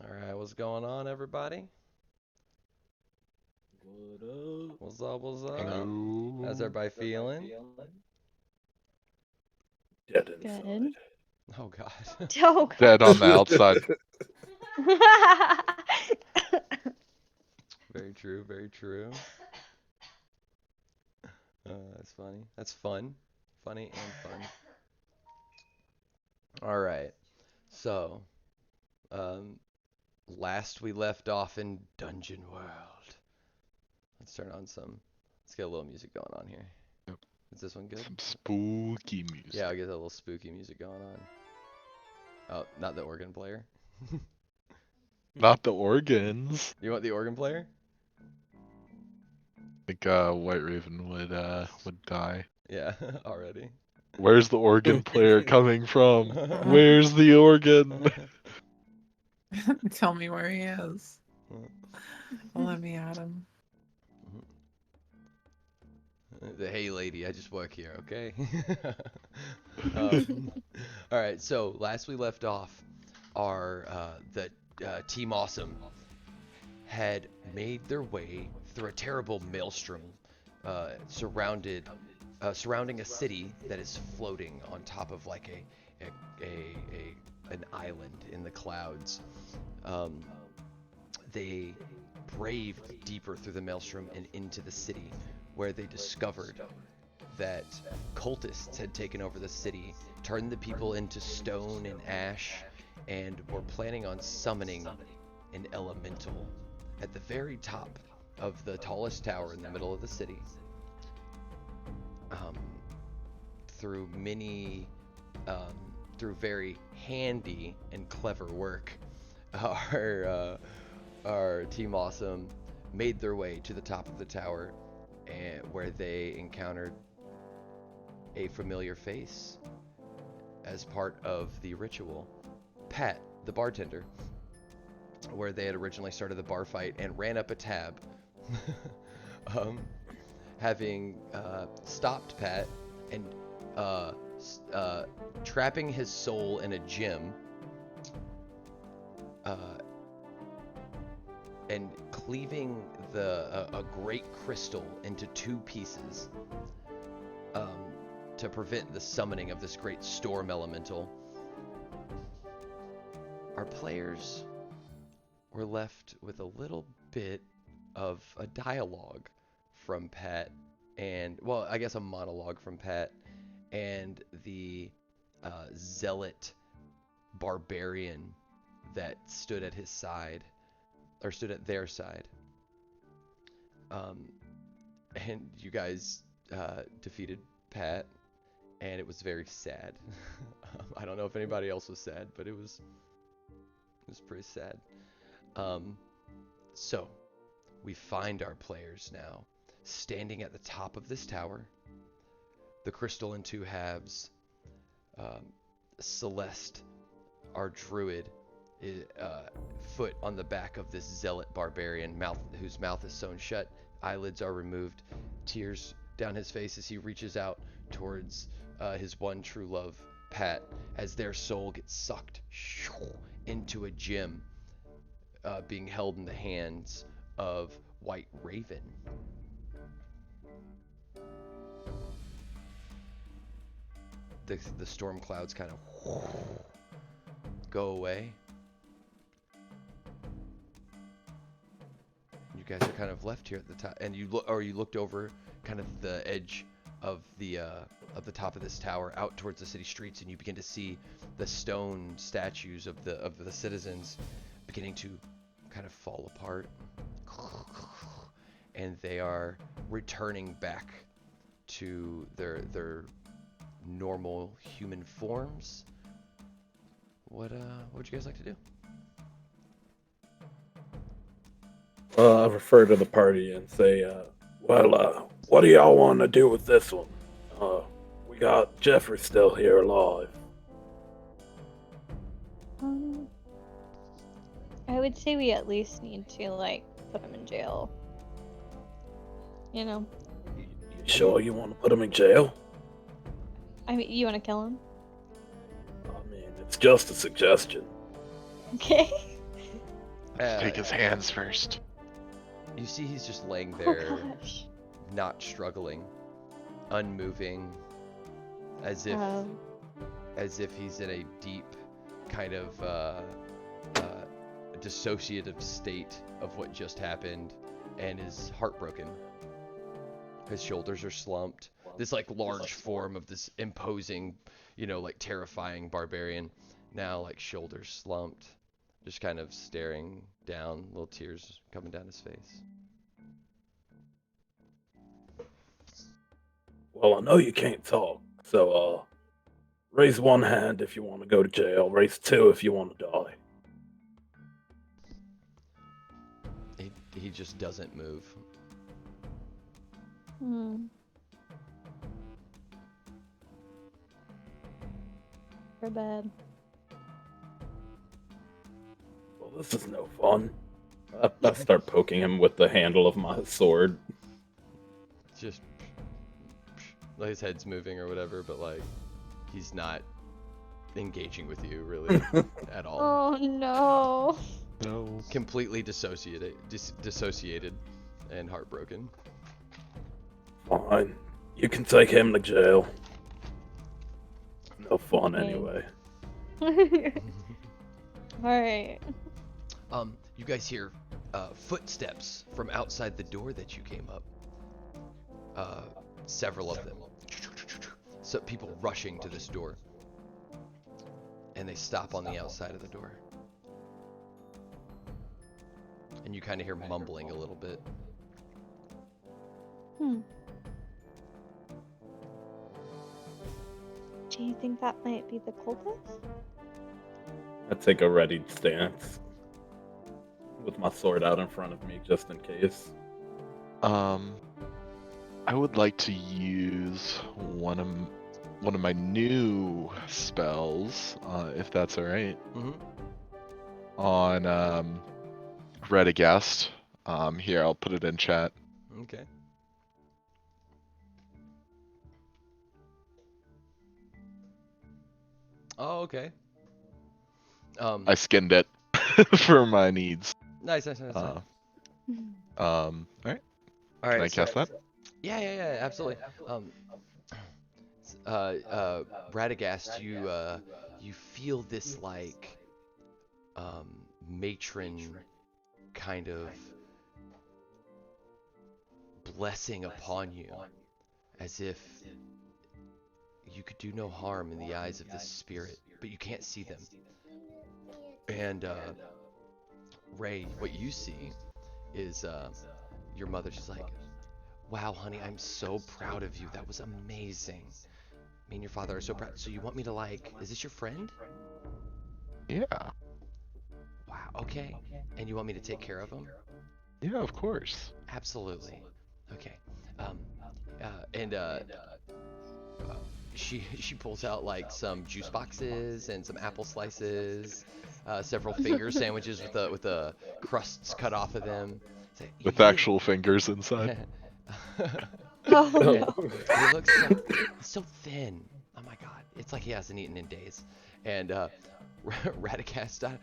All right, what's going on, everybody? What up? What's up? What's up? How's Hello. everybody feeling? Dead inside. Good. Oh God. Oh God. Dead on the outside. Very true. Very true. That's funny. That's fun. Funny and fun. All right. So, um, last we left off in Dungeon World. Let's turn on some. Let's get a little music going on here. Yep. Is this one good? Some spooky Yeah, music. I'll get a little spooky music going on. Oh, not the organ player. Not the organs. You want the organ player? I think White Raven would die. Yeah, already. Where's the organ player coming from? Where's the organ? Tell me where he is. Let me at him. The hey lady, I just work here, okay? um, all right, so last we left off, the Team Awesome had made their way through a terrible maelstrom, surrounding a city that is floating on top of like an island in the clouds. Um, they braved deeper through the maelstrom and into the city, where they discovered that cultists had taken over the city, turned the people into stone and ash, and were planning on summoning an elemental at the very top of the tallest tower in the middle of the city. Um, through many, through very handy and clever work, our Team Awesome made their way to the top of the tower, and where they encountered a familiar face as part of the ritual. Pat, the bartender, where they had originally started the bar fight and ran up a tab, um, having stopped Pat and uh, trapping his soul in a gem. Uh, and cleaving a great crystal into two pieces, um, to prevent the summoning of this great storm elemental. Our players were left with a little bit of a dialogue from Pat, and, well, I guess a monologue from Pat and the zealot barbarian that stood at his side, or stood at their side. Um, and you guys defeated Pat, and it was very sad. I don't know if anybody else was sad, but it was pretty sad. Um, so we find our players now standing at the top of this tower, the crystal in two halves. Celeste, our druid, foot on the back of this zealot barbarian, whose mouth is sewn shut, eyelids are removed, tears down his face as he reaches out towards his one true love, Pat, as their soul gets sucked into a gem, being held in the hands of White Raven. The storm clouds kind of go away. You guys are kind of left here at the top, and you looked over kind of the edge of the top of this tower out towards the city streets, and you begin to see the stone statues of the citizens beginning to kind of fall apart, and they are returning back to their normal human forms. What would you guys like to do? I refer to the party and say, what do y'all want to do with this one? We got Jeffrey still here alive. Um, I would say we at least need to put him in jail. You know. You sure you want to put him in jail? I mean, you want to kill him? I mean, it's just a suggestion. Okay. Let's take his hands first. You see he's just laying Oh there, gosh. not struggling, unmoving, as if he's in a deep kind of dissociative state of what just happened and is heartbroken. His shoulders are slumped. This like large form of this imposing, like terrifying barbarian, now like shoulders slumped, just kind of staring down, little tears coming down his face. Well, I know you can't talk, so raise one hand if you want to go to jail. Raise two if you want to die. He just doesn't move. For bed. Well, this is no fun. I start poking him with the handle of my sword. Just like his head's moving or whatever, but like he's not engaging with you really at all. Oh no. No. Completely dissociated and heartbroken. Fine. You can take him to jail. No fun Okay. anyway. Alright. You guys hear footsteps from outside the door that you came up. Several of them. So people rushing to this door. And they stop on the outside of the door. And you kind of hear mumbling a little bit. Do you think that might be the culprit? I take a ready stance with my sword out in front of me just in case. I would like to use one of my new spells, if that's all right. On Redagast. Here, I'll put it in chat. Okay. Oh, okay. I skinned it for my needs. Nice. All right. All right. Can I cast that? Yeah, absolutely. Radagast, you feel this like matron kind of blessing upon you, as if you could do no harm in the eyes of this spirit, but you can't see them. And Ray, what you see is your mother. She's like, "Wow, honey, I'm so proud of you. That was amazing. Me and your father are so proud. So you want me to is this your friend? Yeah. Wow, okay. And you want me to take care of him? Yeah, of course. Absolutely. Okay. She pulls out some juice boxes and some apple slices, several finger sandwiches with the crusts cut off of them. With actual fingers inside. Oh And no. he looks so thin. Oh my god. It's like he hasn't eaten in days. And Radicast,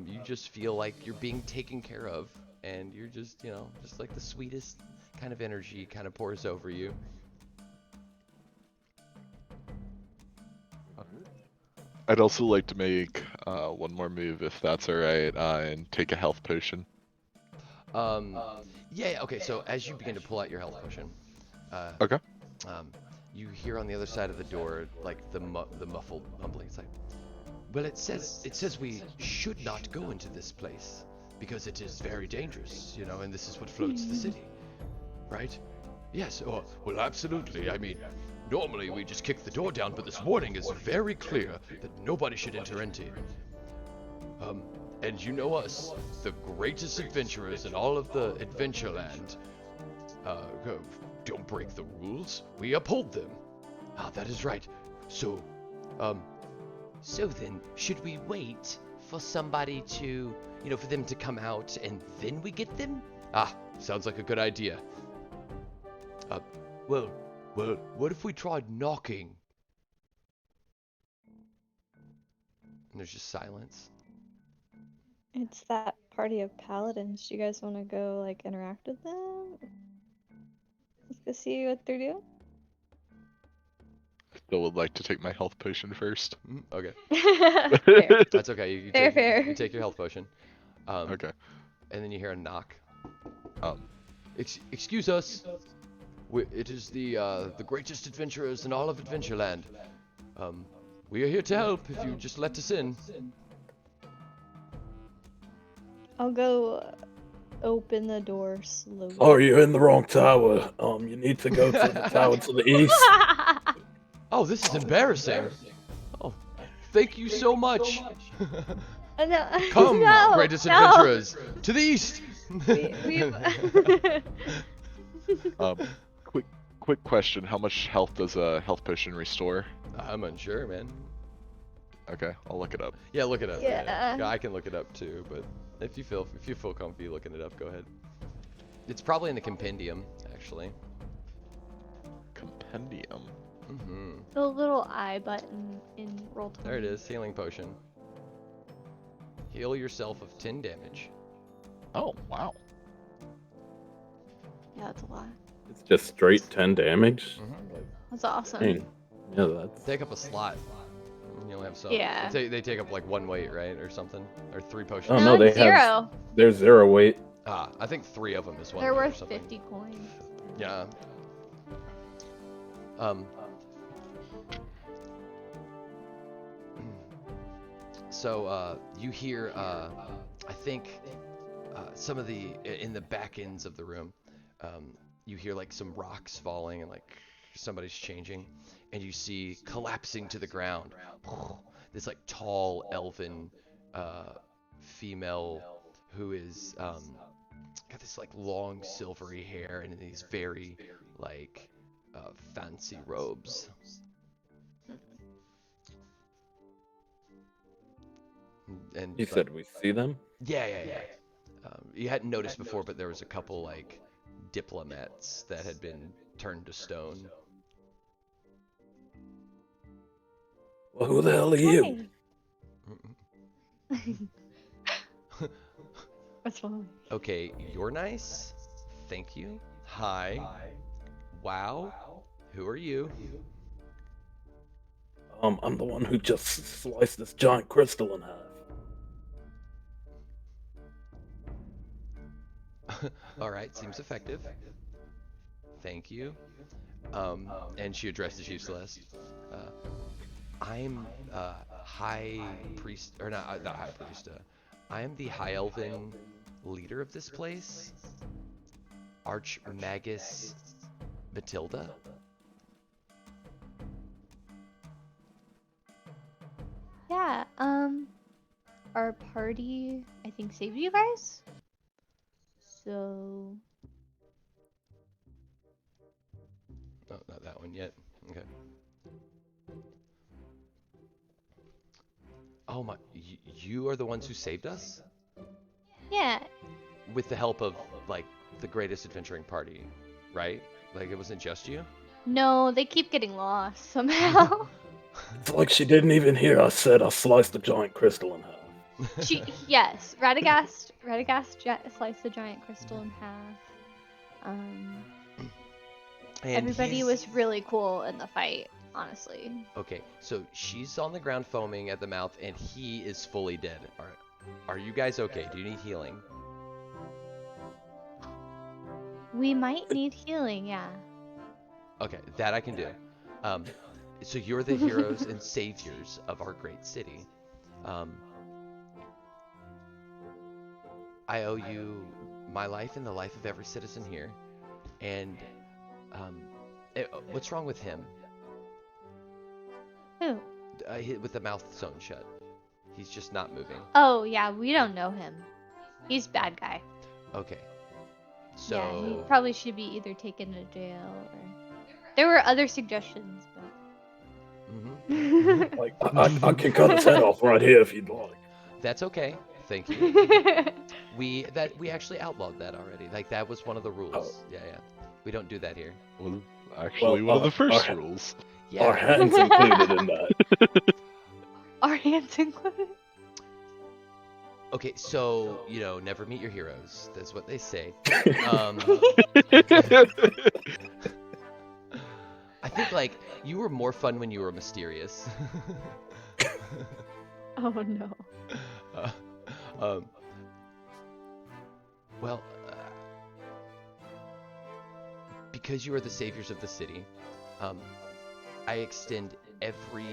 you just feel like you're being taken care of, and you're just like the sweetest kind of energy kind of pours over you. I'd also like to make one more move, if that's alright, and take a health potion. Yeah, okay, so as you begin to pull out your health potion, Okay. you hear on the other side of the door, the muffled mumbling. It's like, well, it says we should not go into this place because it is very dangerous, and this is what floats the city, right? Yes, well, absolutely. I mean, normally we just kick the door down, but this warning is very clear that nobody should enter into it. And you know us, the greatest adventurers in all of the Adventureland. Don't break the rules, we uphold them. Ah, that is right. So then, should we wait for somebody to, for them to come out and then we get them? Ah, sounds like a good idea. Well, what if we tried knocking? And there's just silence. It's that party of paladins. Do you guys want to go like interact with them? Let's go see what they're doing. Still would like to take my health potion first. Okay. Fair. That's okay. You Fair, take fair. you take your health potion. Okay. And then you hear a knock. Um, Excuse us. It is the greatest adventurers in all of Adventureland. We are here to help if you just let us in. I'll go open the door slowly. Oh, you're in the wrong tower. You need to go to the tower to the east. Oh, this is embarrassing. Oh, thank you so much. No, Come, no, greatest no. adventurers, to the east. Quick question. How much health does a health potion restore? I'm unsure, man. Okay, I'll look it up. Yeah, look it up. Yeah. I can look it up too, but if you feel comfy looking it up, go ahead. It's probably in the compendium, actually. Compendium. Mm-hmm. The little I button in roll 20. There it is, healing potion. Heal yourself of 10 damage. Oh, wow. Yeah, that's a lot. It's just straight 10 damage. That's awesome. Dang. Yeah, that's. Take up a slot. You only have some. Yeah. They take up like 1 weight, right, or something, or 3 potions. Oh, no, they it's have- zero. There's 0 weight. Ah, I think 3 of them is 1 They're weight or worth something. 50 coins. Yeah. So you hear I think some of the in the back ends of the room, you hear like some rocks falling and like somebody's changing, and you see collapsing to the ground this like tall elven female who is got this like long silvery hair and these very like fancy robes. And You like, said we see them? yeah. You hadn't noticed before, but there was a couple like diplomats that had been turned to stone. Well, who the hell are you? What's wrong? Okay, you're nice. Thank you. Hi. Wow. Who are you? I'm the one who just sliced this giant crystal in half. All right, seems effective. Thank you. And she addresses you, Celeste. I'm high priest, or not high priest. I am the high elven leader of this place, Archmagus Matilda. Yeah, our party, I think, saved you guys. So, Oh, not that one yet. Okay. Oh my, you are the ones who saved us? yeah, With the help of, like, the greatest adventuring party, right? Like, it wasn't just you? no, they keep getting lost somehow. It's like she didn't even hear I said I sliced the giant crystal in half. Yes, Radagast sliced the giant crystal in half. And Everybody he's- was really cool in the fight, honestly. Okay, so she's on the ground foaming at the mouth, and he is fully dead. Are you guys okay? Do you need healing? We might need healing, yeah. Okay, that I can do. So you're the heroes and saviors of our great city. I owe you my life and the life of every citizen here. And what's wrong with him? Who? With the mouth sewn shut. He's just not moving. Oh, yeah, we don't know him. He's bad guy. Okay. So Yeah, he probably should be either taken to jail or... There were other suggestions, but... Mhm. Like, I can cut his head off right here if you'd like. That's okay. Thank you. We actually outlawed that already. Like that was one of the rules. Oh. Yeah. We don't do that here. Well, actually, one of the first rules. Yeah. Our hands included in that. Our hands included. Okay, so never meet your heroes. That's what they say. Um, I think like you were more fun when you were mysterious. Oh no. Uh, um, well, because you are the saviors of the city, um, I extend every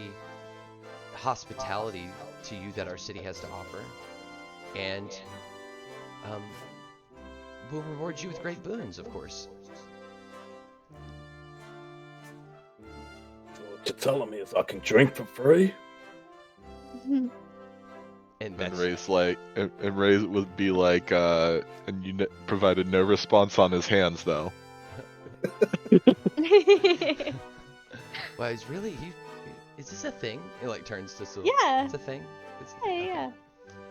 hospitality to you that our city has to offer, and um, we'll reward you with great boons, of course. So what you're telling me is I can drink for free? And And that's Ray's like, and Ray would be like, and you provided no response on his hands though. well, he's really is this a thing? It like turns to silver. Yeah. It's a thing. It's, Yeah, okay. yeah.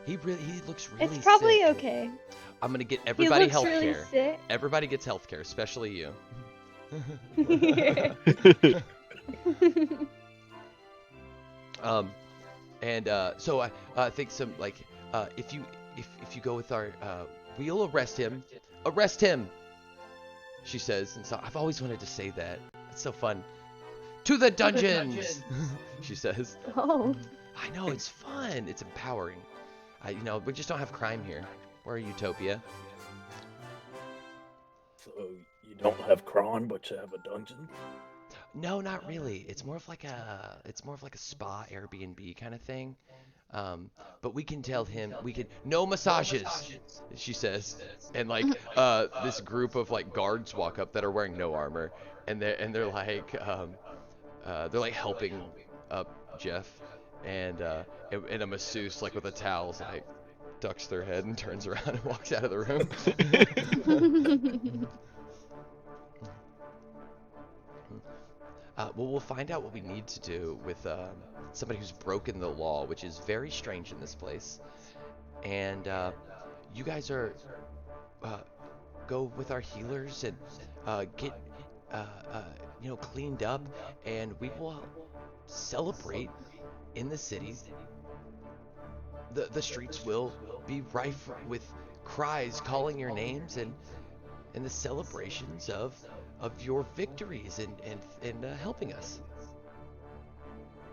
He looks really It's probably sick. okay. I'm gonna get He everybody looks health really care. sick. Everybody gets health care, especially you. And so I think some like if you go with our we'll arrest him. Arrest him. She says, and so I've always wanted to say that. It's so fun. To the dungeons. She says. Oh. I know it's fun. It's empowering. We just don't have crime here. We're a utopia. So you don't have crime, but you have a dungeon? No, not really. It's more of like a spa Airbnb kind of thing. But we can tell him no massages, she says, and like this group of like guards walk up that are wearing no armor, and they're like helping up Jeff, and a masseuse like with a towel like ducks their head and turns around and walks out of the room. Well, we'll find out what we need to do with somebody who's broken the law, which is very strange in this place. And you guys are go with our healers and get cleaned up, and we will celebrate in the city. The streets will be rife with cries calling your names and the celebrations of your victories and helping us.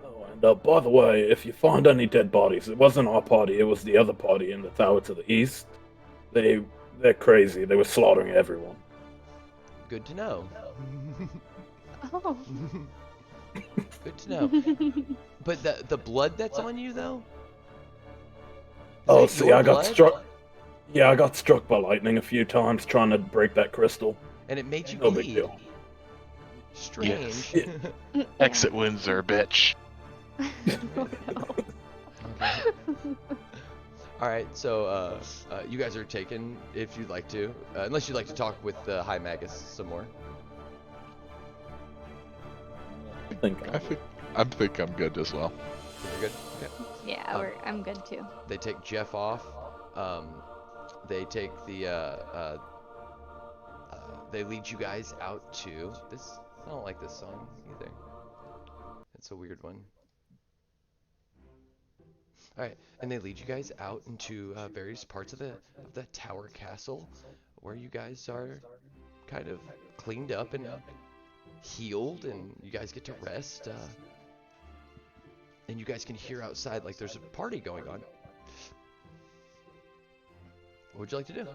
Oh, and by the way, if you find any dead bodies, it wasn't our party, it was the other party in the tower to the east. They're crazy. They were slaughtering everyone. Good to know. Oh. Good to know. But the blood that's on you though? Oh, Is that see, your I got blood? struck. Yeah, I got struck by lightning a few times trying to break that crystal. And it made you No big bleed. deal. Strange. Yes. Exit wounds are a bitch. Oh, no. Okay. All right, so you guys are taken if you'd like to, unless you'd like to talk with the High Magus some more. I think I think I'm good as well. You're good. Okay. Yeah, I'm good too. They take Jeff off. They take they lead you guys out to this. I don't like this song either. It's a weird one. All right, and they lead you guys out into various parts of the tower castle, where you guys are kind of cleaned up and healed, and you guys get to rest. And you guys can hear outside like there's a party going on. What would you like to do?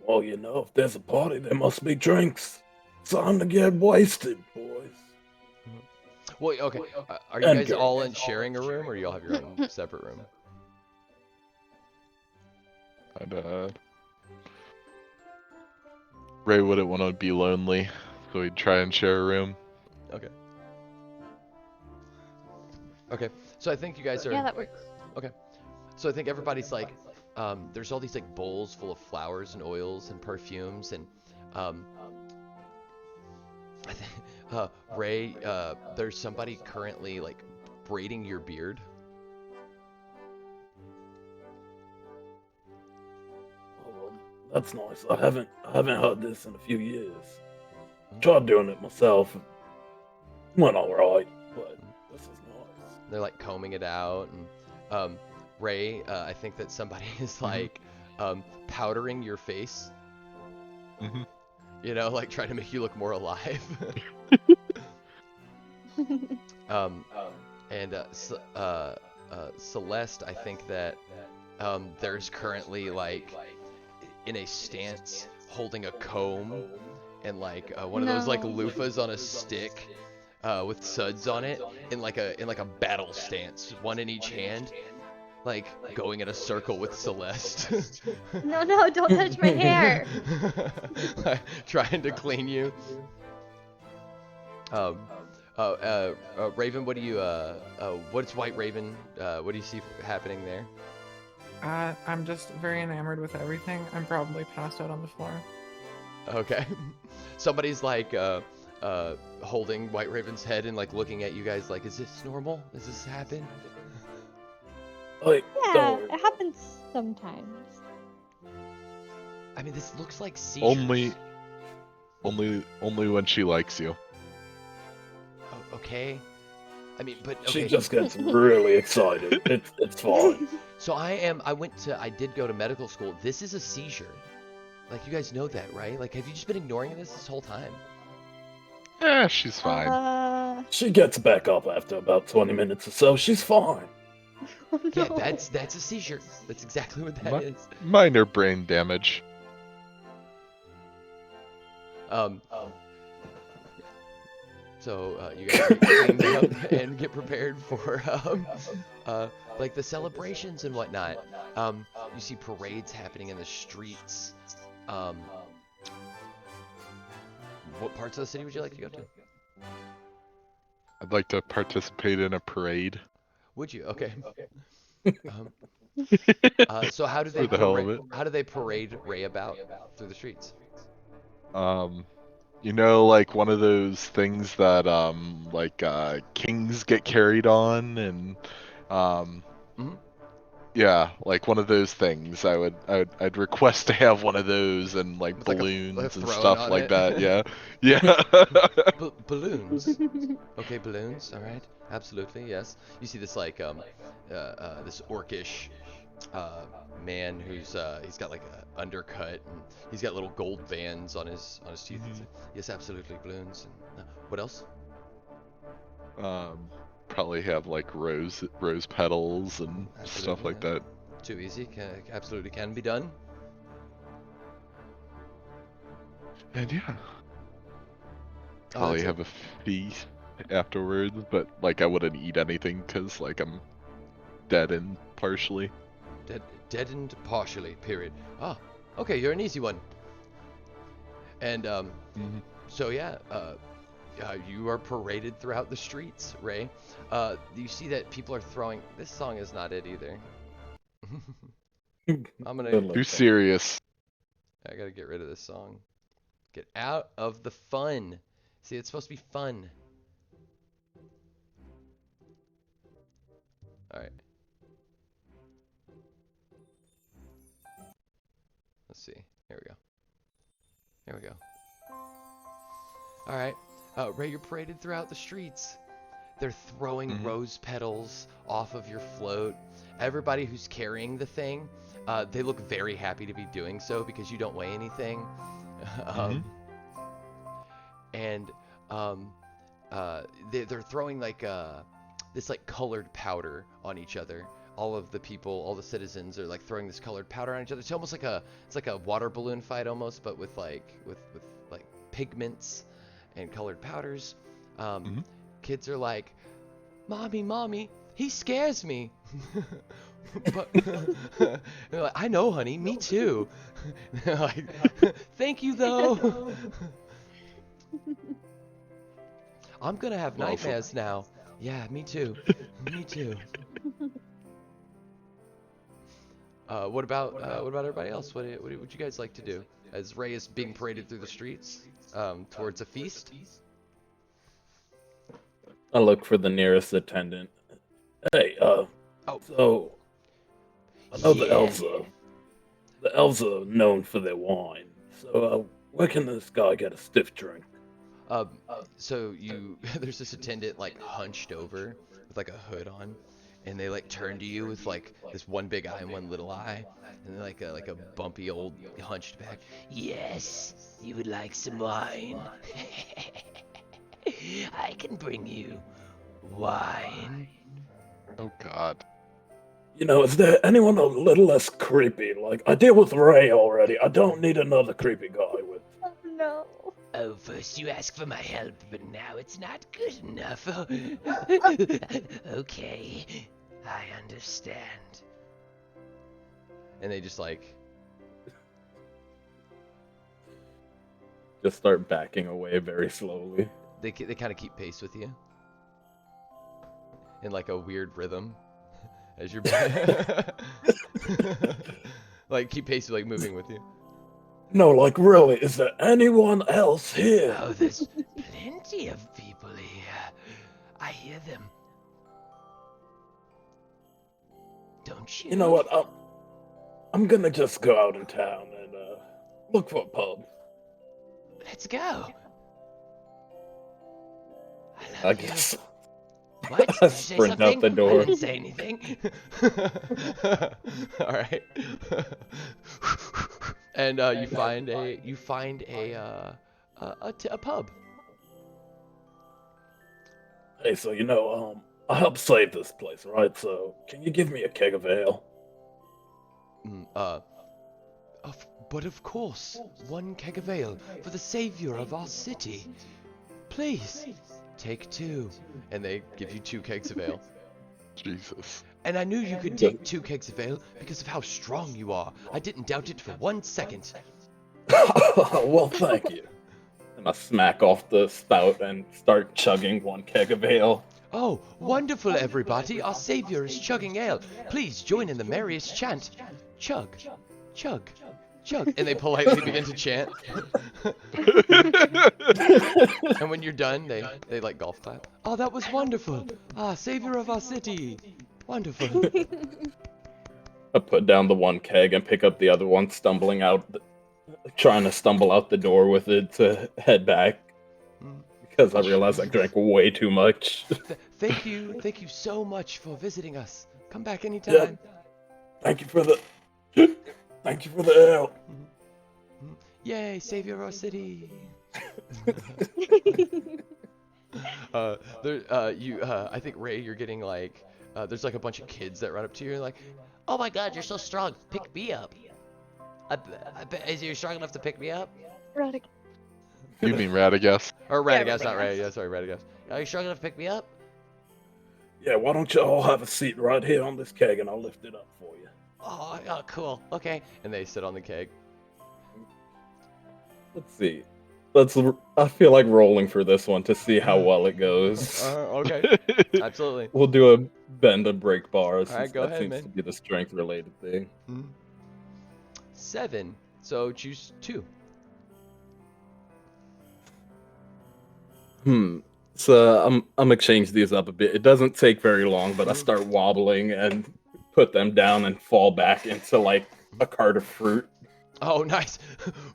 Well, if there's a party, there must be drinks. Time to get wasted, boys. Well, okay. Are you And guys go. all in sharing a room, or you all have your own separate room? Ray wouldn't want to be lonely, so he'd try and share a room. Okay. Okay. So I think you guys are. Yeah, that works. Okay. So I think everybody's like, there's all these like bowls full of flowers and oils and perfumes, and I think Ray, there's somebody currently like braiding your beard. Oh, well, that's nice. I haven't heard this in a few years. Tried doing it myself. Went all right, but this is nice. They're like combing it out, and Ray, I think that somebody is like powdering your face. Mhm. You know, like trying to make you look more alive. um, and Celeste, I think that there's currently like in a stance holding a comb and like one of those like No. loofahs on a stick with suds on it in like a battle stance, one in each hand, like going in a circle with Celeste. No, don't touch my hair. Like, trying to clean you. Raven, what do you what's White Raven? What do you see happening there? I'm just very enamored with everything. I'm probably passed out on the floor. Okay. Somebody's like holding White Raven's head and like looking at you guys like, is this normal? Does this happen? Like, Yeah, don't it happens sometimes. I mean, this looks like seizures. Only when she likes you. Oh, okay. I mean, but She okay. just gets really excited. It's fine. So I did go to medical school. This is a seizure. Like, you guys know that, right? Like, have you just been ignoring this whole time? Yeah, she's fine. She gets back up after about 20 minutes or so. She's fine. Oh, no. Yeah, that's a seizure. That's exactly what that is. Minor brain damage. So you guys get cleaned up and get prepared for like the celebrations and whatnot. You see parades happening in the streets. What parts of the city would you like to go to? I'd like to participate in a parade. Would you? Okay. So how do they For the hell of it. How do they parade Ray about through the streets? You know, like one of those things that kings get carried on, and Mhm. yeah, like one of those things. I'd request to have one of those and like With like a balloons and throne stuff on like it. that. Yeah, yeah. Balloons. Okay, balloons. All right, absolutely, yes. You see this like this orcish man who's he's got like an undercut and he's got little gold bands on his teeth. Mhm. Yes, absolutely, balloons. And what else? Probably have like rose petals and stuff Absolutely, like yeah. that. Too easy. Absolutely can be done. And yeah, Oh, probably that's have a feast afterwards, but like I wouldn't eat anything because like I'm deadened partially. Deadened partially. Period. Ah, okay, you're an easy one. And Mhm. so yeah, you are paraded throughout the streets, Ray. You see that people are throwing. This song is not it either. I'm gonna. Good luck. Too serious. I gotta get rid of this song. Get out of the fun. See, it's supposed to be fun. All right. Let's see. Here we go. Here we go. All right. Ray, you're paraded throughout the streets. They're throwing Mhm. rose petals off of your float. Everybody who's carrying the thing, they look very happy to be doing so because you don't weigh anything. Mhm. And they're throwing like this like colored powder on each other. All of the people, all the citizens are like throwing this colored powder on each other. It's almost like a water balloon fight almost, but with like pigments and colored powders. Mhm. Kids are like, mommy, he scares me. But they're like, I know, honey, me too. They're like, thank you though. I'm gonna have Well, nightmares now. Yeah, me too. Me too. What about everybody else? What would you guys like to do as Ray is being paraded through the streets towards a feast? I look for the nearest attendant. Hey, Oh. so I know the Yeah. elves are known for their wine. So where can this guy get a stiff drink? So there's this attendant like hunched over with like a hood on, and they like turn to you with like this one big eye and one little eye, and they're like a bumpy old hunched back. Yes, you would like some wine? I can bring you wine. Oh God. You know, is there anyone a little less creepy? Like, I deal with Ray already. I don't need another creepy guy with. Oh no. Oh, first you ask for my help, but now it's not good enough. Okay, I understand. And they just like Just start backing away very slowly. they kind of keep pace with you in like a weird rhythm as you're like keep pace like moving with you. No, like, really, is there anyone else here? Oh, there's plenty of people here. I hear them. Don't you? You know what? I'm gonna just go out in town and look for a pub. Let's go. I guess. What? Did I you say sprint out something? the door. I didn't say anything. All right. And you find a pub. Hey, so you know, I helped save this place, right? So can you give me a keg of ale? But of course, one keg of ale for the savior of our city. Please, take 2. And they give you 2 kegs of ale. Jesus. And I knew you could take 2 kegs of ale because of how strong you are. I didn't doubt it for 1 second. Well, thank you. And I smack off the spout and start chugging 1 keg of ale. Oh, wonderful, everybody. Our savior is chugging ale. Please join in the merriest chant. Chug, chug, chug. And they politely begin to chant. And when you're done, they like golf clap. Oh, that was wonderful. Ah, savior of our city. Wonderful. I put down the 1 keg and pick up the other one, trying to stumble out the door with it to head back. Because I realized I drank way too much. Thank you so much for visiting us. Come back anytime. Thank you for the ale. Yay, savior of our city. I think Ray, you're getting like, there's like a bunch of kids that run up to you and like, oh my God, you're so strong. Pick me up. Is you strong enough to pick me up? Radic. You mean Radagast? Or Radagast, not Ray. Yeah, sorry, Radagast. Are you strong enough to pick me up? Yeah, why don't you all have a seat right here on this keg and I'll lift it up for you. Oh, cool. Okay. And they sit on the keg. Let's see. I feel like rolling for this one to see how well it goes. Okay. Absolutely. We'll do a bend and break bar. Since Alright, go that ahead, seems man. to be the strength related thing. 7. So choose 2. So I'm gonna change these up a bit. It doesn't take very long, but I start wobbling and put them down and fall back into like a cart of fruit. Oh, nice.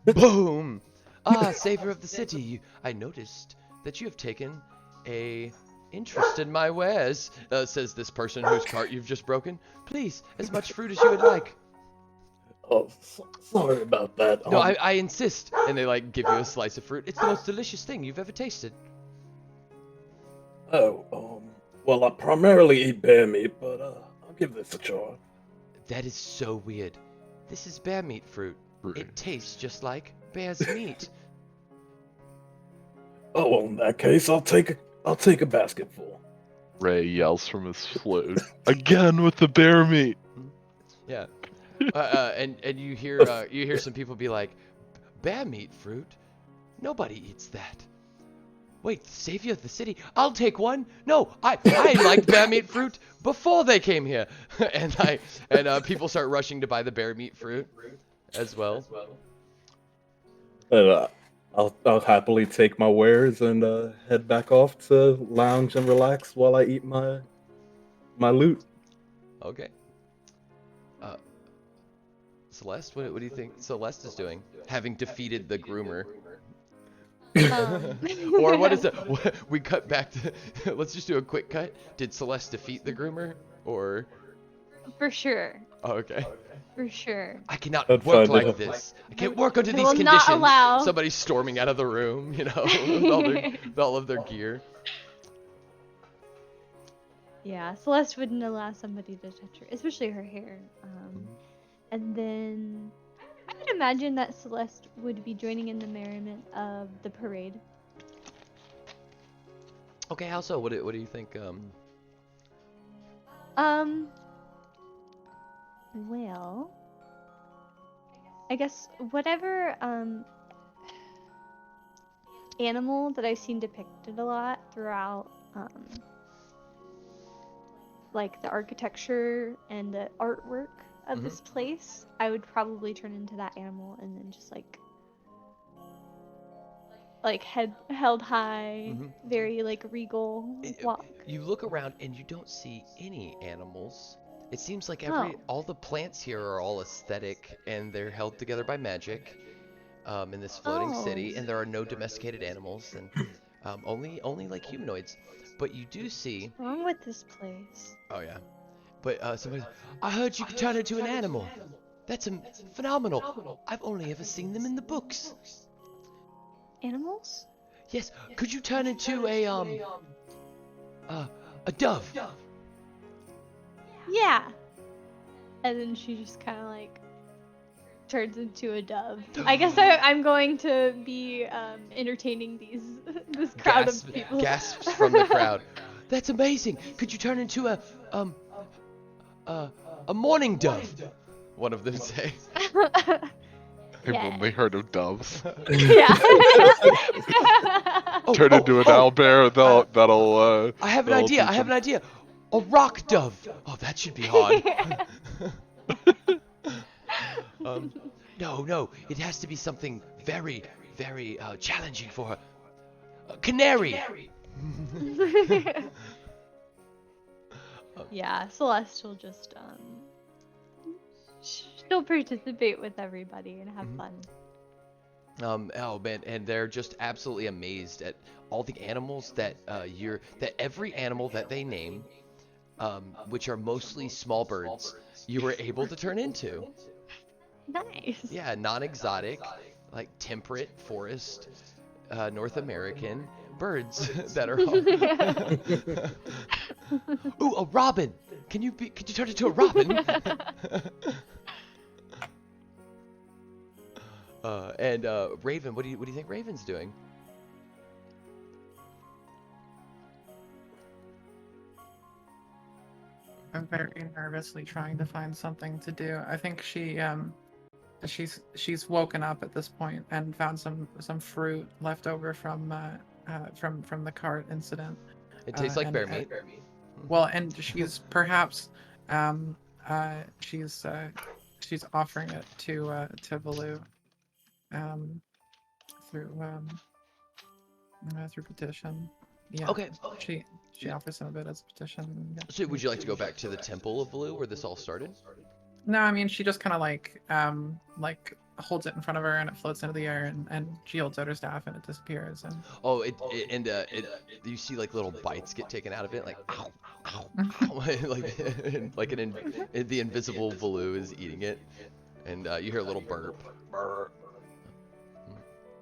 Boom. Ah, savior of the city. I noticed that you have taken a interest in my wares, says this person whose cart you've just broken. Please, as much fruit as you would like. Oh, sorry about that. No, I insist. And they like give you a slice of fruit. It's the most delicious thing you've ever tasted. Well, I primarily eat bear meat, but I'll give this a try. That is so weird. This is bear meat fruit. It tastes just like bear's meat. Oh, well, in that case, I'll take a basketful. Ray yells from his flute. Again with the bear meat. Yeah. And you hear some people be like, bear meat fruit? Nobody eats that. Wait, savior of the city? I'll take one. No, I liked bear meat fruit before they came here. and people start rushing to buy the bear meat fruit as well. I'll happily take my wares and head back off to lounge and relax while I eat my loot. Okay. Celeste, what do you think Celeste is doing? Having defeated the groomer. Or what is it? We cut back to. Let's just do a quick cut. Did Celeste defeat the groomer? Or For sure. oh, okay. For sure. I cannot That's work fine, like this. I can't work under I these will conditions. not allow. Somebody's storming out of the room, with all of their gear. Yeah, Celeste wouldn't allow somebody to touch her, especially her hair. And then I would imagine that Celeste would be joining in the merriment of the parade. Okay, how so? What do you think? Well, I guess whatever animal that I've seen depicted a lot throughout like the architecture and the artwork of this place, I would probably turn into that animal and then just like head held high, very like regal walk. You look around and you don't see any animals. It seems like Oh. all the plants here are all aesthetic and they're held together by magic in this floating city, and there are no domesticated animals and only like humanoids. But you do see. What's wrong with this place? Oh yeah. But somebody, I heard you could turn into an animal. That's phenomenal. I've only ever seen them in the books. Animals? Yes. Could you turn into a dove? Yeah. And then she just kind of like turns into a dove. I guess I'm going to be entertaining this crowd of people. Gasps from the crowd. That's amazing. Could you turn into a morning dove? One of them say. I've only heard of doves. Yeah. Turn into an owlbear. That'll. I have an idea. A rock dove. Oh, that should be hard. No. It has to be something very, very challenging for her. A canary. Yeah, Celeste will just she'll participate with everybody and have fun. Oh man, and they're just absolutely amazed at all the animals that every animal that they name, which are mostly small birds, you were able to turn into. Nice. Yeah, non-exotic, like temperate forest, North American birds that are all. Ooh, a robin. Could you turn into a robin? And Raven, what do you think Raven's doing? I'm very nervously trying to find something to do. I think she's woken up at this point and found some fruit left over from the cart incident. It tastes like bear meat. Well, and she's perhaps she's offering it to Valoo through petition. Yeah. Okay. She offers him a bit as a petition. Yeah. So would you like to go back to the Temple of Blue where this all started? No, I mean she just kind of like holds it in front of her and it floats into the air and she holds out her staff and it disappears and. Oh, you see like little bites get taken out of it, like ow, ow, ow. The invisible Valoo is eating it, and you hear a little burp,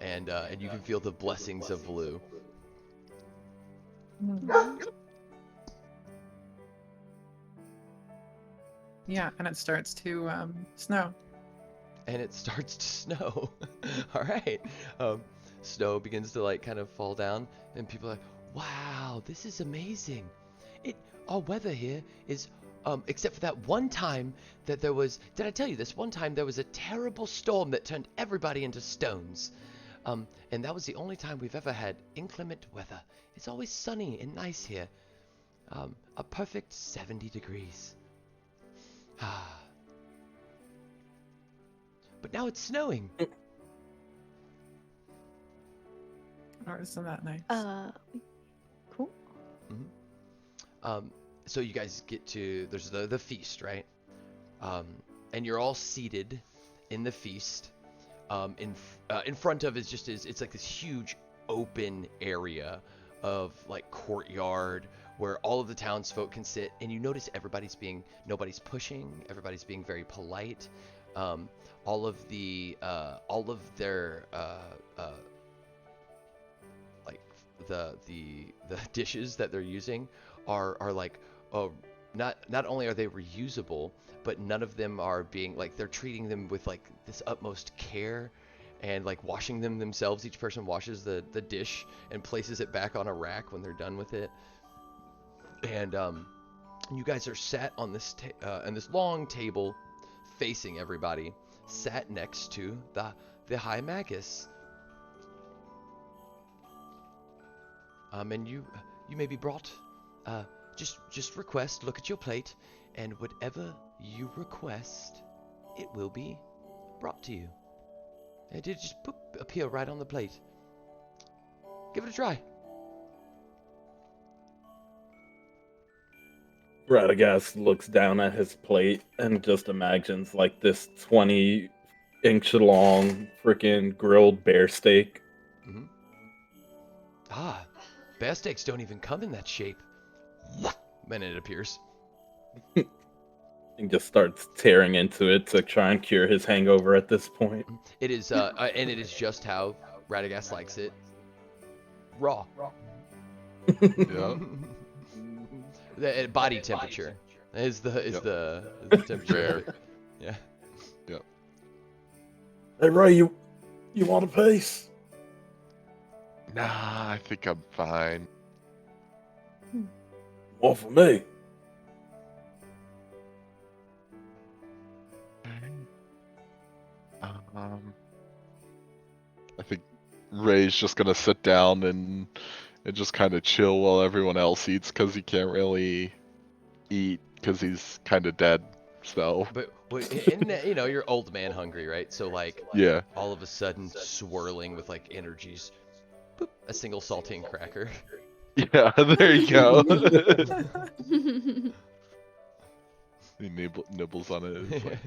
and you can feel the blessings of Valoo. Yeah, and it starts to snow. And it starts to snow. All right. Snow begins to like kind of fall down, and people are like, "Wow, this is amazing." Our weather here is, except for that one time that there was. Did I tell you this? One time there was a terrible storm that turned everybody into stones. And that was the only time we've ever had inclement weather. It's always sunny and nice here. A perfect 70 degrees. But now it's snowing. Oh, isn't that nice? Cool. So you guys get to, there's the feast, right? And you're all seated in the feast. In front of it's like this huge open area like courtyard where all of the townsfolk can sit, and you notice nobody's pushing, everybody's being very polite. All of their like the dishes that they're using are like, not only are they reusable, but none of them are being like, they're treating them with like this utmost care and like washing them themselves. Each person washes the dish and places it back on a rack when they're done with it. And you guys are sat on this long table facing everybody, sat next to the High Magus. And you may be brought, just request, look at your plate, and whatever you request, it will be brought to you. It just appear right on the plate. Give it a try. Radagast looks down at his plate and just imagines like this 20-inch long freaking grilled bear steak. Mm-hmm. Ah, bear steaks don't even come in that shape. Then it appears. And just starts tearing into it to try and cure his hangover at this point. It is, and it is just how Radagast likes it. Raw. Yeah. The body temperature is the temperature. Rare. Yeah. Yep. Hey Ray, you want a piece? Nah, I think I'm fine. More for me. I think Ray's just gonna sit down and just kind of chill while everyone else eats, because he can't really eat because he's kind of dead. So But you know, you're old man hungry, right? So like, yeah, all of a sudden swirling with like energies, boop, a single saltine cracker. yeah, there you go. He nibbles on it. It's like,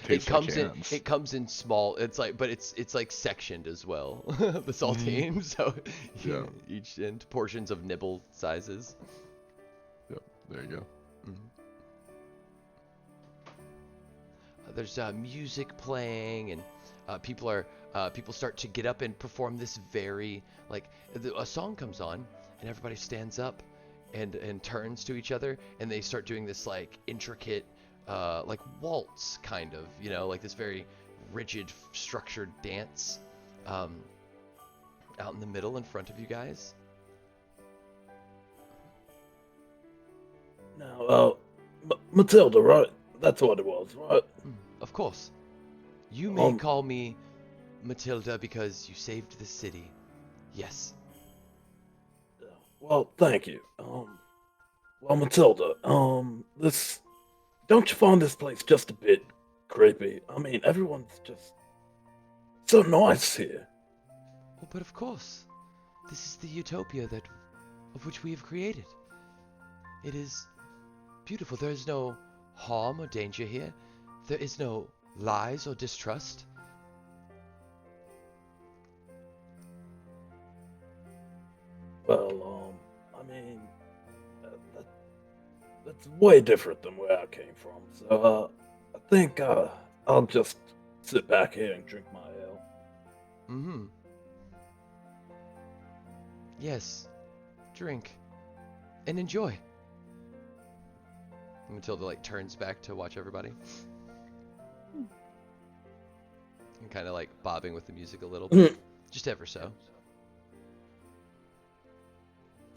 tastes like hands. It comes in small. It's like, but it's like sectioned as well. The saltine, so Yeah. each in portions of nibble sizes. Yep, there you go. There's music playing, and people start to get up and perform this very a song comes on, and everybody stands up and turns to each other, and they start doing this like intricate like waltz kind of, you know, like this very rigid structured dance out in the middle in front of you guys. Now, Matilda, right? That's what it was, right? Of course. You may call me Matilda because you saved the city. Yes. Well, thank you. Well, Matilda, this... Don't you find this place just a bit creepy? I mean, everyone's just so nice here. Oh, but of course. This is the utopia of which we have created. It is beautiful. There is no harm or danger here. There is no lies or distrust. Well, I mean, that's way different than where I came from. So, I think I'll just sit back here and drink my ale. Mm-hmm. Yes. Drink. And enjoy. Matilda like turns back to watch everybody. And kind of like bobbing with the music a little bit. Just ever so.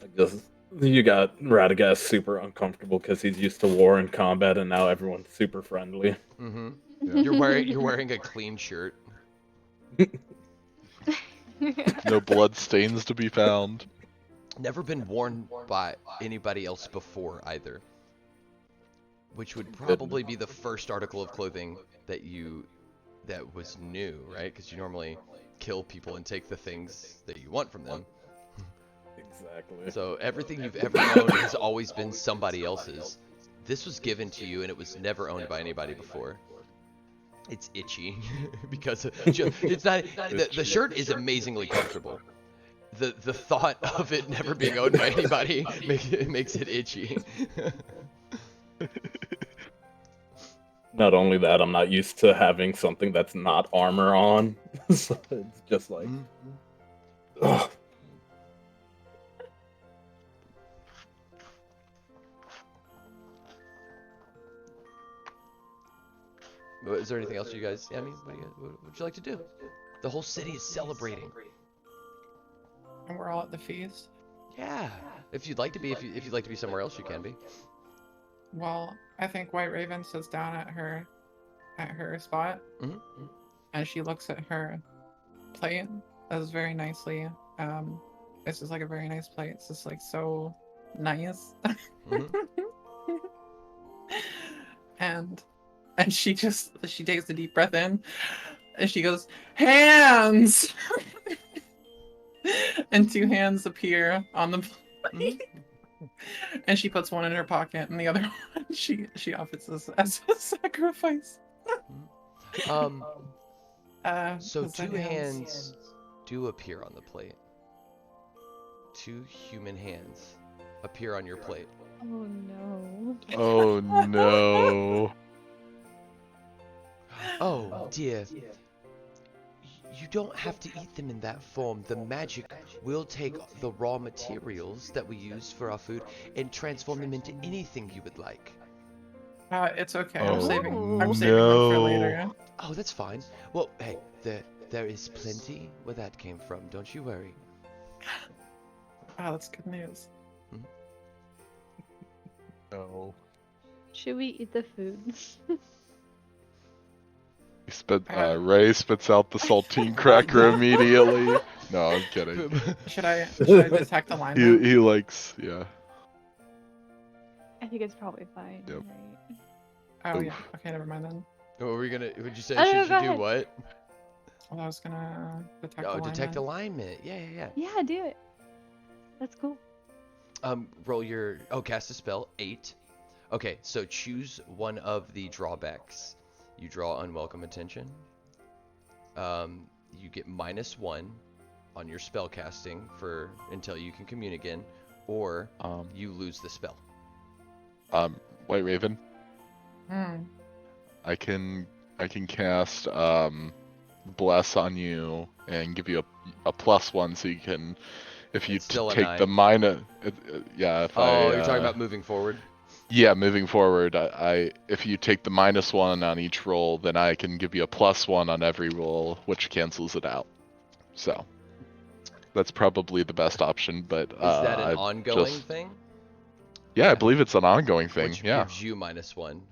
I guess you got Radagast super uncomfortable because he's used to war and combat, and now everyone's super friendly. Mm-hmm. Yeah. You're wearing a clean shirt. No blood stains to be found. Never been worn by anybody else before either. Which would probably be the first article of clothing that was new, right? Because you normally kill people and take the things that you want from them. Exactly. So everything you've ever known has always been somebody else's. This was given to you, and it was never owned by anybody before. It's itchy because it's not. The shirt is amazingly comfortable. the thought of it never being owned by anybody makes it itchy. Not only that, I'm not used to having something that's not armor on. So it's just like, ugh. Is there anything else you guys? I mean, what would you like to do? The whole city is celebrating. And we're all at the feast. Yeah. If you'd like to be, if you'd like to be somewhere else, you can be. Well, I think White Raven sits down at her spot, and she looks at her plate. That is very nicely. It's just like a very nice plate. It's just like so nice. and she takes a deep breath in, and she goes, "Hands!" And 2 hands appear on the plate. And she puts one in her pocket, and the other one she offers as a sacrifice. So is that 2 hands do appear on the plate. 2 human hands appear on your plate. Oh no. Oh no. Oh dear. You don't have to eat them in that form. The magic will take the raw materials that we use for our food and transform them into anything you would like. It's okay. Oh, I'm saving them for no. later. Oh, that's fine. Well, hey, there is plenty where that came from. Don't you worry. Oh, that's good news. No. Should we eat the food? Ray spits out the saltine cracker immediately. No, I'm kidding. Should I detect alignment? He likes, yeah. I think it's probably fine. Yep. Right? Oh yeah. Okay, never mind then. What were we gonna? Would you say Oh, no, should go you do ahead. what? Well, I was gonna detect Oh, alignment. detect alignment. Yeah. Yeah, do it. That's cool. Roll your cast a spell 8. Okay, so choose one of the drawbacks. You draw unwelcome attention. You get -1 on your spell casting for until you can commune again, or you lose the spell. White Raven, Hmm. I can cast bless on you and give you a +1, so you can, if you It's still a take the 9. minus, yeah. If Oh, you're talking about moving forward. Yeah, moving forward, if you take the -1 on each roll, then I can give you a +1 on every roll, which cancels it out. So that's probably the best option. But Is that an I ongoing just, thing? yeah, I believe it's an ongoing thing. Which Yeah, gives you -1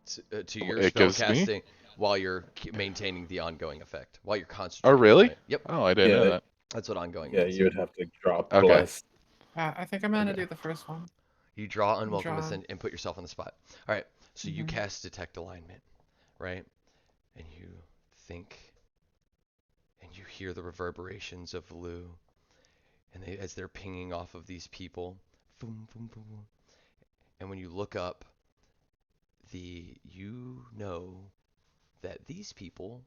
to your it spell gives me. casting while you're maintaining the ongoing effect, while you're Oh, concentrating on really? it. Yep, Oh, I didn't know Yeah, that. that's what ongoing yeah, means. you would have to drop Okay. bless. I think I'm gonna Okay. do the first one. You draw unwelcome Draw. and put yourself on the spot. All right, so you Mhm. cast detect alignment, right? And you think, and you hear the reverberations of Lu, and as they're pinging off of these people, boom, boom, boom, boom. And when you look up, you know that these people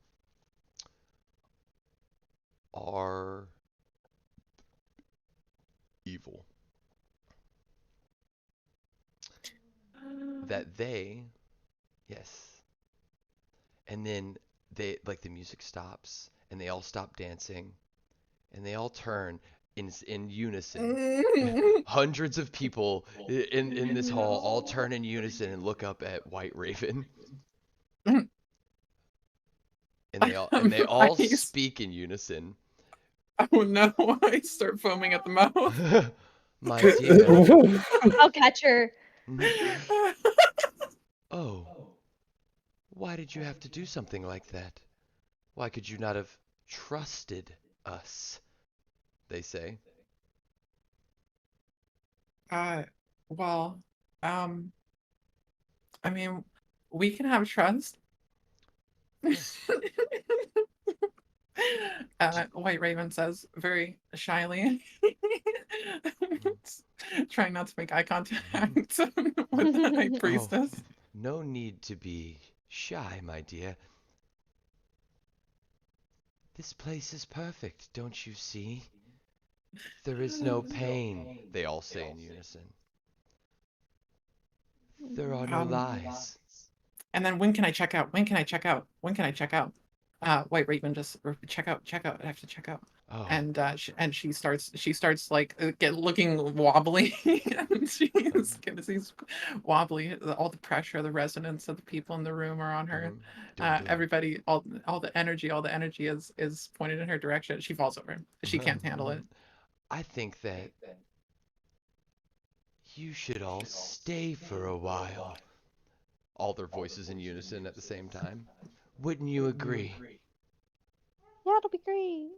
are evil. That yes. And then the music stops, and they all stop dancing, and they all turn in unison. Hundreds of people in this hall all turn in unison and look up at White Raven. And they all I- speak in unison. Oh no! I start foaming at the mouth. My dear. I'll catch her. Oh, why did you have to do something like that? Why could you not have trusted us? They say. Well, I mean, we can have trust. White Raven says very shyly, trying not to make eye contact with the High Priestess. Oh, no need to be shy, my dear. This place is perfect, don't you see? There is no pain, they all say in unison. There are no Um, lies. And then when can I check out? When can I check out? When can I check out? White Raven just check out, check out. I have to check out. Oh, And she starts like looking wobbly. And she's wobbly. All the pressure, the resonance of the people in the room are on her. dum dum. Everybody, all the energy is pointed in her direction. She falls over. She can't handle it. I think that you should all stay for a while. All their voices in unison at the same time. Wouldn't you agree? Yeah, it'll be great.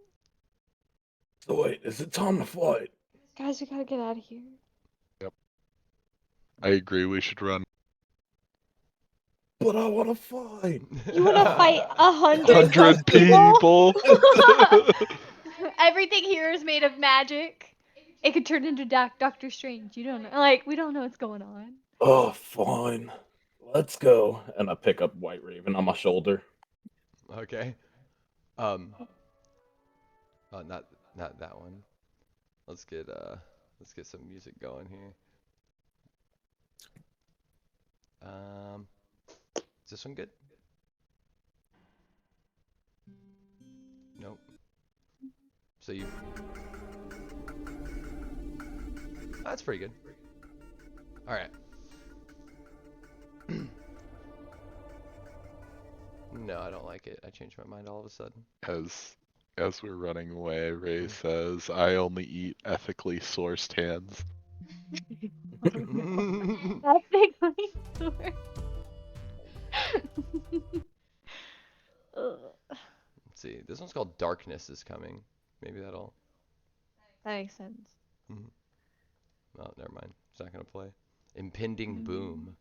So wait, is it time to fight? Guys, we gotta get out of here. I agree. We should run. But I want to fight. You wanna fight 100 100 people. Everything here is made of magic. It could turn into Doctor Strange. You don't know. Like, we don't know what's going on. Oh, fine. Let's go. And I pick up White Raven on my shoulder. Okay. Oh, not that one. Let's get some music going here. Is this one good? Nope. So you. That's pretty good. All right. No, I don't like it. I changed my mind all of a sudden. As we're running away, Ray says, "I only eat ethically sourced hands." Ethically sourced. Let's see. This one's called Darkness is Coming. Maybe that'll. That makes sense. Oh, never mind. It's not gonna play. Impending Boom.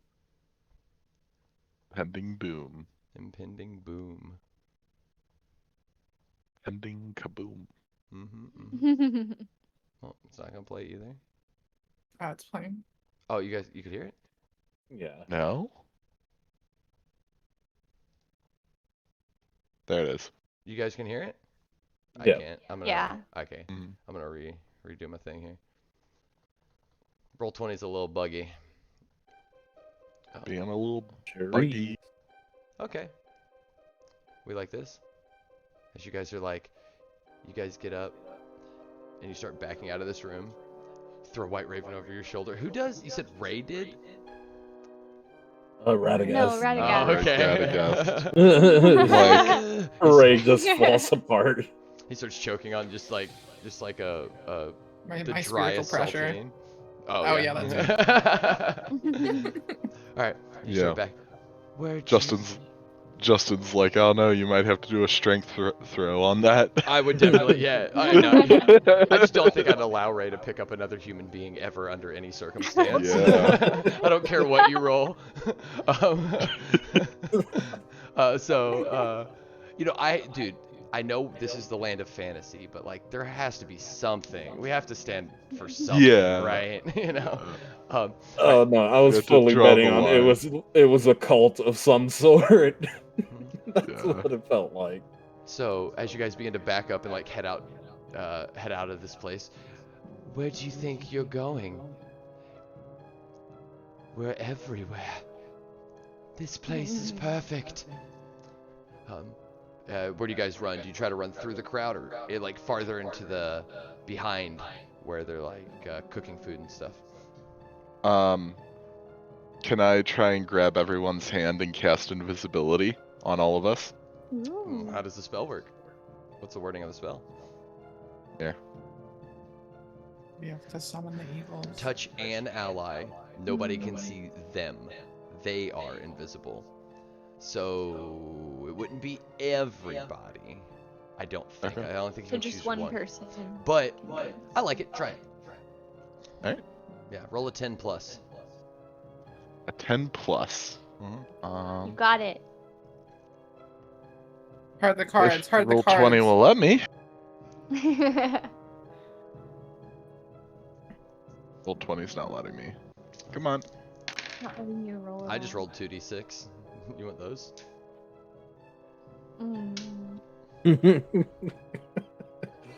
Pending boom. Impending Boom. Pending kaboom. Well, it's not gonna play either. It's playing. Oh, you could hear it? Yeah. No? There it is. You guys can hear it? I Yeah. can't. I'm gonna. Yeah. Okay. Mhm. I'm gonna redo my thing here. Roll 20 is a little buggy. Oh, Being a little Cherry. buggy. okay. We like this. As you guys get up and you start backing out of this room. Throw White Raven over your shoulder. Who does? You said Ray did? Radagast. No, Radagast. Oh, okay. Radagast. Ray just falls apart. He starts choking on just like the My spiritual driest pressure. saltine. Oh, yeah, that's it. All right, you start back. Where'd Justin's like, "Oh no, you might have to do a strength throw on that." I would definitely, yeah. I know. I just don't think I'd allow Ray to pick up another human being ever under any circumstance. Yeah. I don't care what you roll. Dude, I know this is the land of fantasy, but like there has to be something. We have to stand for something, Yeah. right? You know. Oh no, I was have to fully draw betting the on line. it was a cult of some sort. That's Yeah. what it felt like. So as you guys begin to back up and like head out of this place, where do you think you're going? We're everywhere. This place is perfect. Where do you guys run? Do you try to run through the crowd or like farther into the behind where they're like cooking food and stuff? Can I try and grab everyone's hand and cast invisibility on all of us? Ooh. How does the spell work? What's the wording of the spell? Here. We have to summon the evils. Touch an ally. Nobody can see them. They are invisible. So it wouldn't be everybody. I don't think. Okay. I don't think you So can choose just one person. But I like it. Try it. Alright. Yeah, roll a 10 plus. A 10 plus. You got it. Heard the cards. If Heard the roll cards. 20 will let me. Roll 20's not letting me. Come on. Not letting you roll. I just rolled 2d6. You want those?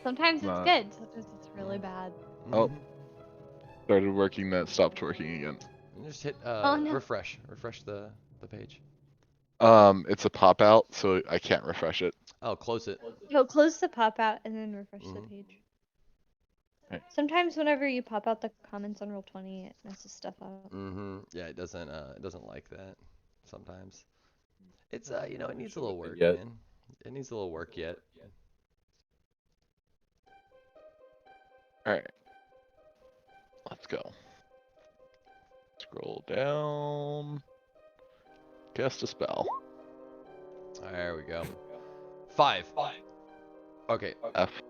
Sometimes it's Not- good. Sometimes it's really bad. Oh. Started working, that stopped working again. Just hit Oh, no. refresh the page. It's a pop out, so I can't refresh it. Oh, close it. You'll close the pop out and then refresh the Mhm. page. Right. Sometimes whenever you pop out the comments on Roll20, it messes stuff up. Yeah, it doesn't like that sometimes. It's you know, it needs a little work, Yet. man. It needs a little work yet. Alright. Let's go. Scroll down. Cast a spell. There we go. 5. Okay. F.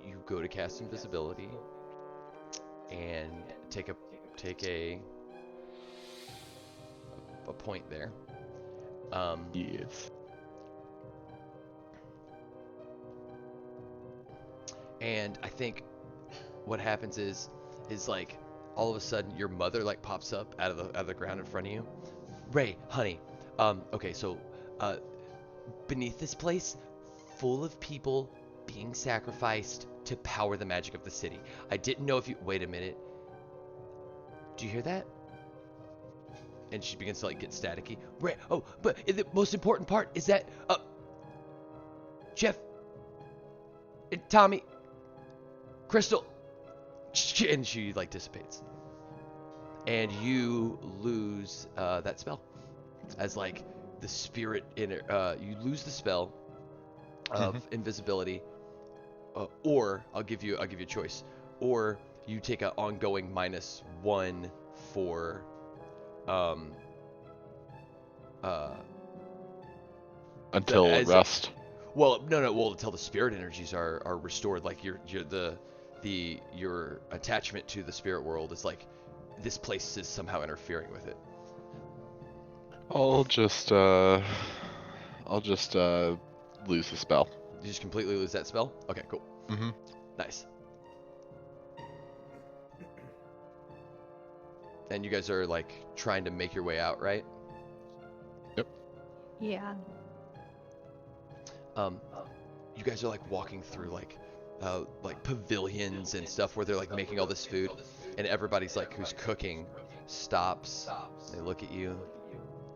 You go to cast invisibility and take a point there. Yes. And I think what happens is like all of a sudden your mother like pops up out of the ground in front of you. Ray, honey. Okay, so beneath this place, full of people being sacrificed to power the magic of the city. I didn't know if you wait a minute. Do you hear that? And she begins to like get staticky. Ray, oh, but the most important part is that Jeff and Tommy, Crystal, and she like dissipates, and you lose that spell as like the spirit in it. You lose the spell of invisibility, or I'll give you a choice, or you take an ongoing -1 for Until rest. Well, no. Well, until the spirit energies are restored, like your attachment to the spirit world is like this place is somehow interfering with it. I'll just lose the spell. You just completely lose that spell? Okay, cool. Mm-hmm. Nice. And you guys are like trying to make your way out, right? Yep. Yeah. You guys are like walking through like pavilions and stuff where they're like making all this food, and everybody's like who's cooking stops. They look at you,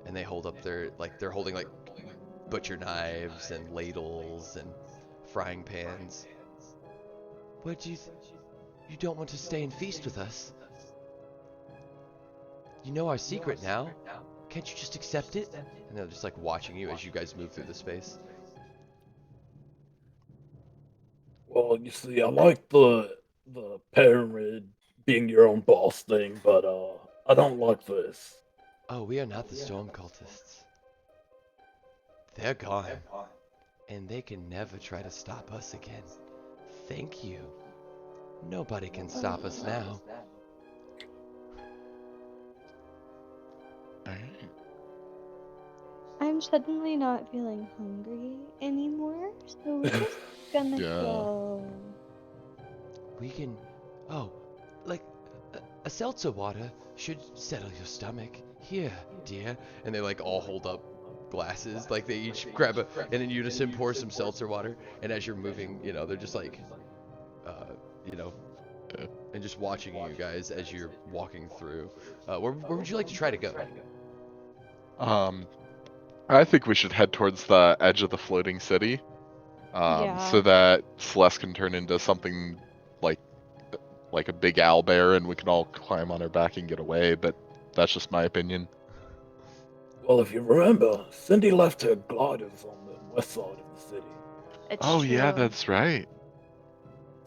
and they hold up they're holding like butcher knives and ladles and frying pans. What do you you don't want to stay and feast with us? You know our secret now. Can't you just accept it? And they're just like watching you as you guys move through the space. Well, you see, I like the pyramid being your own boss thing, but I don't like this. Oh, we are not the storm cultists. They're gone. And they can never try to stop us again. Thank you. Nobody can stop us now. Alright. I'm suddenly not feeling hungry anymore, so we're just gonna Yeah. go. We can... Oh, like a seltzer water should settle your stomach. Here, dear. And they like all hold up glasses. Like they each grab a... And in unison pour some seltzer water. And as you're moving, you know, they're just like... you know... And just watching you guys as you're walking through. Where would you like to try to go? I think we should head towards the edge of the floating city. Yeah. So that Celeste can turn into something like a big owl bear and we can all climb on her back and get away, but that's just my opinion. Well, if you remember, Cindy left her gliders on the west side of the city. It's Oh yeah, true. that's right.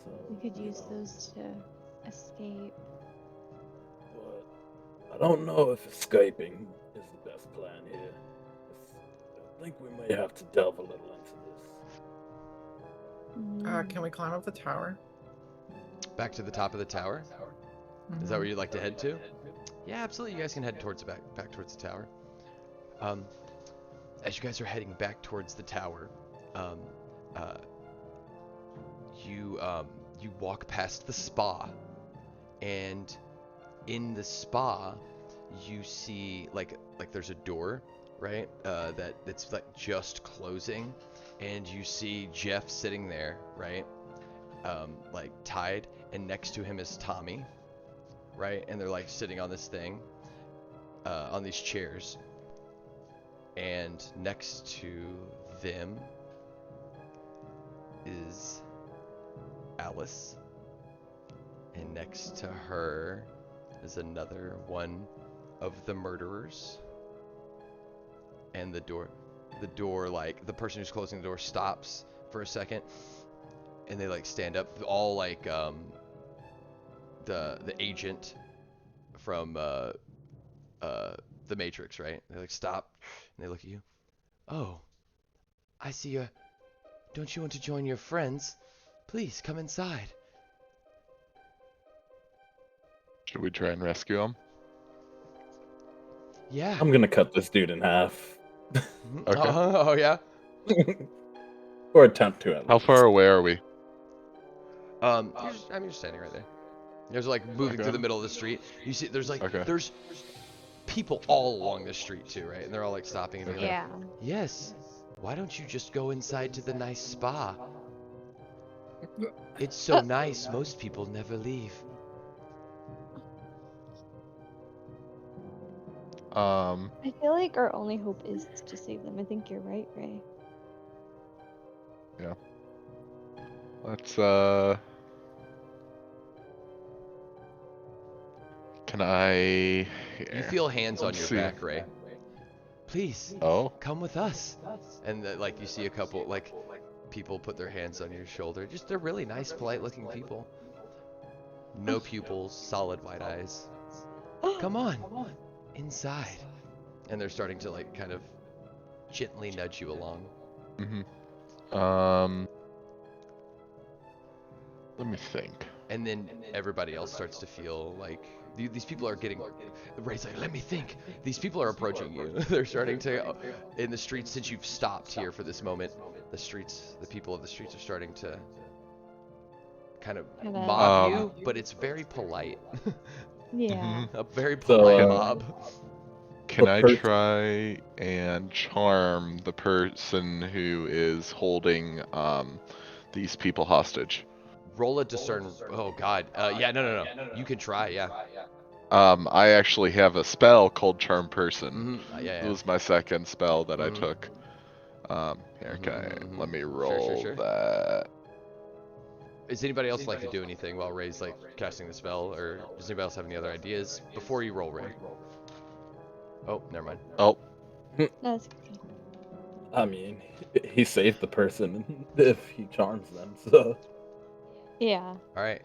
So, We could use those to escape. but I don't know if escaping is the best plan here. I think we may have to delve a little into this. Can we climb up the tower? Back to the top of the tower? Is that where you'd like to head to? Yeah, absolutely. You guys can head towards back towards the tower. As you guys are heading back towards the tower, you walk past the spa, and in the spa, you see like there's a door, right? That's like just closing, and you see Jeff sitting there, right? Like tied, and next to him is Tommy, right? And they're like sitting on this thing, on these chairs. And next to them is Alice. And next to her is another one of the murderers. And the door, like, the person who's closing the door stops for a second. And they, like, stand up. All, like, the agent from, the Matrix, right? They, like, stop. And they look at you. Oh, I see you. Don't you want to join your friends? Please, come inside. Should we try and rescue him? Yeah. I'm gonna cut this dude in half. Okay. Oh, yeah? Or attempt to, at How least. far away are we? You're standing right there. There's like moving through the middle of the street. You see, there's like, there's people all along the street too, right? And they're all like stopping and being like, Yeah. yes, why don't you just go inside to the nice spa? It's so nice, most people never leave. I feel like our only hope is to save them. I think you're right, Ray. Yeah. Let's, can I... You feel hands on Let's your see. back, Ray. Please, Oh? come with us. And like you see a couple, like, people put their hands on your shoulder. Just, they're really nice, polite looking people. No pupils, solid white eyes. Come on, inside. And they're starting to like kind of gently nudge you along. Let me think. And then everybody else starts to feel like these people are getting. Ray's like, let me think. These people are approaching you. They're starting to in the streets since you've stopped here for this moment. The people of the streets are starting to kind of mob you, but it's very polite. Yeah. A very polite So, mob. Can I try and charm the person who is holding these people hostage? Roll a discern. Oh God. Yeah. No. You can try. Yeah. I actually have a spell called Charm Person. Yeah. It was my second spell that I took. Let me roll Sure. that. Does anybody else like to do anything while Ray's like casting the spell, or does anybody else have any other ideas before you roll, Ray? Oh, never mind. Oh, That's okay. I mean, he saved the person if he charms them, so. Yeah. All right,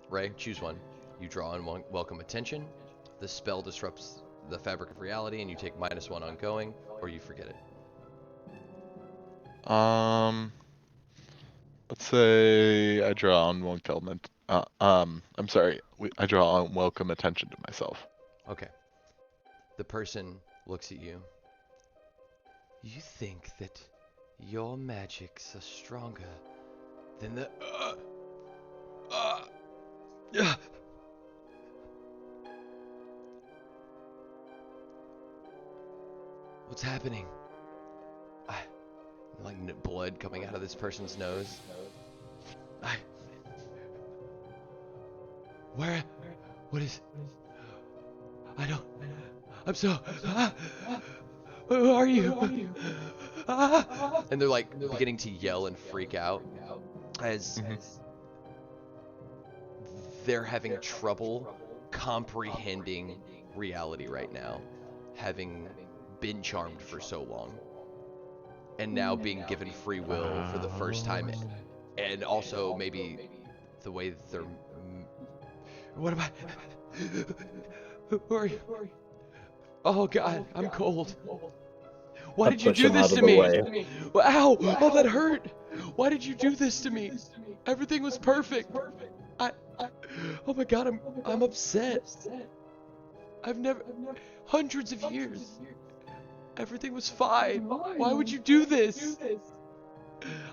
Ray, choose one. You draw and welcome attention. The spell disrupts the fabric of reality, and you take -1 ongoing, or you forget it. let's say I draw unwelcome. I'm sorry. I draw unwelcome attention to myself. Okay. The person looks at you. You think that your magics are stronger than the. What's happening? Like blood coming out of this person's nose. What is? I'm so. Who are you? And they're like beginning to yell and freak out as they're having trouble comprehending reality right now, having been charmed for so long, and now being given free will for the first time, and also maybe the way that they're. What am I? Who are you? Oh God, I'm cold. Why did you do this to me? Ow! Oh, that hurt. Why did you do this to me? Everything was perfect. Oh my God, I'm upset. I've never, hundreds of years, everything was fine. Why would you do this?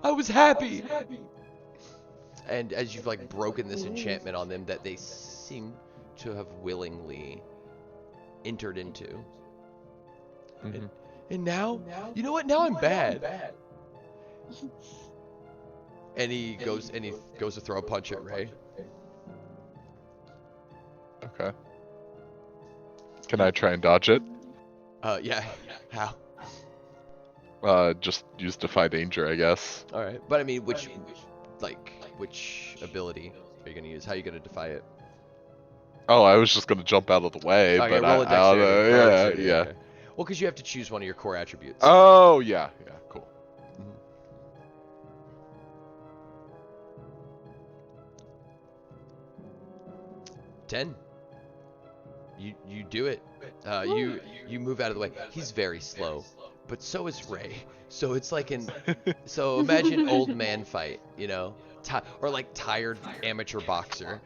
I was happy. And as you've like broken this enchantment on them that they seem to have willingly entered into. And now, you know what? Now I'm bad. And he goes to throw a punch at Ray. Okay. Can I try and dodge it? Yeah. How? Just use Defy Danger, I guess. All right. But I mean, which ability are you gonna use? How are you gonna defy it? Oh, I was just gonna jump out of the way, Oh, but yeah, roll a dexterity. Roll a yeah, dexterity, yeah. okay. Well, because you have to choose one of your core attributes. Oh, yeah, cool. 10. You do it. You move out of the way. He's very slow, but so is Ray. So it's like so imagine old man fight, you know, or like tired amateur boxer,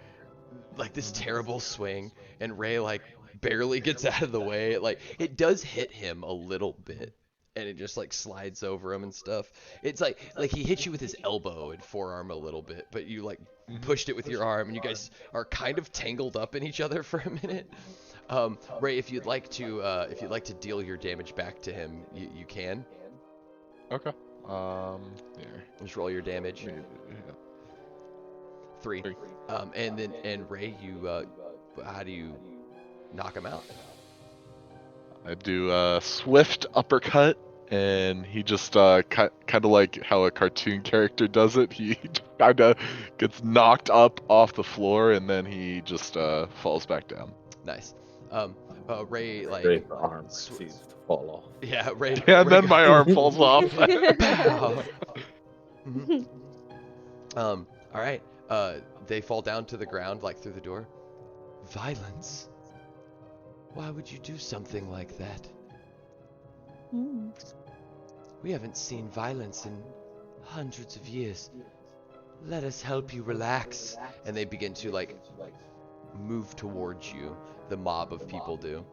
like this terrible swing, and Ray like barely gets out of the way. Like it does hit him a little bit, and it just like slides over him and stuff. It's like he hit you with his elbow and forearm a little bit, but you like pushed it with your arm, and you guys are kind of tangled up in each other for a minute. Ray, if you'd like to deal your damage back to him, you can. Okay. Here. Just roll your damage. Yeah. 3. And Ray, you how do you knock him out? I do a swift uppercut, and he just kind of like how a cartoon character does it. He kind of gets knocked up off the floor, and then he just falls back down. Nice. Ray like Ray's arm proceeds to fall off. Yeah, Ray. Yeah, and Ray then my arm falls off. Pow. Mhm. All right. They fall down to the ground like through the door. Violence. Why would you do something like that? We haven't seen violence in hundreds of years. Let us help you relax. And they begin to like move towards you. The mob of people do.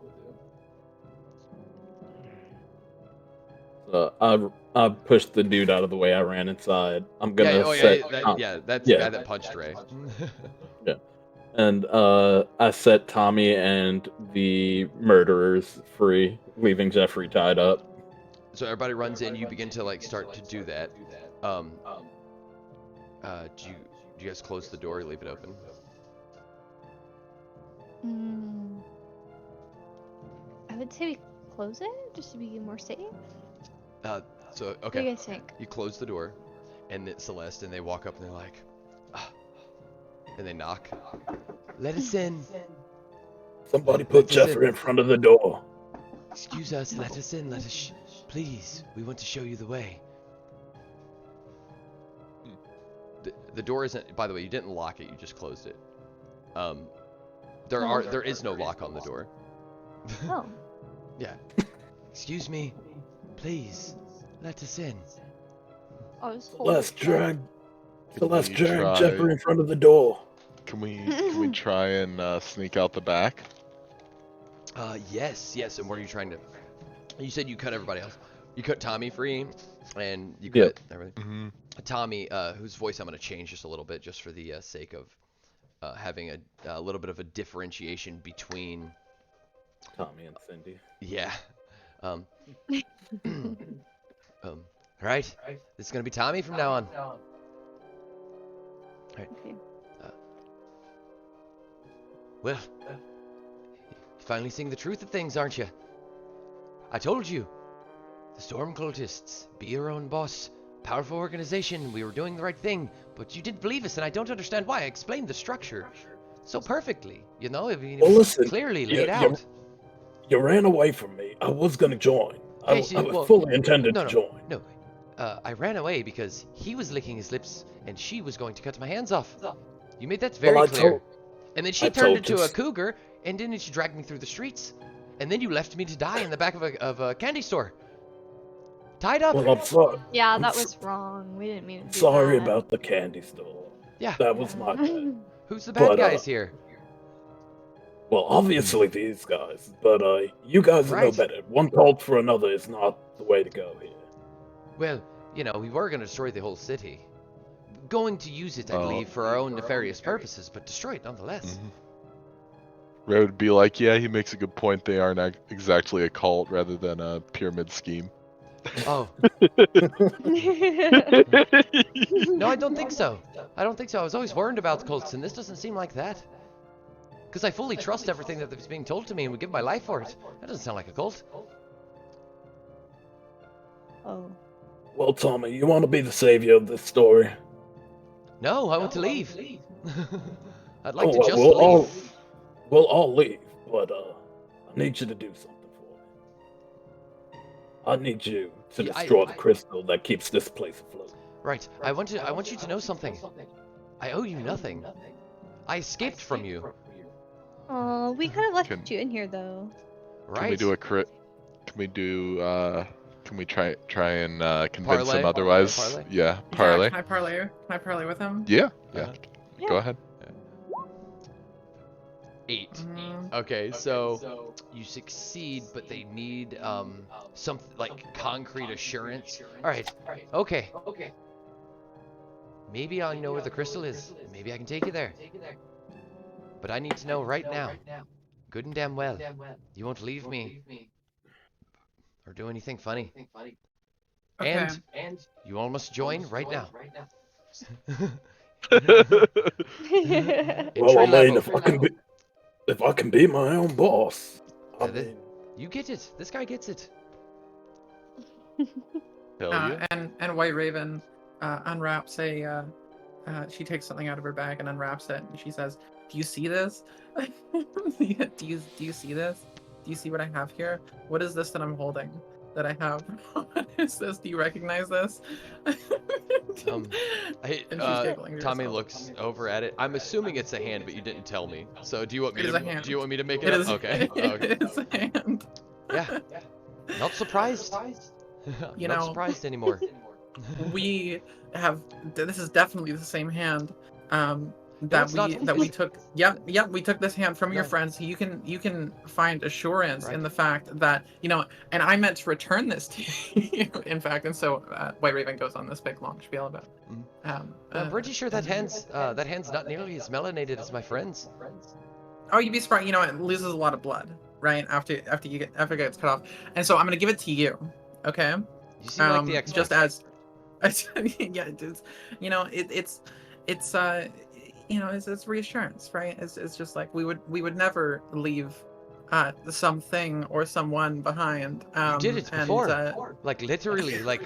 I pushed the dude out of the way. I ran inside. I'm gonna set. That's the guy that punched Ray. Yeah. And I set Tommy and the murderers free, leaving Jeffrey tied up. So everybody runs in. You begin to like start to do that. Do you guys close the door or leave it open? I would say we close it just to be more safe. So okay. What do you guys think? You close the door, and it's Celeste, and they walk up and they're like, and they knock. Let us in. Somebody put Jeffrey in front of the door. Excuse us. Let us in. Let us. Please. We want to show you the way. The door isn't. By the way, you didn't lock it. You just closed it. There is no lock on the door. Oh. Yeah. Excuse me. Please. Let us in. Celeste drag try- Jeffrey in front of the door. Can we try and sneak out the back? Yes. And what are you trying to? You said you cut everybody else. You cut Tommy free, and you cut everything. Mm-hmm. Tommy, whose voice I'm going to change just a little bit, just for the sake of having a little bit of a differentiation between Tommy and Cindy. Yeah. All right. This is going to be Tommy from now on. All right. Okay. Well, you're finally seeing the truth of things, aren't you? I told you. The Storm Cultists, be your own boss. Powerful organization, we were doing the right thing, but you didn't believe us, and I don't understand why. I explained the structure so perfectly, you know? I mean, Well, listen, clearly laid out. You ran away from me. I was going to join. I Well, fully intended to join. No, I ran away because he was licking his lips, and she was going to cut my hands off. You made that very clear. And then she turned into a cougar, and didn't she drag me through the streets? And then you left me to die in the back of a candy store. Tied up. Well, I'm sorry. Yeah, that was wrong. We didn't mean to do Sorry that. about the candy store. Yeah. That was my bad. Who's the bad But, guys here? Well, obviously these guys, but you guys know Right. better. One cult for another is not the way to go here. Well, you know, we were going to destroy the whole city. Going to use it, I believe, for our own nefarious purposes, but destroy it nonetheless. Mm-hmm. Ray would be like, yeah, he makes a good point. They aren't exactly a cult rather than a pyramid scheme. Oh. No, I don't think so. I don't think so. I was always worried about cults, and this doesn't seem like that. Because I fully trust everything that is being told to me and would give my life for it. That doesn't sound like a cult. Oh. Well, Tommy, you want to be the savior of this story? No, I want to leave. I'd like to well, just we'll leave. all leave, but I need you to do something for me. I need you to Yeah, destroy the crystal that keeps this place afloat. Right. I want you to know something. I owe you nothing. I escaped from you. Oh, we kind of left Can- you in here though. Right. Can we do a crit? Can we do? Can we try and convince Parlay? him otherwise? Parlay? Yeah, Yeah, parlay. can I parlay? Can I parlay with him? Yeah, yeah. Yeah. Go ahead. 8. Mm, Okay, so you succeed, but they need something like concrete assurance. All right. Okay. Maybe I know where the crystal is. Maybe I can take you there. But I need to know right now, good and damn well, you won't leave me or do anything funny. okay. And you all must join right now. Well, I Entry mean, level. if I can be my own boss, I Yeah, mean, you get it. This guy gets it. Hell yeah. And White Raven unwraps a. She takes something out of her bag and unwraps it, and she says, "Do you see this? do you see this? Do you see what I have here? What is this that I'm holding? That I have? What is this? Do you recognize this?" And she's giggling to Tommy herself. looks over at it. I'm assuming it's a hand, but you didn't tell me. So do you want me It is to? a hand. Do you want me to make it, It up? is. Okay. Okay. It is a hand. Yeah. Not surprised. You Not know, surprised anymore. we have. This is definitely the same hand. it's not. That we took. Yep, we took this hand from your No. friends. So you can find assurance Right. in the fact that and I meant to return this to you. In fact, and so White Raven goes on this big long spiel about. I'm pretty sure that hand's not nearly as melanated as my friend's. Oh, you'd be surprised. It loses a lot of blood, right? After it gets cut off, and so I'm gonna give it to you. Okay. You seem like the expert. Just as, yeah, it's reassurance, right? It's just like we would never leave something or someone behind. You did it before, like literally, like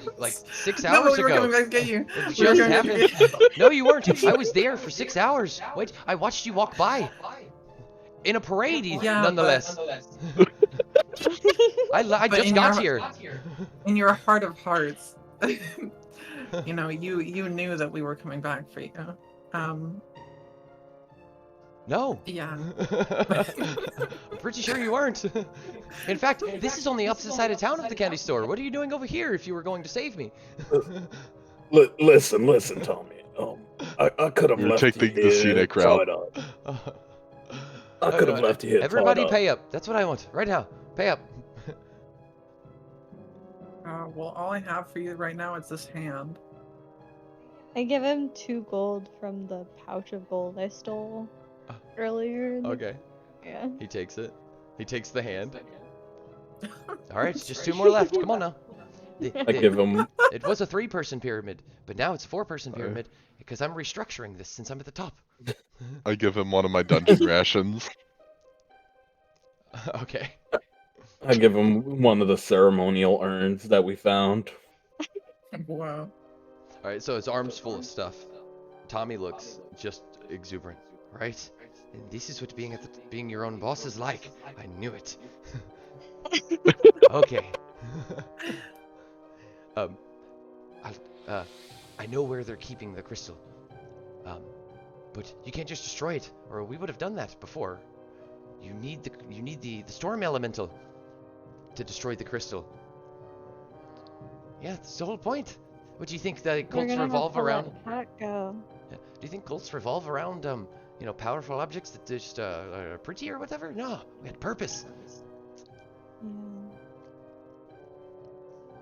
6 hours no, we were ago. coming back to get you. It We were just coming back to happened. get you. No, you weren't. I was there for 6 hours. Wait, I watched you walk by. In a parade, Yeah, nonetheless. I But just in got your- here. In your heart of hearts, you knew that we were coming back for you. No. Yeah. I'm pretty sure you weren't. In fact, this is on the opposite side of town of the candy store. What are you doing over here if you were going to save me? listen, Tommy. I could have You're left taking you the here scenic route. tied up. I could have left you here Everybody tied up. pay up. That's what I want. Right now. Pay up. Well, all I have for you right now is this hand. I give him 2 gold from the pouch of gold I stole earlier. Okay. Yeah. He takes it. He takes the hand. All right, just 2 more left. Come on now. I give him. It was a 3-person pyramid, but now it's a 4-person pyramid because I'm restructuring this since I'm at the top. I give him one of my dungeon rations. Okay. I give him one of the ceremonial urns that we found. Wow. All right, so his arm's full of stuff. Tommy looks just exuberant, right? And this is what being your own boss is like. I knew it. Okay. I know where they're keeping the crystal. But you can't just destroy it, or we would have done that before. You need the storm elemental to destroy the crystal. Yeah, that's the whole point. What do you think the We're cults gonna revolve have to around? let Pat go. Do you think cults revolve around powerful objects that just are pretty or whatever? No, we had purpose. Yeah.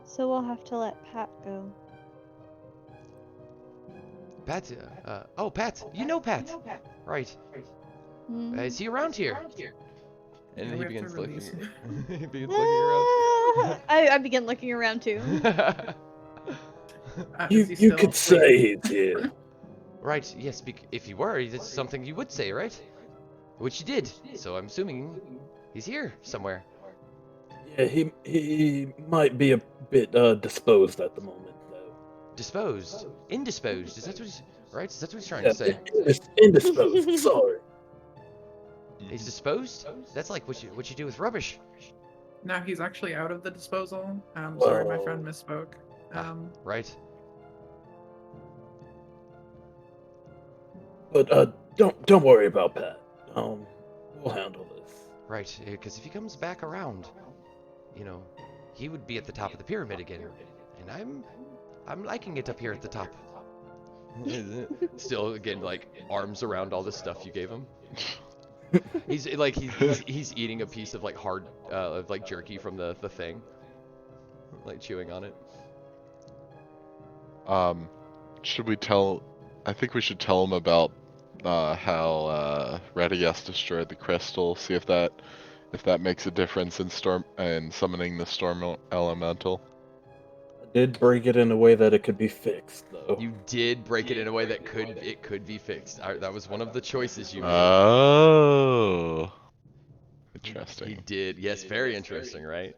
So we'll have to let Pat go. Pat, Pat, you know Pat, right? Hmm. Is he around here? And Yeah, he we have begins to looking. release He begins looking around. I begin looking around too. Is he You still could asleep? say he's here. Right, yes, if you were, that's something you would say, right? Which you did, so I'm assuming he's here somewhere. Yeah, he might be a bit disposed at the moment, though. Disposed. Indisposed. Is that what he's... Right? Is that what he's trying Yeah, to say? indisposed. Sorry. He's disposed? That's like what you do with rubbish. No, he's actually out of the disposal. Sorry, my Whoa. friend misspoke. Right. But don't worry about Pat. We'll handle this. Right, because if he comes back around, you know, he would be at the top of the pyramid again. And I'm liking it up here at the top. Still, again, like, arms around all the stuff you gave him. He's like he's eating a piece of like hard of like jerky from the thing, like chewing on it. Should we tell? I think we should tell him about how Radigas destroyed the crystal. See if that makes a difference in summoning the storm elemental. I did break it in a way that it could be fixed, though. You did break it in a way that could be fixed. That was one of the choices you made. Oh, interesting. He did. Yes, very interesting, right?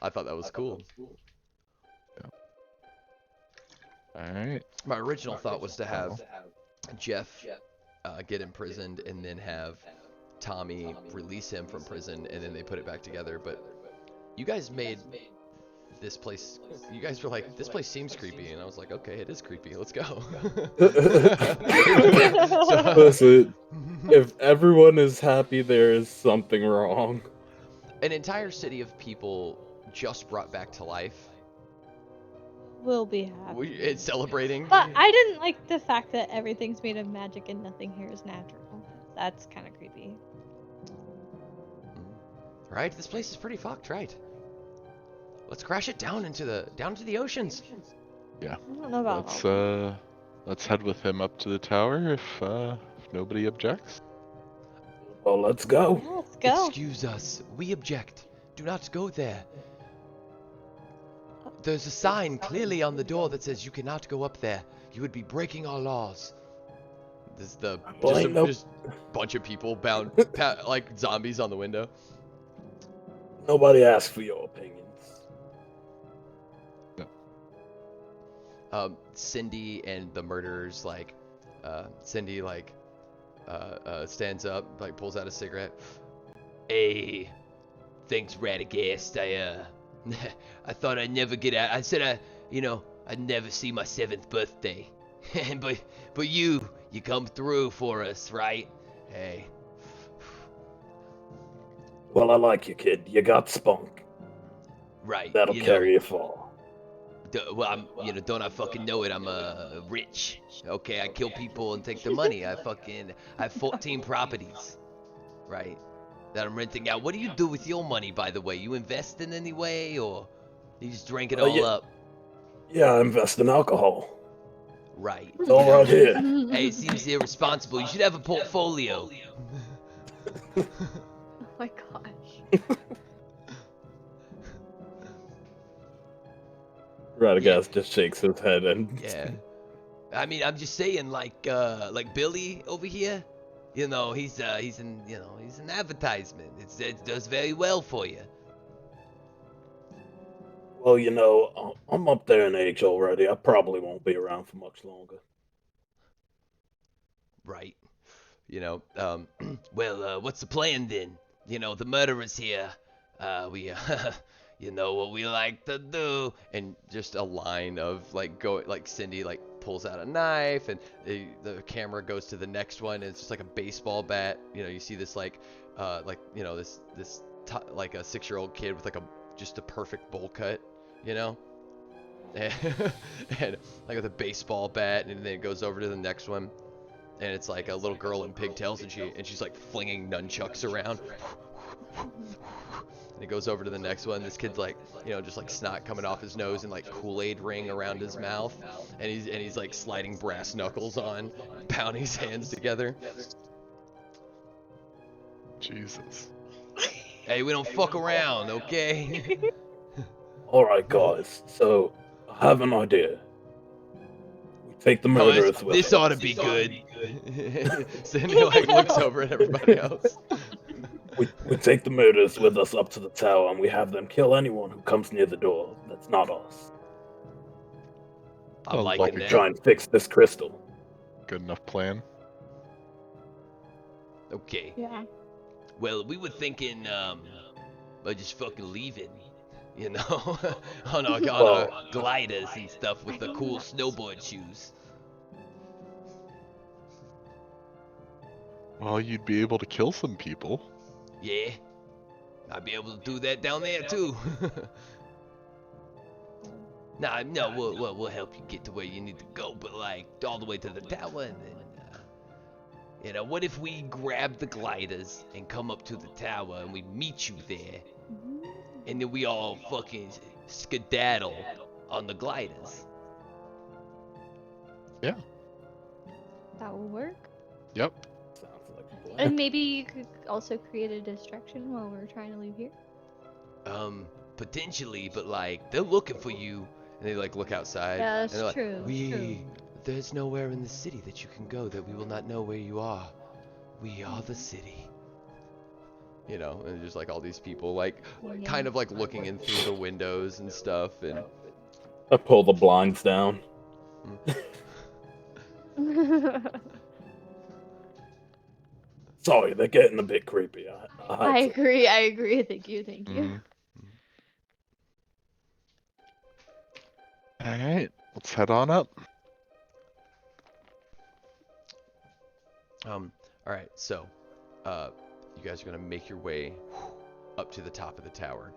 I thought that was cool. Yeah. All right. My original thought was to have Jeff get imprisoned and then have Tommy release him from prison and then they put it back together. But you guys made this place, you guys were like, this place seems creepy, and I was like, okay, it is creepy, let's go. Listen, if everyone is happy, there is something wrong. An entire city of people just brought back to life. We'll be happy. It's celebrating. But I didn't like the fact that everything's made of magic and nothing here is natural. That's kind of creepy. Right? This place is pretty fucked, right? Let's crash it down into the oceans. Yeah. I don't know about all Let's head with him up to the tower if nobody objects. Well, let's go. Yeah, let's go. Excuse us, we object. Do not go there. There's a sign clearly on the door that says you cannot go up there. You would be breaking our laws. There's just a bunch of people bound like zombies on the window. Nobody asked for your opinions. Cindy and the murderers, like, Cindy, like, stands up, like, pulls out a cigarette. Hey, thanks, Radagast. I thought I'd never get out. I said I'd never see my 7th birthday. but you come through for us, right? Hey. Well, I like you, kid. You got spunk. Right. That'll carry you far. Well, I'm, don't I fucking know it? I'm rich. Okay, I kill people and take their money. I have 14 properties, right? That I'm renting out. What do you do with your money, by the way? You invest in any way, or you just drink it all up? Yeah, I invest in alcohol. Right. It's all right here. Hey, it seems irresponsible. You should have a portfolio. Oh my gosh. Radagast just shakes his head and Yeah. I mean, I'm just saying, like Billy over here, he's an advertisement. It does very well for you. Well, I'm up there in age already. I probably won't be around for much longer. Right. Well, what's the plan then? The murderer's here. We you know what we like to do. And just a line of Cindy pulls out a knife, and the camera goes to the next one, and it's just like a baseball bat. You see this like a 6-year-old kid with just a perfect bowl cut, and like with a baseball bat, and then it goes over to the next one, and it's like a little girl in pigtails, and she's like flinging nunchucks around. And it goes over to the next one. This kid's like, just like snot coming off his nose and like Kool-Aid ring around his mouth, and he's like sliding brass knuckles on, pounding his hands together. Jesus. Hey, we don't fuck around, okay? Alright, guys, so I have an idea. We take the Oh, murderers with this us. ought to be good. Cindy like looks over at everybody else. We take the murderers with us up to the tower and we have them kill anyone who comes near the door that's not us. I'm Sounds liking like a We that. try and fix this crystal. Good enough plan. Okay. Yeah. Well, we were thinking, about just fucking leaving, you know, on our gliders and stuff with the cool snowboard shoes. Well, you'd be able to kill some people. Yeah, I'd be able to do that down there too. Nah, no, we'll help you get to where you need to go, but like all the way to the tower, and then, what if we grab the gliders and come up to the tower and we meet you there, and then we all fucking skedaddle on the gliders? Yeah. That will work. Yep. Sounds like a plan. And maybe you could also create a distraction while we're trying to leave here. Potentially, but like they're looking for you, and they like look outside. Yeah, and that's they're like, true. There's nowhere in the city that you can go that we will not know where you are. We are the city. And just like all these people, like kind of like looking in through the windows and stuff, and I pull the blinds down. Sorry, they're getting a bit creepy. I agree. Thank you. Mhm. All right, let's head on up. all right, so you guys are gonna make your way up to the top of the tower,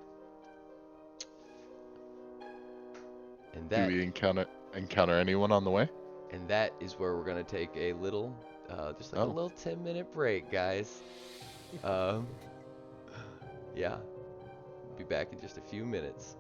and Do that we encounter anyone on the way? is where we're gonna take a little, just like a Oh. little 10-minute break, guys. Yeah, be back in just a few minutes.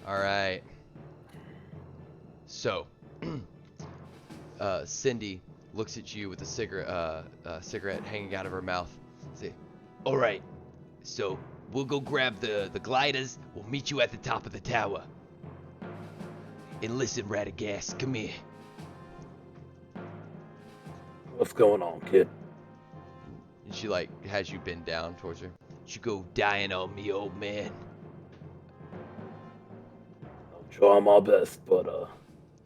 All right. So, Cindy looks at you with a cigarette hanging out of her mouth. Say, all right. So we'll go grab the gliders. We'll meet you at the top of the tower. And listen, Radagast, come here. What's going on, kid? And she like has you bend down towards her. You go dying on me, old man. I'll try my best, but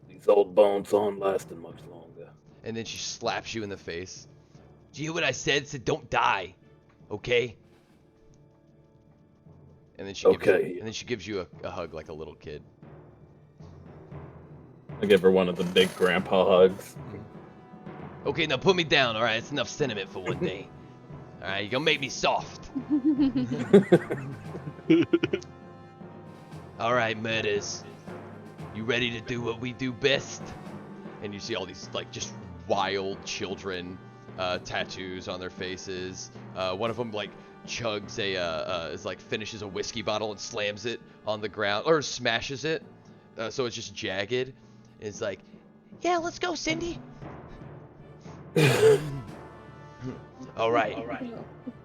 these old bones aren't lasting much longer. And then she slaps you in the face. Do you hear what I said? Said don't die, okay? And then she gives you a hug like a little kid. I give her one of the big grandpa hugs. Okay, now put me down. All right, it's enough sentiment for one day. All right, you're gonna make me soft. All right, murders. You ready to do what we do best? And you see all these like just wild children, tattoos on their faces. One of them like chugs finishes a whiskey bottle and slams it on the ground or smashes it, so it's just jagged. It's like, yeah, let's go, Cindy. All right.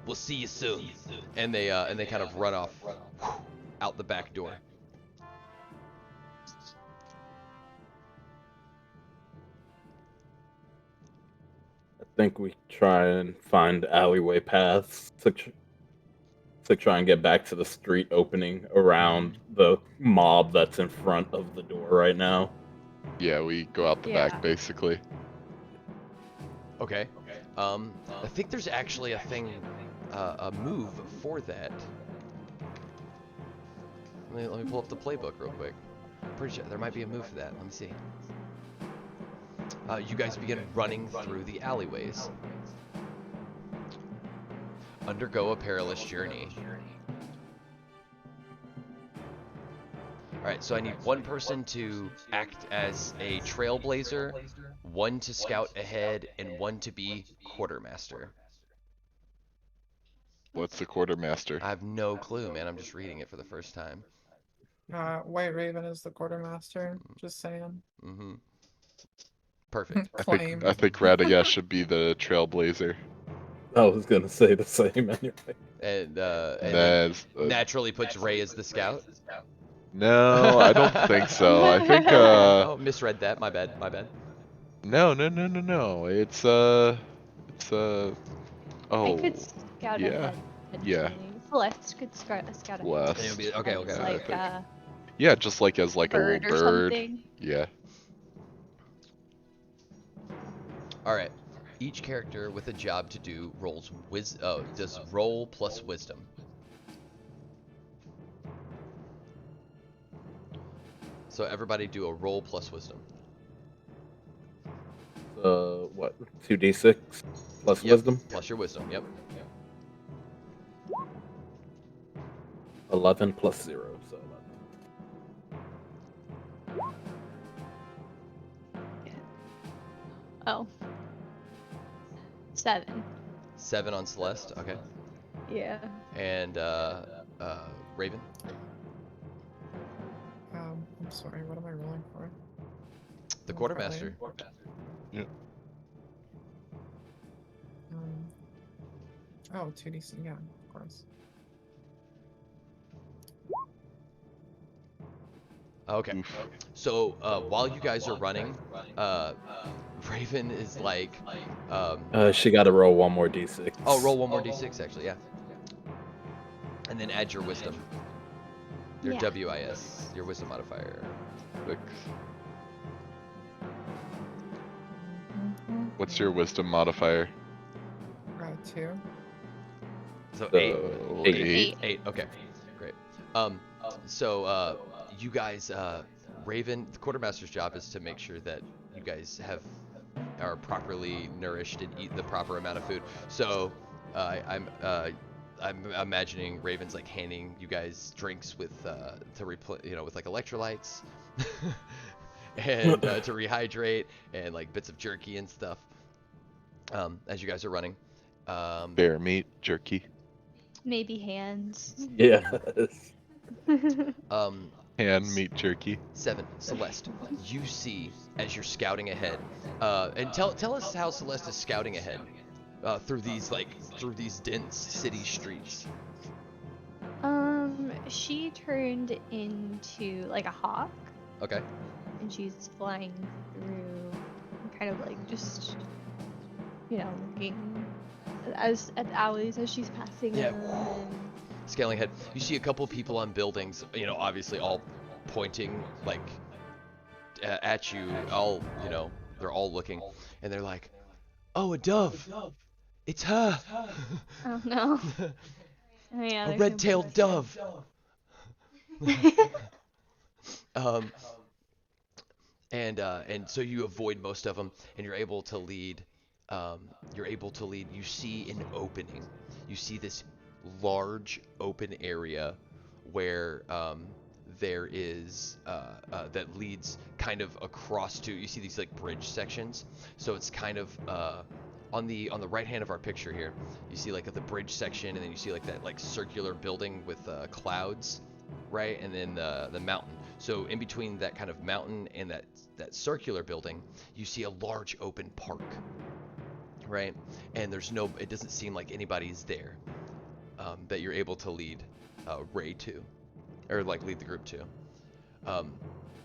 We'll see you soon. And they kind of run off out the back door. I think we try and find alleyway paths to try and get back to the street opening around the mob that's in front of the door right now. Yeah, we go out the back basically. Okay. I think there's actually a move for that. Let me pull up the playbook real quick. Pretty sure there might be a move for that. Let me see. You guys begin running through the alleyways. Undergo a perilous journey. Alright, so I need one person to act as a trailblazer, one to scout ahead, and one to be quartermaster. What's the quartermaster? I have no clue, man. I'm just reading it for the first time. White Raven is the quartermaster. Just saying. Mm-hmm. Perfect. I think Radagast should be the trailblazer. I was gonna say the same anyway. And then naturally puts Ray as the scout. No, I don't think so. I think oh, misread that. My bad. My bad. No. It's oh I could scout ahead. Yeah. Celeste could scout ahead. Celeste. Okay. Like yeah, just like as like a little bird. Something. Yeah. All right. Each character with a job to do does roll plus wisdom. So everybody do a roll plus wisdom. What? 2d6 plus wisdom? Plus your wisdom, yep. 11 plus 0, so 11. Oh. 7. 7 on Celeste, okay. Yeah. And Raven? I'm sorry, what am I rolling for? The quartermaster. Yep. Oh, 2d6, yeah, of course. Okay. So while you guys are running, Raven is like she got to roll one more d6. Oh, roll one more d6 actually, yeah. And then add your wisdom. Your WIS, your wisdom modifier. 6. What's your wisdom modifier? 2. So 8. 8. Okay, great. So you guys, Raven, the quartermaster's job is to make sure that you guys are properly nourished and eat the proper amount of food. So I'm imagining Raven's like handing you guys drinks with with like electrolytes and to rehydrate and like bits of jerky and stuff as you guys are running. Bear meat, jerky. Maybe hands. Yes. Hand meat jerky. 7. Celeste, you see as you're scouting ahead, and tell us how Celeste is scouting ahead through these dense city streets. She turned into like a hawk, Okay. and she's flying through, kind of like just, looking at the alleys as she's passing Yeah. them. And Scaling ahead, you see a couple people on buildings, obviously all pointing like at you, all, they're all looking, and they're like, "Oh, a dove! It's her! oh no. Oh, yeah, A there's red-tailed dove!" um, and so you avoid most of them, and you're able to lead. You see an opening. You see this large open area where there is that leads kind of across to. You see these like bridge sections. So it's kind of on the right hand of our picture here. You see like the bridge section, and then you see like that like circular building with clouds, right? And then the mountain. So in between that kind of mountain and that circular building, you see a large open park, right? And it doesn't seem like anybody's there that you're able to lead Ray to, or like lead the group to.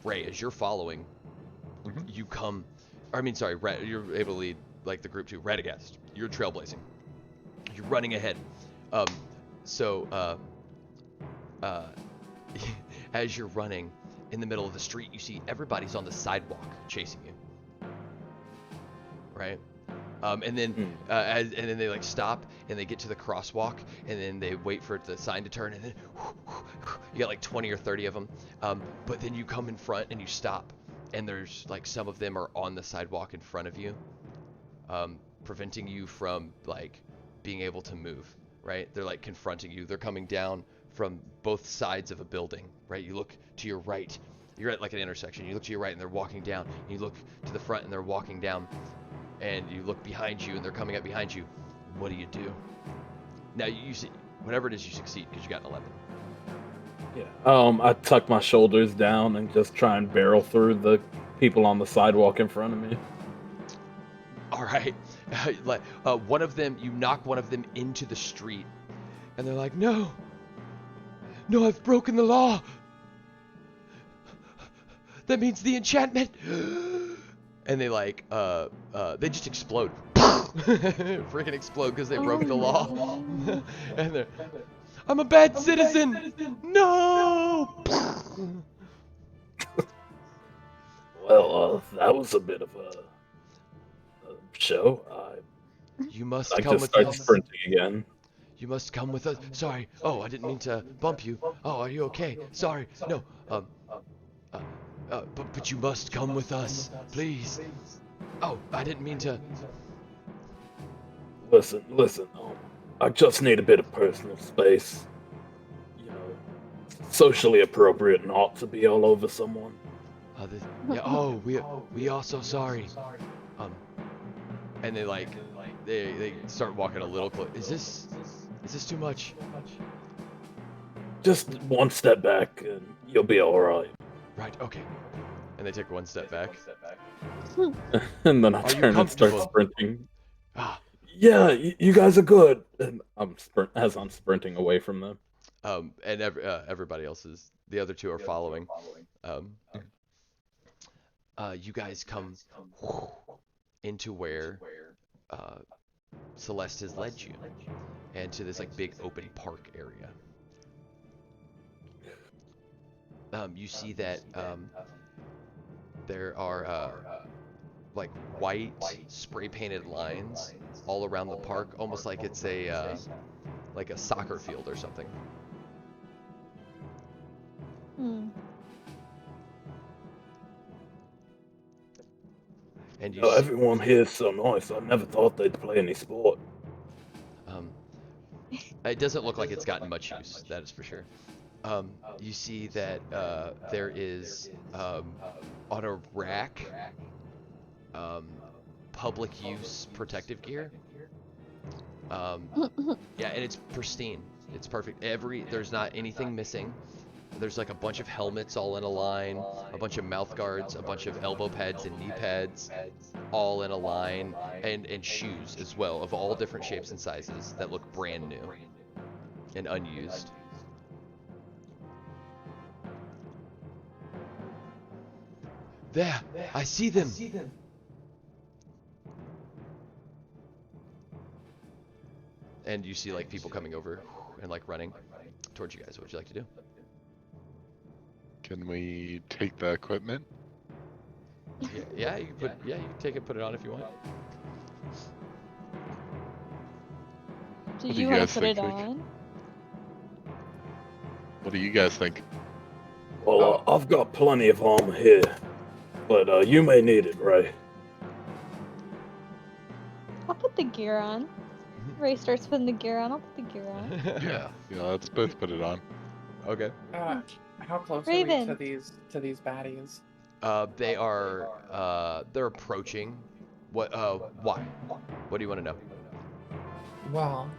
Ray, as you're following, you come, you're able to lead like the group to Radagast. You're trailblazing. You're running ahead. As you're running in the middle of the street, you see everybody's on the sidewalk chasing you, right? And then they like stop and they get to the crosswalk, and then they wait for the sign to turn, and then you got like 20 or 30 of them. But then you come in front and you stop, and there's like some of them are on the sidewalk in front of you, preventing you from like being able to move, right? They're like confronting you. They're coming down from both sides of a building, right? You look to your right. You're at like an intersection. You look to your right and they're walking down. You look to the front and they're walking down. And you look behind you and they're coming up behind you. What do you do? Now you see, whatever it is, you succeed because you got an 11. Yeah. I tuck my shoulders down and just try and barrel through the people on the sidewalk in front of me. All right. Like one of them, you knock one of them into the street, and they're like, "No, I've broken the law. That means the enchantment." And they like, they just explode. Freaking explode because they broke the law. And they're, "I'm a bad citizen. No." Well, that was a bit of a show. You must I come just with start us. sprinting again. You must come with us. Sorry. Oh, I didn't mean to bump you. Oh, are you okay? Sorry. No. But you must come with us, please. Oh, I didn't mean to. Listen. I just need a bit of personal space. Socially appropriate not to be all over someone. We are so sorry. And they start walking a little close. Is this too much? Just one step back and you'll be all right. Right. Okay. And they take one step back. And then I Are you turn and start comfortable? sprinting. Ah. Yeah, you guys are good. And I'm sprinting away from them. And everybody else is. The other two are following. You guys come into where Celeste has led you, and to this like big open park area. You see that there are like white spray painted lines all around the park, almost like it's a soccer field or something. And everyone here is so nice. I never thought they'd play any sport. It doesn't look like it's gotten much use, that is for sure. You see that there is on a rack public use protective gear. Yeah, and it's pristine. It's perfect. There's not anything missing. There's like a bunch of helmets all in a line, a bunch of mouth guards, a bunch of elbow pads and knee pads, all in a line, and shoes as well of all different shapes and sizes that look brand new and unused. There, I see them. And you see like people coming over and like running towards you guys. What would you like to do? Can we take the equipment? Yeah, you can you can take it, put it on if you want. Do What do you you want guys to put it think, Vic? on? What do you guys think? Well, I've got plenty of armor here, but you may need it, Ray. I'll put the gear on. Ray starts putting the gear on. I'll put the gear on. Yeah, let's both put it on. Okay. How close are Raven. we to these baddies? They are they're approaching. What why? What do you want to know? Well,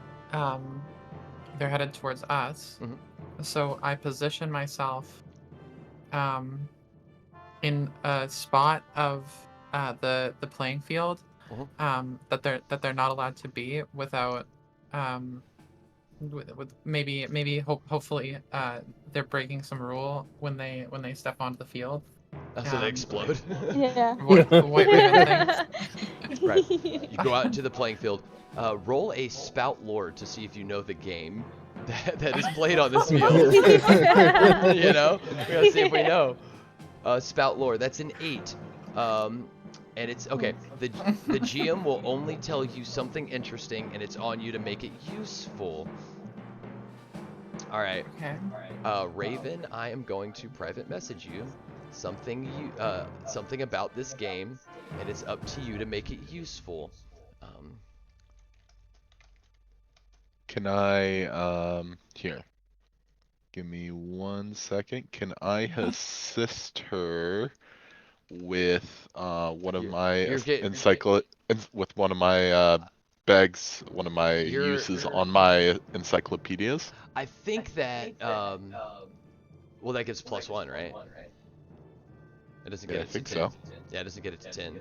they're headed towards us. Mhm. So I position myself in a spot of the playing field that they're not allowed to be without with hopefully they're breaking some rule when they step onto the field. So they explode. Yeah. White Raven things. Right. You go out into the playing field. Roll a spout lore to see if you know the game that is played on this field. You know, we gotta see if we know. Spout lore. That's an 8. And it's okay. The GM will only tell you something interesting, and it's on you to make it useful. All right. Okay. Raven, I am going to private message you something about this game, and it's up to you to make it useful. Can I, here. Give me 1 second. Can I assist her with one of my with one of my bags, one of my uses on my encyclopedias? I think that well, that gives +1, right? It doesn't get Yeah, it I think to 10. so. Yeah, it doesn't get it to 10.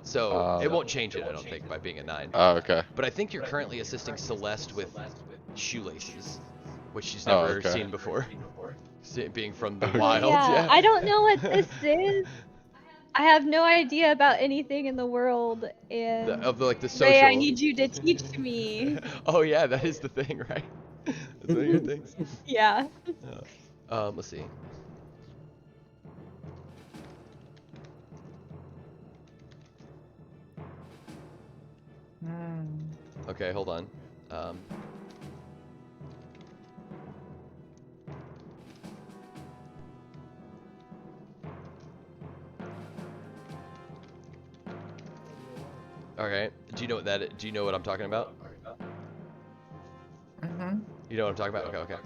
So it won't change it, I don't think, by being a 9. Oh, okay. But I think you're currently assisting Celeste with shoelaces, which she's never seen before. Being from the wild. Yeah, I don't know what this is. I have no idea about anything in the world, and like the social. Ray, I need you to teach me. Oh yeah, that is the thing, right? That's one of your things. Yeah. Let's see. Okay, hold on. Okay. Do you know what do you know what I'm talking about? Mm-hmm. You know what I'm talking about? Okay.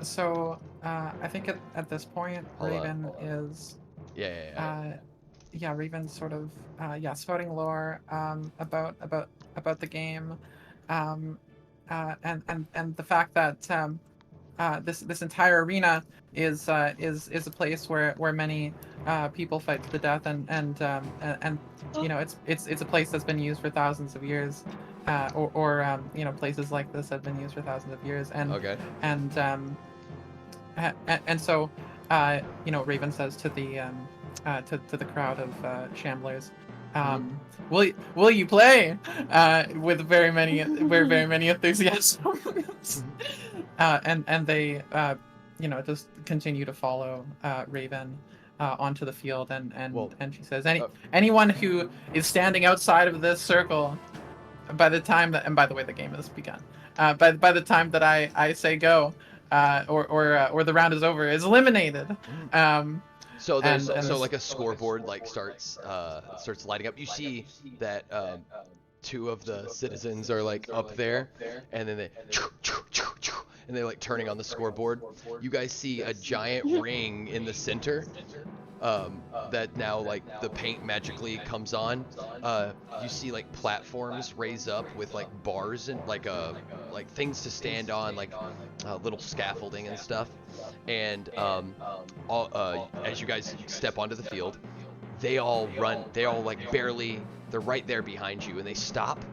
So I think at this point, Hold on. Raven is Raven's sort of spouting lore about the game, and the fact that this entire arena is a place where many people fight to the death, and you know it's a place that's been used for thousands of years, or you know, places like this have been used for thousands of years, and and so you know, Raven says to the to the crowd of shamblers, will you play? With very many enthusiasms. And they you know, just continue to follow Raven onto the field, and she says, anyone who is standing outside of this circle by the time that, and by the way, the game has begun, by the time that I say go, or the round is over, is eliminated. So there's like a scoreboard like starts lighting up. You see that 2 of the citizens are like up there, and then and they're like turning on the scoreboard. You guys see a giant ring in the center. That now like the paint magically comes on. You see like platforms raise up with like bars and like things to stand on, like little scaffolding and stuff. And as you guys step onto the field, they all run. They all like barely. They're right there behind you, and they stop.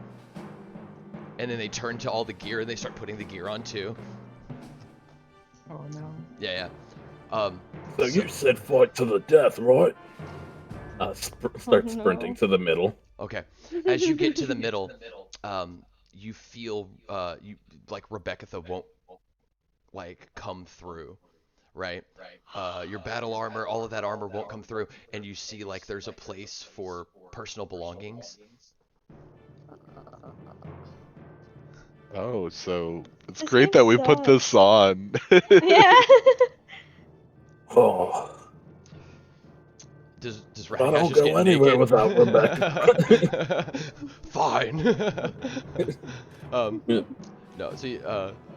And then they turn to all the gear and they start putting the gear on too. Oh no. Yeah. So you said fight to the death, right? Start sprinting to the middle. Okay. As you get to the middle, you feel you like Rebecca won't like come through, right? Your battle armor, all of that armor won't come through, and you see like there's a place for personal belongings. Oh, so it's This great game that we put sucks. this on. Yeah. Oh, Does I Ratcatch don't just go get anywhere naked? without Rebecca. Fine. Yeah. No, see,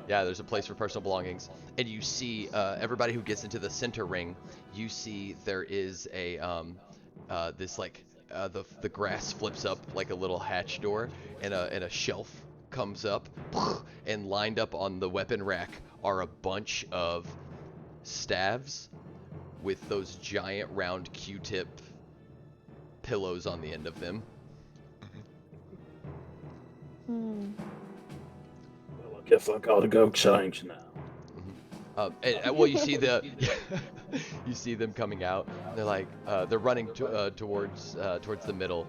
yeah, there's a place for personal belongings, and you see everybody who gets into the center ring. You see there is a this like the grass flips up like a little hatch door, and a shelf comes up, and lined up on the weapon rack are a bunch of staves with those giant round Q-tip pillows on the end of them. Hmm. Well, I guess I gotta go change now. And well, you see you see them coming out. They're like they're running towards the middle.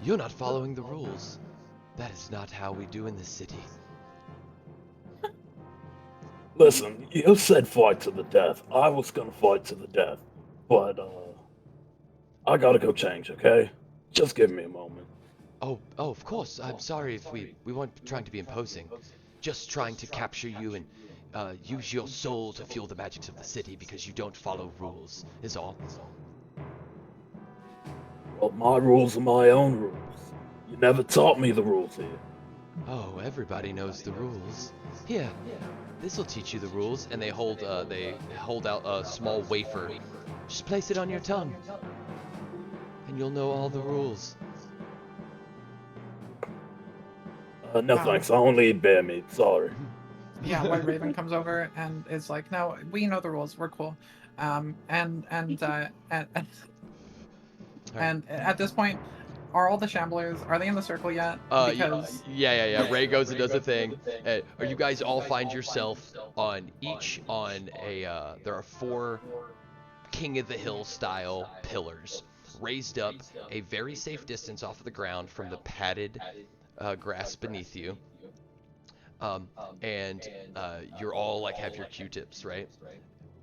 You're not following the rules. That is not how we do in this city. Listen, you said fight to the death. I was gonna fight to the death, but I gotta go change. Okay, just give me a moment. Oh, of course. I'm sorry if we weren't trying to be imposing. Just trying to capture you and use your soul to fuel the magics of the city because you don't follow rules, is all. Well, my rules are my own rules. You never taught me the rules here. Oh, everybody knows the rules. Here, this'll teach you the rules. And they hold out a small wafer. Just place it on your tongue, and you'll know all the rules. No thanks, I only eat bear meat. Sorry. Yeah, White Raven comes over and is like, "No, we know the rules. We're cool." And at this point, are all the Shamblers, are they in the circle yet? Because Yeah. Ray goes and does a thing. Or you guys all find yourself on a. There are 4 King of the Hill style pillars raised up a very safe distance off of the ground from the padded grass beneath you. And you're all like have your Q-tips, right?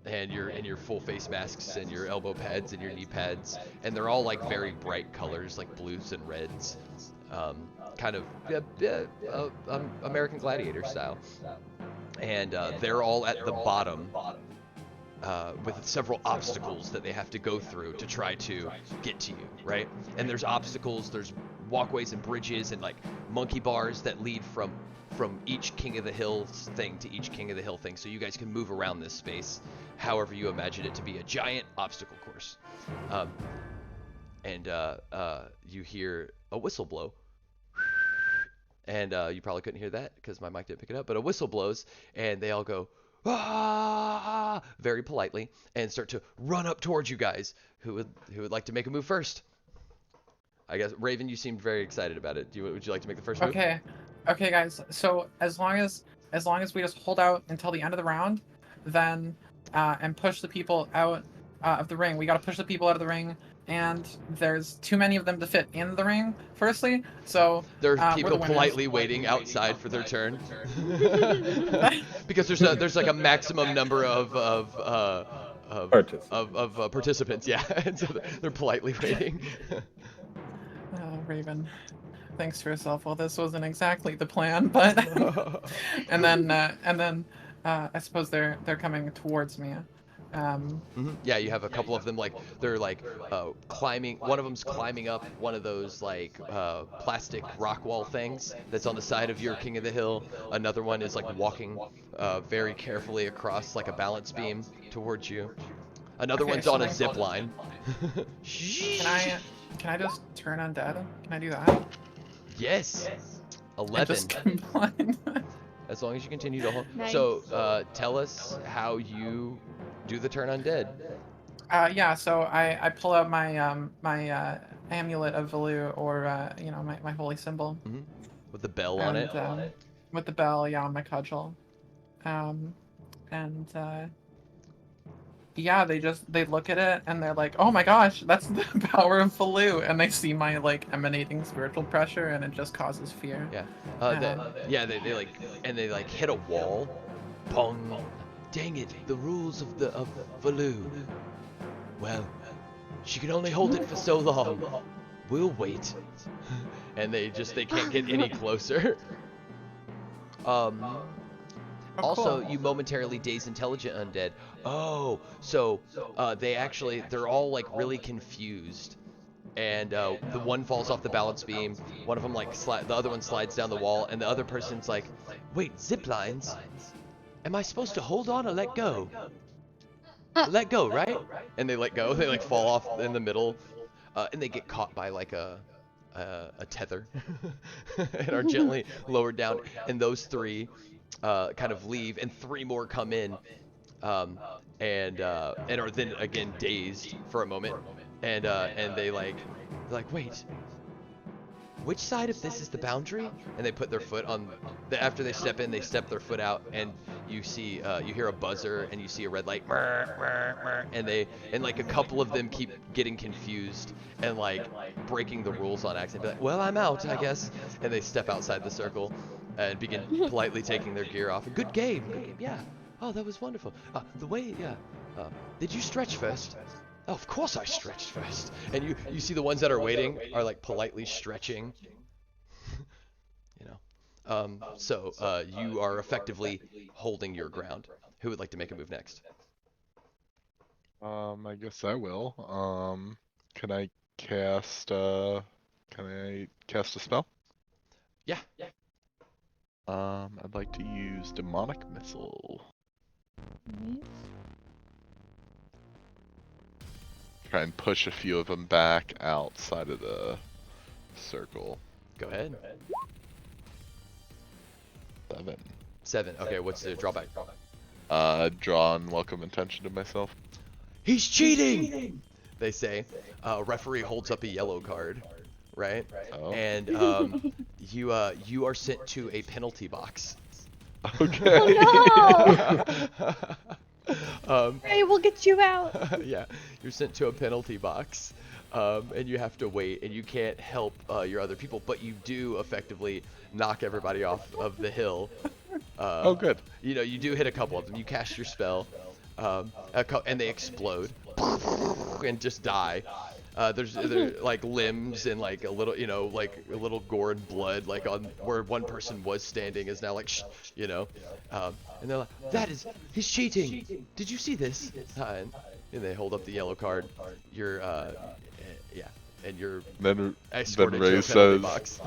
And your full face masks and your elbow pads and your knee pads, and they're all like very bright colors like blues and reds, kind of American Gladiator style. And they're all at the bottom with several obstacles that they have to go through to try to get to you, right? And there's obstacles, there's walkways and bridges and like monkey bars that lead from each King of the Hill thing to each King of the Hill thing, so you guys can move around this space however you imagine it to be, a giant obstacle course. And you hear a whistle blow. And you probably couldn't hear that because my mic didn't pick it up, but a whistle blows, and they all go, "Ah!" very politely, and start to run up towards you guys. Who would like to make a move first? I guess Raven, you seemed very excited about it. Would you like to make the first move? Okay, guys. So as long as we just hold out until the end of the round, then and push the people out of the ring. We got to push the people out of the ring, and there's too many of them to fit in the ring. Firstly, so there's we're people the winners. politely waiting outside for their turn because there's like a maximum number of participants. Yeah, and so they're politely waiting. Raven, thanks for yourself. Well, this wasn't exactly the plan, but and then I suppose they're coming towards me, Yeah, you have a couple of them like they're like climbing. One of them's climbing up one of those like plastic rock wall things that's on the side of your King of the Hill. Another one is like walking very carefully across like a balance beam towards you. Another Okay, one's so on a I- zip line. Can I just turn undead? Can I do that? Yes. And 11. just combine. As long as you continue to hold. Nice. So tell us how you do the turn undead. Yeah, so I pull out my amulet of Velu, or my holy symbol, With the bell on it. with the bell, yeah, on my cudgel, and yeah, they look at it and they're like, oh my gosh, that's the power of Velu, and they see my like emanating spiritual pressure, and it just causes fear. Yeah. They like hit a wall. Pong. Dang it! The rules of Valu. Well, she can only hold it for so long. We'll wait. And they can't get any closer. Also, cool. you momentarily daze intelligent undead. Oh, so they're all like really confused. And the one falls off the balance beam. One of them the other one slides down the wall, and the other person's like, "Wait, zip lines? Am I supposed to hold on or let go? Let go, right?" And they let go. They like fall off in the middle, and they get caught by like a tether, and are gently lowered down. And those three kind of leave, and three more come in, and are then again dazed for a moment, and they're like, wait, which side of this is the boundary? And they put their foot on. After they step in, they step their foot out, and you see, you hear a buzzer, and you see a red light, and like a couple of them keep getting confused and like breaking the rules on accident. Be like, well, I'm out, I guess. And they step outside the circle and begin politely taking their gear off. Good game, yeah. Oh, that was wonderful. Did you stretch first? Oh, of course I stretched first. And you see the ones that are waiting are like politely stretching. You know. You are effectively holding your ground. Who would like to make a move next? I guess I will. Can I cast a spell? Yeah. I'd like to use Demonic Missile. Nice. Try and push a few of them back outside of the circle. Go ahead. 7. 7. Okay, what's the drawback? Draw unwelcome attention to myself. He's cheating! They say. Referee holds up a yellow card, right? Oh. And you are sent to a penalty box. Okay. Oh no! Ray, we'll get you out. Yeah, you're sent to a penalty box, and you have to wait, and you can't help your other people, but you do effectively knock everybody off of the hill. Oh, good. You know, you do hit a couple of them. You cast your spell, and they explode and just die. There's like limbs and like a little, like a little gore and blood, like on where one person was standing is now like, and they're like, he's cheating. Did you see this? And they hold up the yellow card. You're, and you're Then escorted Ray to a penalty says, box.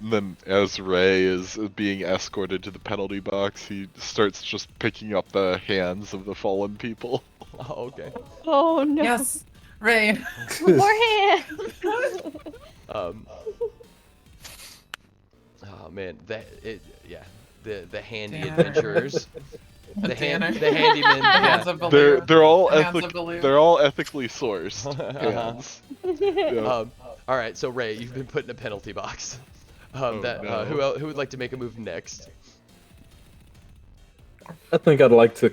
then as Ray is being escorted to the penalty box, he starts just picking up the hands of the fallen people. Oh, okay. Oh no! Yes, Ray. More hands. Oh man, the handy Damn. adventurers, the Tanner. handyman. Hands Yeah. of Velu. They're all Hands of Velu. they're all ethically sourced hands. Yeah. All right, so Ray, you've been put in a penalty box. No. Who would like to make a move next? I think I'd like to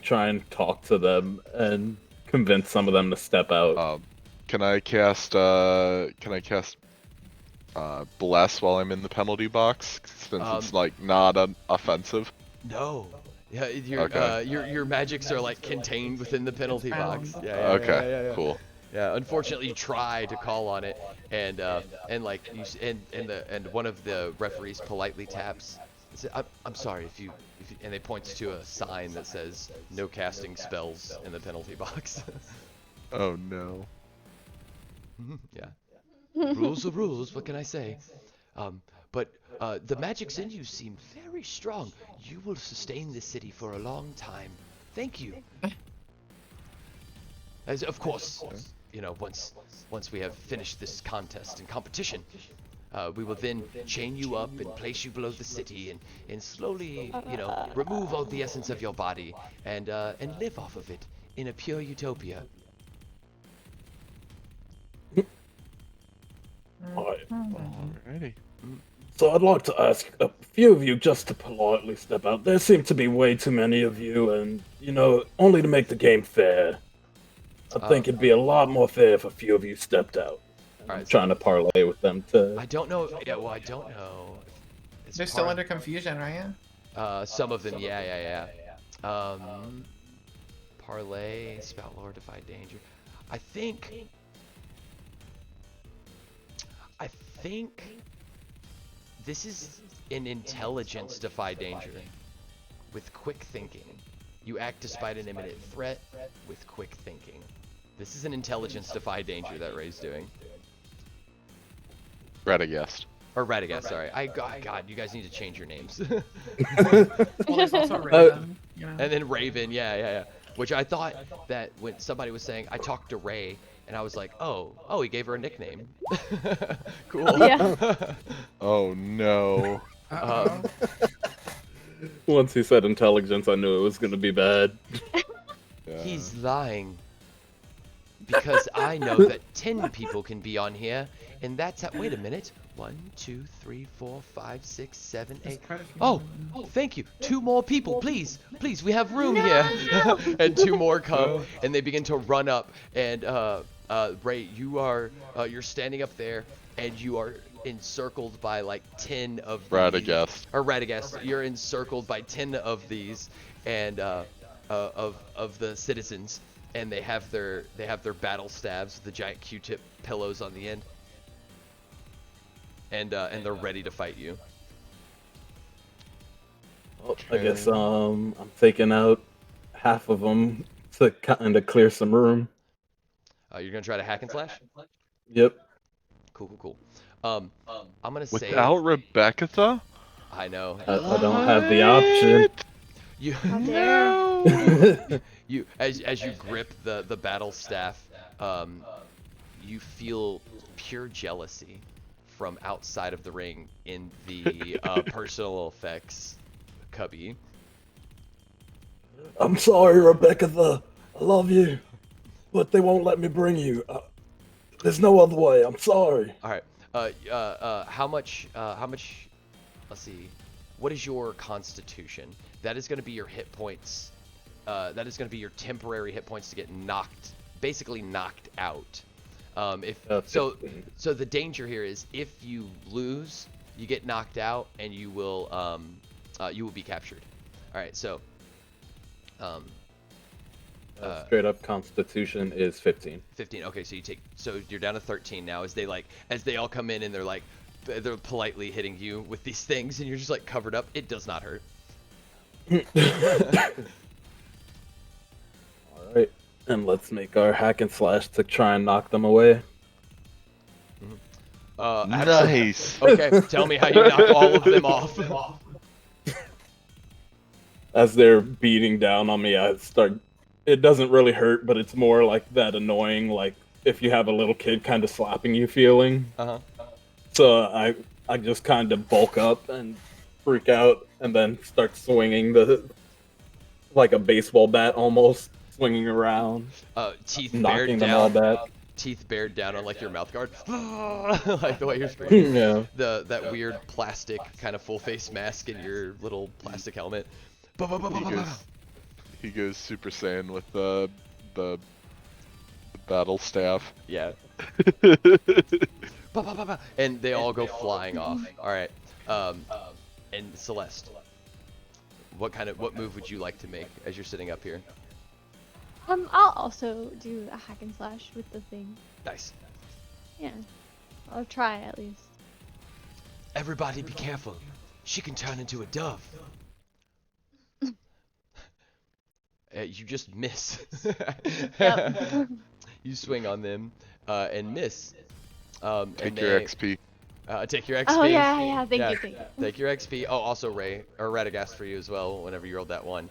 try and talk to them and convince some of them to step out. Can I cast bless while I'm in the penalty box since it's like not offensive? No. Yeah, Okay. your magics are like contained within the penalty box. bound. Yeah. Okay. Cool. Yeah, unfortunately, you try to call on it, and like and one of the referees politely taps I'm sorry if you, and they points to a sign that says no casting spells in the penalty box. Oh no. Yeah. Rules are rules. What can I say? But the magics in you seem very strong. You will sustain this city for a long time. Thank you. As of course, you know, once we have finished this contest and competition, we will then chain you up and place you below the city and slowly, you know, remove all the essence of your body and live off of it in a pure utopia. Alrighty. So I'd like to ask a few of you just to politely step out. There seem to be way too many of you, and, you know, only to make the game fair. I think it'd be a lot more fair if a few of you stepped out. I'm trying to parlay with them to... I don't know. Yeah, well, I don't know. They're still under confusion, right? Some of them, yeah. Parlay, Spout Lore, Defy Danger. I think this is an intelligence defy danger with quick thinking. You act despite an imminent threat with quick thinking. This is an intelligence defy danger that Ray's doing. Radagast. Or Radagast, sorry. God, you guys need to change your names. Well, there's also Raven, you know. And then Raven, yeah. Which I thought that when somebody was saying, I talked to Ray, and I was like, oh, he gave her a nickname. Cool. Yeah. Oh no. Once he said intelligence, I knew it was going to be bad. Yeah. He's lying. Because I know that 10 people can be on here, and that's at, wait a minute. 1, 2, 3, 4, 5, 6, 7, 8. Oh, thank you. 2 more people, please. Please, we have room here. And 2 more come, and they begin to run up. And Ray, you're standing up there, and you are encircled by like 10 of these. Radagast. You're encircled by 10 of these, and of the citizens, and they have their battle staves with the giant Q-tip pillows on the end. And they're ready to fight you. Well, I guess I'm taking out half of them to kind of clear some room. You're gonna try to hack and slash? Yep. Cool. I'm gonna say without Rebecca? I know. I don't have the option. You No. you as you grip the battle staff, you feel pure jealousy from outside of the ring in the personal effects cubby. I'm sorry, Rebecca. I love you, but they won't let me bring you. There's no other way. I'm sorry. All right. How much? Let's see. What is your constitution? That is going to be your hit points. That is going to be your temporary hit points to get basically knocked out. So the danger here is if you lose, you get knocked out, and you will be captured. All right. So. Straight up Constitution is 15. 15. Okay, so you're down to 13 now. As they all come in and they're politely hitting you with these things, and you're just like covered up. It does not hurt. All right, and let's make our hack and slash to try and knock them away. Nice. Okay, tell me how you knock all of them off. As they're beating down on me, I start. It doesn't really hurt, but it's more like that annoying, like if you have a little kid kind of slapping you feeling. So I just kind of bulk up and freak out, and then start swinging like a baseball bat almost, swinging around. Teeth knocking bared them all down. back. Teeth bared down on like your mouth guard, like the way you're screaming. Yeah. That weird plastic kind of full face mask and your little plastic helmet. He goes Super Saiyan with the battle staff. Yeah. And they all go flying off. All right. And Celeste, what move would you like to make as you're sitting up here? I'll also do a hack and slash with the thing. Nice. Yeah. I'll try at least. Everybody be careful. she can turn into a dove. You just miss. Yep. You swing on them and miss. Take and your they, XP. Take your XP. Oh yeah. Thank Yeah, you, thank you. take your XP. Oh, also Ray, or Radagast for you as well, whenever you rolled that one.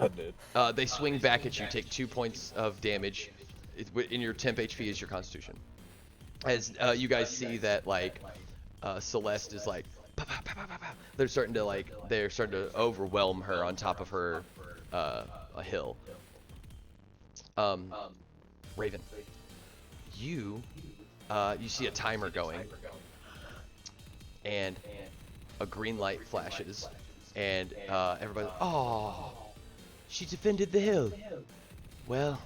I did. They swing back at you, take 2 points of damage. In your temp HP is your constitution. As you guys see that, like, Celeste is like, "Pow, pow, pow, pow, pow, pow." They're starting to overwhelm her on top of her, a hill. Raven, you see a timer going, and a green light flashes, and everybody, oh, she defended the hill. Well,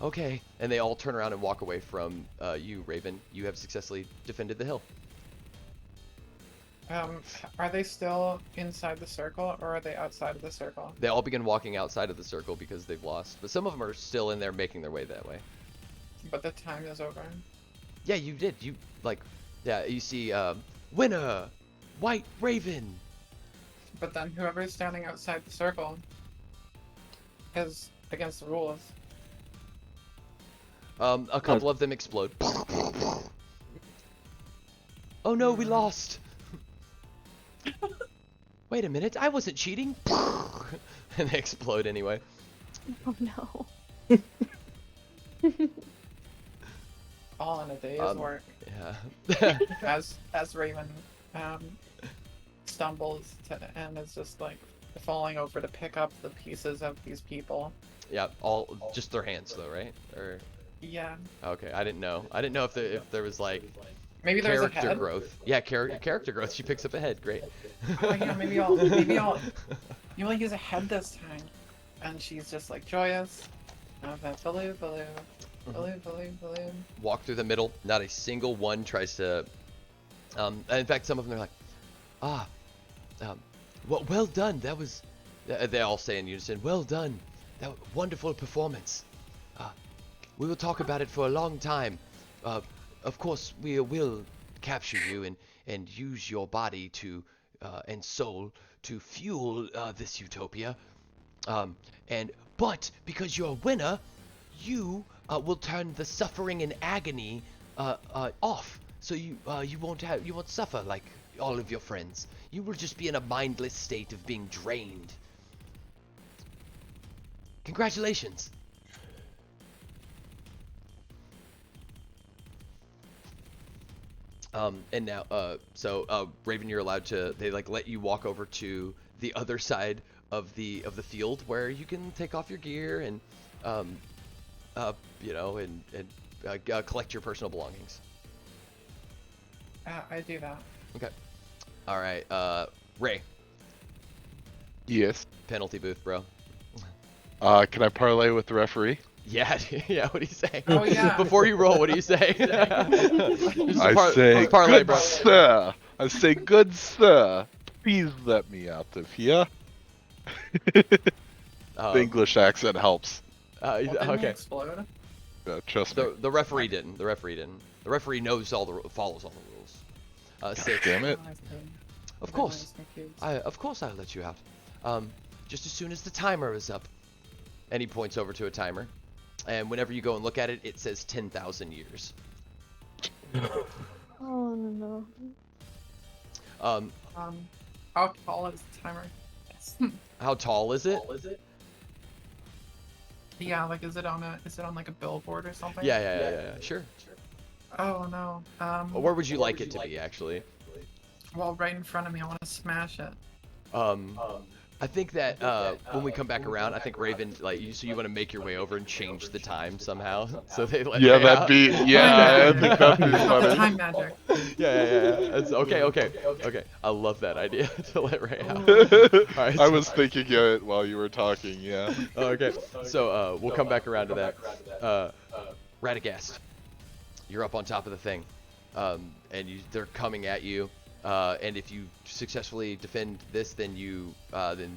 okay. And they all turn around and walk away from you, Raven. You have successfully defended the hill. Are they still inside the circle, or are they outside of the circle? They all begin walking outside of the circle because they've lost, but some of them are still in there making their way that way. But the time is over. Yeah, you did. You see, winner, White Raven. But then whoever's standing outside the circle is against the rules. A couple of them explode. Oh no, we lost. Wait a minute, I wasn't cheating. And they explode anyway. Oh no. All in a day's work. Yeah. As Raven stumbles and is just like falling over to pick up the pieces of these people. Yeah, all just their hands though, right? Or Yeah. okay, I didn't know. I didn't know if there was like Maybe there's a character head. growth. Yeah, character growth. She picks up a head. Great. Oh yeah, maybe I'll you only use a head this time. And she's just like joyous. Baloo, baloo. Baloo, baloo, baloo. Walk through the middle. Not a single one tries to. In fact, some of them are like, well done. That was. They all say in unison, well done. That wonderful performance. We will talk about it for a long time. Of course, we will capture you and use your body to and soul to fuel this utopia. But because you're a winner, you will turn the suffering and agony off. So you won't suffer like all of your friends. You will just be in a mindless state of being drained. Congratulations. And now, Raven, you're allowed to. They like let you walk over to the other side of the field where you can take off your gear and, collect your personal belongings. I do that. Okay. All right. Ray, Yes. penalty booth, bro. Can I parlay with the referee? Yeah, yeah. What do you say? Oh, yeah. Before you roll, what do you say? I say, parlay, good bro. sir. I say, good sir. Please let me out of here. The English accent helps. Well, didn't they Okay. explode? Trust me. The referee didn't. The referee knows follows all the rules. 6. Damn it. Oh, I see. Of I course. was confused. Of course I'll let you out. Just as soon as the timer is up. And he points over to a timer. And whenever you go and look at it, it says 10,000 years. Oh no. How tall is the timer? How tall is it? Yeah, like is it on like a billboard or something? Yeah. Sure. Oh no. Well, where would you like it to be, actually? Well, right in front of me, I want to smash it. I think that when we come back around, I think Raven, so you want to make your way over and change the time somehow, so they let Yeah, Ray that'd out? be. Yeah, I think that'd be funny. Time magic. Yeah. That's, okay. I love that idea to let Ray out. Alright, I was thinking it while you were talking. Yeah. Okay, so we'll come back around to that. Radagast, you're up on top of the thing, and they're coming at you. And if you successfully defend this, then the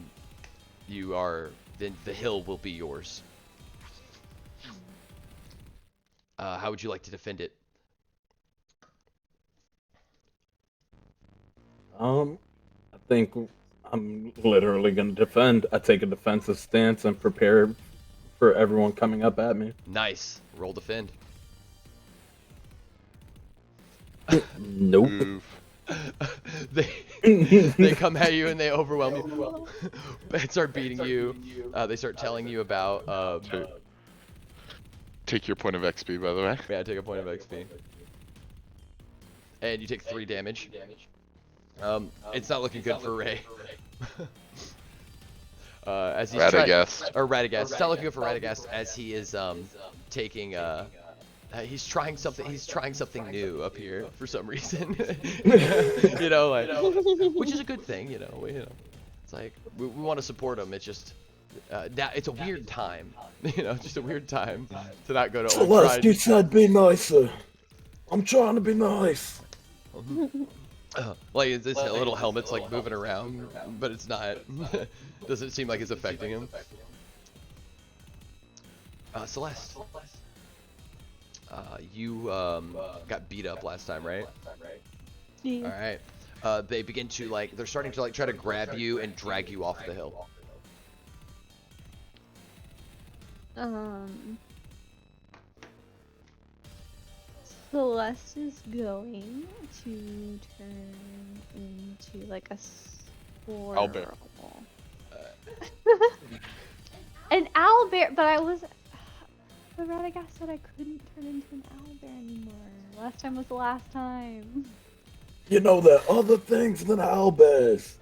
hill will be yours. How would you like to defend it? think I'm literally gonna defend. I take a defensive stance and prepare for everyone coming up at me. Nice. Roll defend. Nope. Oof. they come at you and they overwhelm you. They start beating you. They start telling you about. Take your point of XP, by the way. Yeah, take a point of XP. And you take 3 damage. It's not looking good for Ray. As he's Radagast. Radagast. It's not looking good for Radagast as he is taking he's trying something new up here for some reason. You know, like, which is a good thing, you know. It's like we want to support him. It's just now it's a weird time, you know, just a weird time to not go to Celeste, you said be nicer. I'm trying to be nice. Like this little helmet's like moving around, but it's not. Doesn't seem like it's affecting him. Celeste, you got beat up last time, right? Yeah. All right. They begin to they're starting to try to grab you and drag you off the hill. Celeste is going to turn into like a squirrel. Owlbear. An owlbear, but I was. But Radagast said I couldn't turn into an owlbear anymore. Last time was the last time. You know there are other things than owlbears.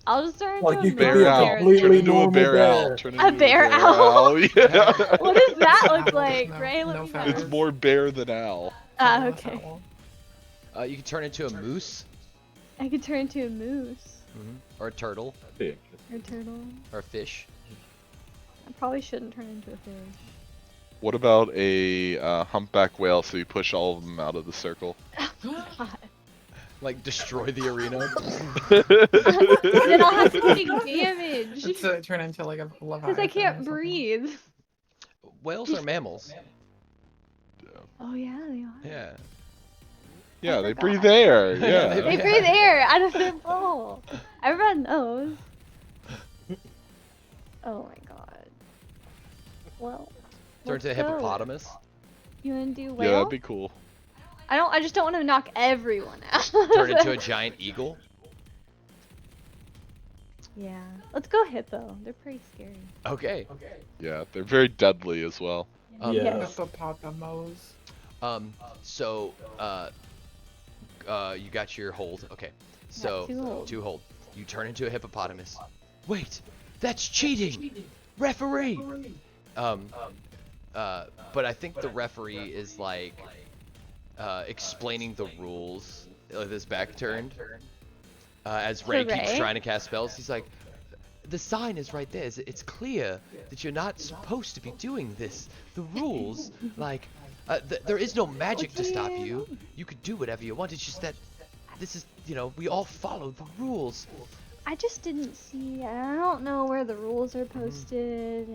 I'll just turn Like into you a could Bear be a normal owl. bear. completely Turn into a normal bear bear. owl. Turn A into bear owl? Yeah. What does that look like, No, Ray? Let no me know. feathers. It's more bear than owl. Ah, okay. You can turn into a moose, I could turn into a moose or a turtle, or a turtle. or a fish. I probably shouldn't turn into a fish. What about a humpback whale so you push all of them out of the circle? God. Like destroy the arena. Then I'll have to take damage. It's turn into like a leviathan. Because I or can't something. breathe. Whales are mammals. Oh yeah, they are. Yeah. Yeah, they forgot. breathe air. Yeah, Yeah. They breathe air out of their bowl. Everyone knows. Oh my god. Well. Turn let's to a go. hippopotamus. You wanna do Yeah, whale? that'd be cool. I just don't want to knock everyone out. Turn into a giant eagle. Yeah. Let's go hippo. They're pretty scary. Okay. Yeah, they're very deadly as well. Yeah. Hippopotamus. So you got your hold. Okay. So Got 2 hold. hold. You turn into a hippopotamus. Wait, that's cheating. Referee. But I think the referee is like explaining the rules with his back turned. As Ray keeps Ray? trying to cast spells, he's like, the sign is right there. It's clear that you're not supposed to be doing this. The rules, like, there is no magic to stop you. You could do whatever you want. It's just that this is, you know, we all follow the rules. I just didn't see. I don't know where the rules are posted,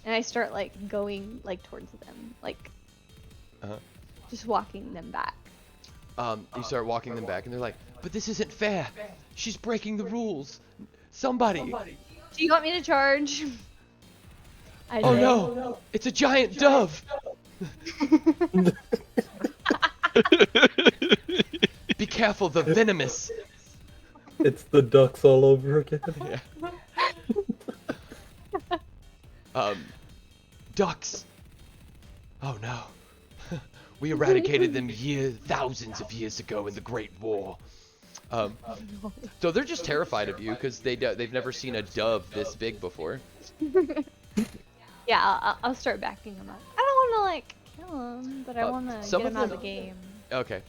and I start like going like towards them, like just walking them back. You start walking them back, and they're like, but this isn't fair. She's breaking the rules. Somebody. Do you want me to charge? I Oh say. no, it's a giant dove. Be careful, the venomous. It's the ducks all over again. Yeah. Ducks. Oh no. We eradicated them thousands of years ago in the Great War. So they're just terrified of you because they've never seen a dove this big before. Yeah, I'll start backing them up. I don't want to like kill them, but I want to some get of them out of them- the game. Okay.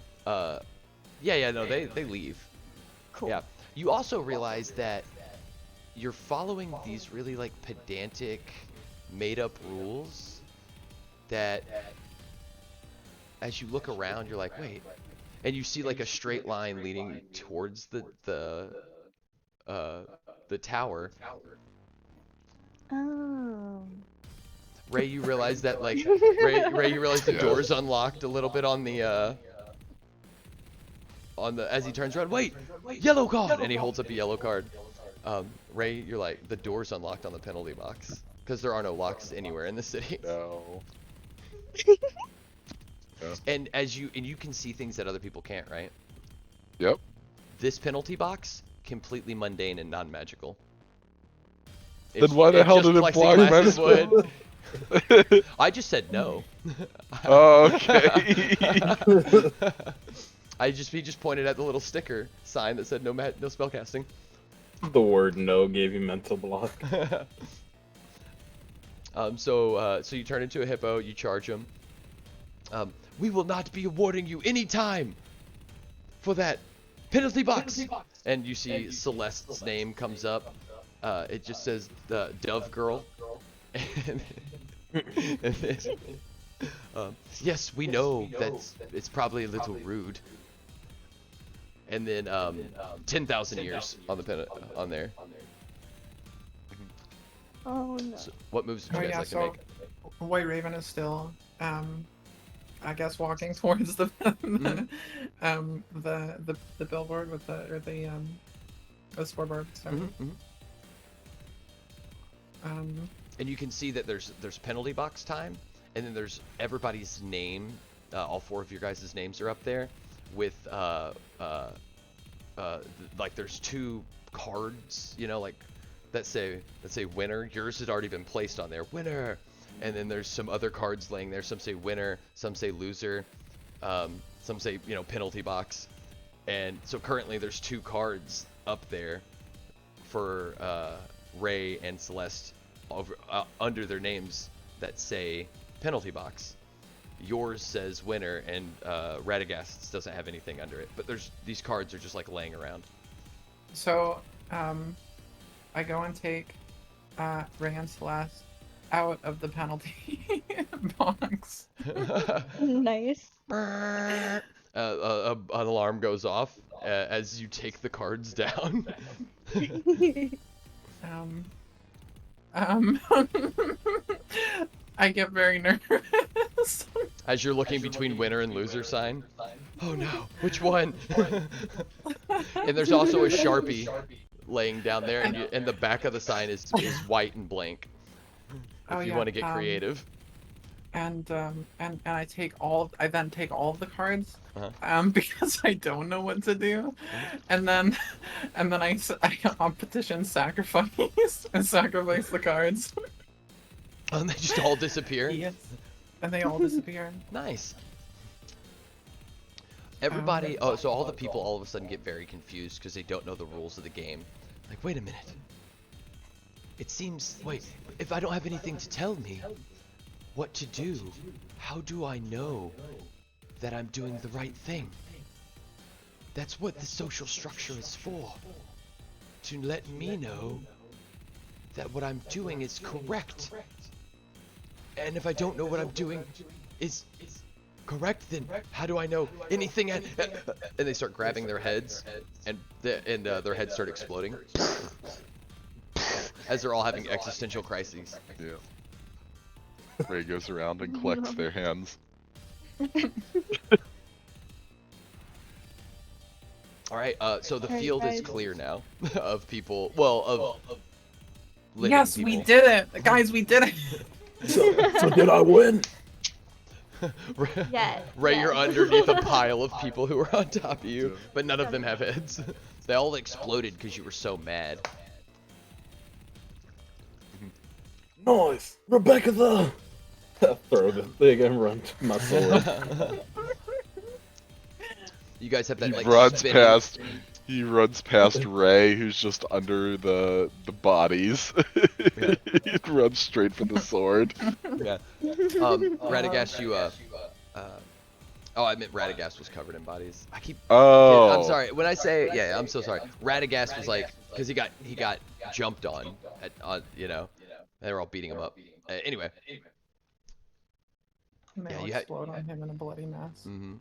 Yeah, no, they leave. Cool. Yeah. You also realize that you're following these really like pedantic, made-up rules that as you look around, you're like, wait, and you see like a straight line leading towards the tower. Oh. Ray, you realize that like Ray, you realize the door's unlocked a little bit on the on the as he turns around. Wait, yellow card, and he holds up a yellow card. Ray, you're like the door's unlocked on the penalty box because there are no locks anywhere in the city. No. And you can see things that other people can't, right? Yep. This penalty box completely mundane and non-magical. Then why the hell did it block Maelstrom? I just said no. Oh, okay. He just pointed at the little sticker sign that said no spellcasting. The word no gave you mental block. So you turn into a hippo, you charge him. We will not be awarding you any time for that penalty box. And you see Celeste's name comes up. It just says the Dove Girl. And then, yes, we know that it's probably a little rude. And then 10,000 years on the on there. Oh no. So what moves did you guys like to make? White Raven is still, I guess, walking towards the the billboard with the scoreboard. Sorry. And you can see that there's penalty box time, and then there's everybody's name. All 4 of your guys' names are up there, with like there's 2 cards, you know, like that say winner. Yours has already been placed on there, winner. And then there's some other cards laying there. Some say winner, some say loser, some say, you know, penalty box. And so currently there's 2 cards up there for Ray and Celeste under their names that say penalty box. Yours says winner, and Radagast's doesn't have anything under it. But these cards are just like laying around. So, I go and take Ray and Celeste out of the penalty box. Nice. An alarm goes off as you take the cards down. I get very nervous. As you're looking between winner and loser sign. Oh no, which one? And there's also a Sharpie laying down there, and the back of the sign is white and blank. If you want to get creative. And I then take all of the cards, Uh-huh. because I don't know what to do, and then I petition sacrifice and sacrifice the cards. And they just all disappear? Yes. And they all disappear. Nice. Everybody, so all the people all of a sudden get very confused because they don't know the rules of the game. Like, wait a minute. It seems, wait, if I don't have anything to tell me what to do, how do I know that I'm doing the right thing? That's what the social structure is for. To let me know that what I'm doing is correct. And if I don't know what I'm doing is correct, then how do I know anything? And they start grabbing their heads, and their heads start exploding as they're all having existential crises. Yeah. Ray goes around and collects their hands. All right, so the field is clear now of people. Well, of living Yes, people. we did it, guys. We did it. So did I win? Yeah. Ray, you're underneath a pile of people who are on top of you, but none of them have heads. They all exploded because you were so mad. Nice, Rebecca the. Throw the thing and run to my sword. You guys have that He like runs spinning- He runs past Ray, who's just under the bodies. Yeah. He runs straight for the sword. Yeah. Radagast, you oh, I meant Radagast was covered in bodies. I keep. Oh. I'm sorry. When I say I'm so sorry. Radagast was like, because he got jumped on, you know, they were all beating him up. Anyway. And they Yeah, all you had- explode on him in a bloody mess. Mm-hmm.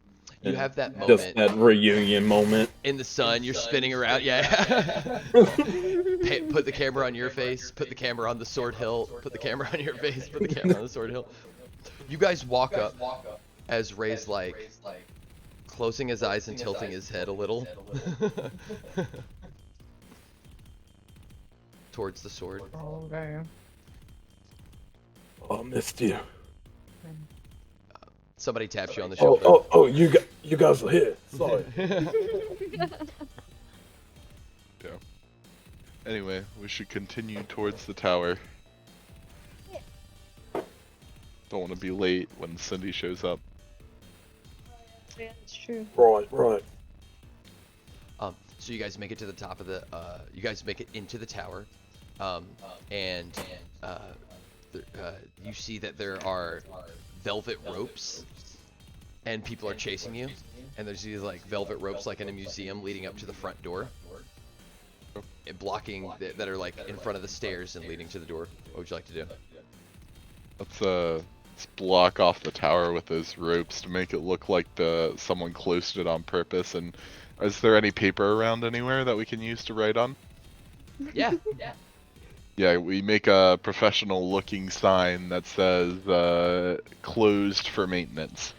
You have that Just moment that reunion moment. in the sun. You're spinning around. Yeah. Put the camera on your face. Put the camera on the sword hilt. Put the camera on your face. Put the camera on the sword hilt. You guys walk up as Ray's like closing his eyes and tilting his head a little towards the sword. Okay. Oh, I missed you. Somebody taps you on the Oh, shoulder. you guys are here. Sorry. Yeah. Anyway, we should continue towards the tower. Don't want to be late when Cindy shows up. Yeah, it's true. Right. So you guys make it to the top of the, you guys make it into the tower, and you see that there are velvet ropes, and people are chasing you, and there's these like velvet ropes like in a museum leading up to the front door, blocking that are like in front of the stairs and leading to the door. What would you like to do? Let's block off the tower with those ropes to make it look like someone closed it on purpose. And is there any paper around anywhere that we can use to write on? Yeah. Yeah, we make a professional looking sign that says closed for maintenance.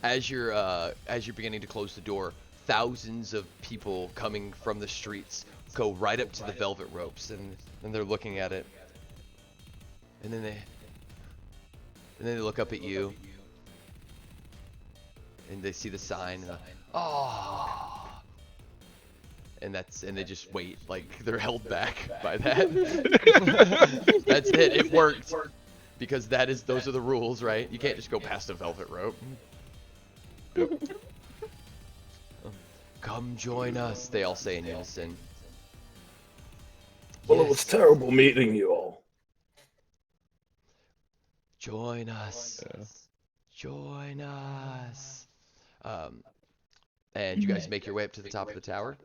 As you're beginning to close the door, thousands of people coming from the streets go right up to the velvet ropes, and they're looking at it, and then they look up at you, and they see the sign, and and they just wait, like they're held back by that. That's it. It worked, because those are the rules, right? You can't just go past a velvet rope. Yep. Come join us, they all say in unison. Well, it was terrible meeting you all. Join us. Yeah. Join us. And you guys make your way up to the top of the tower.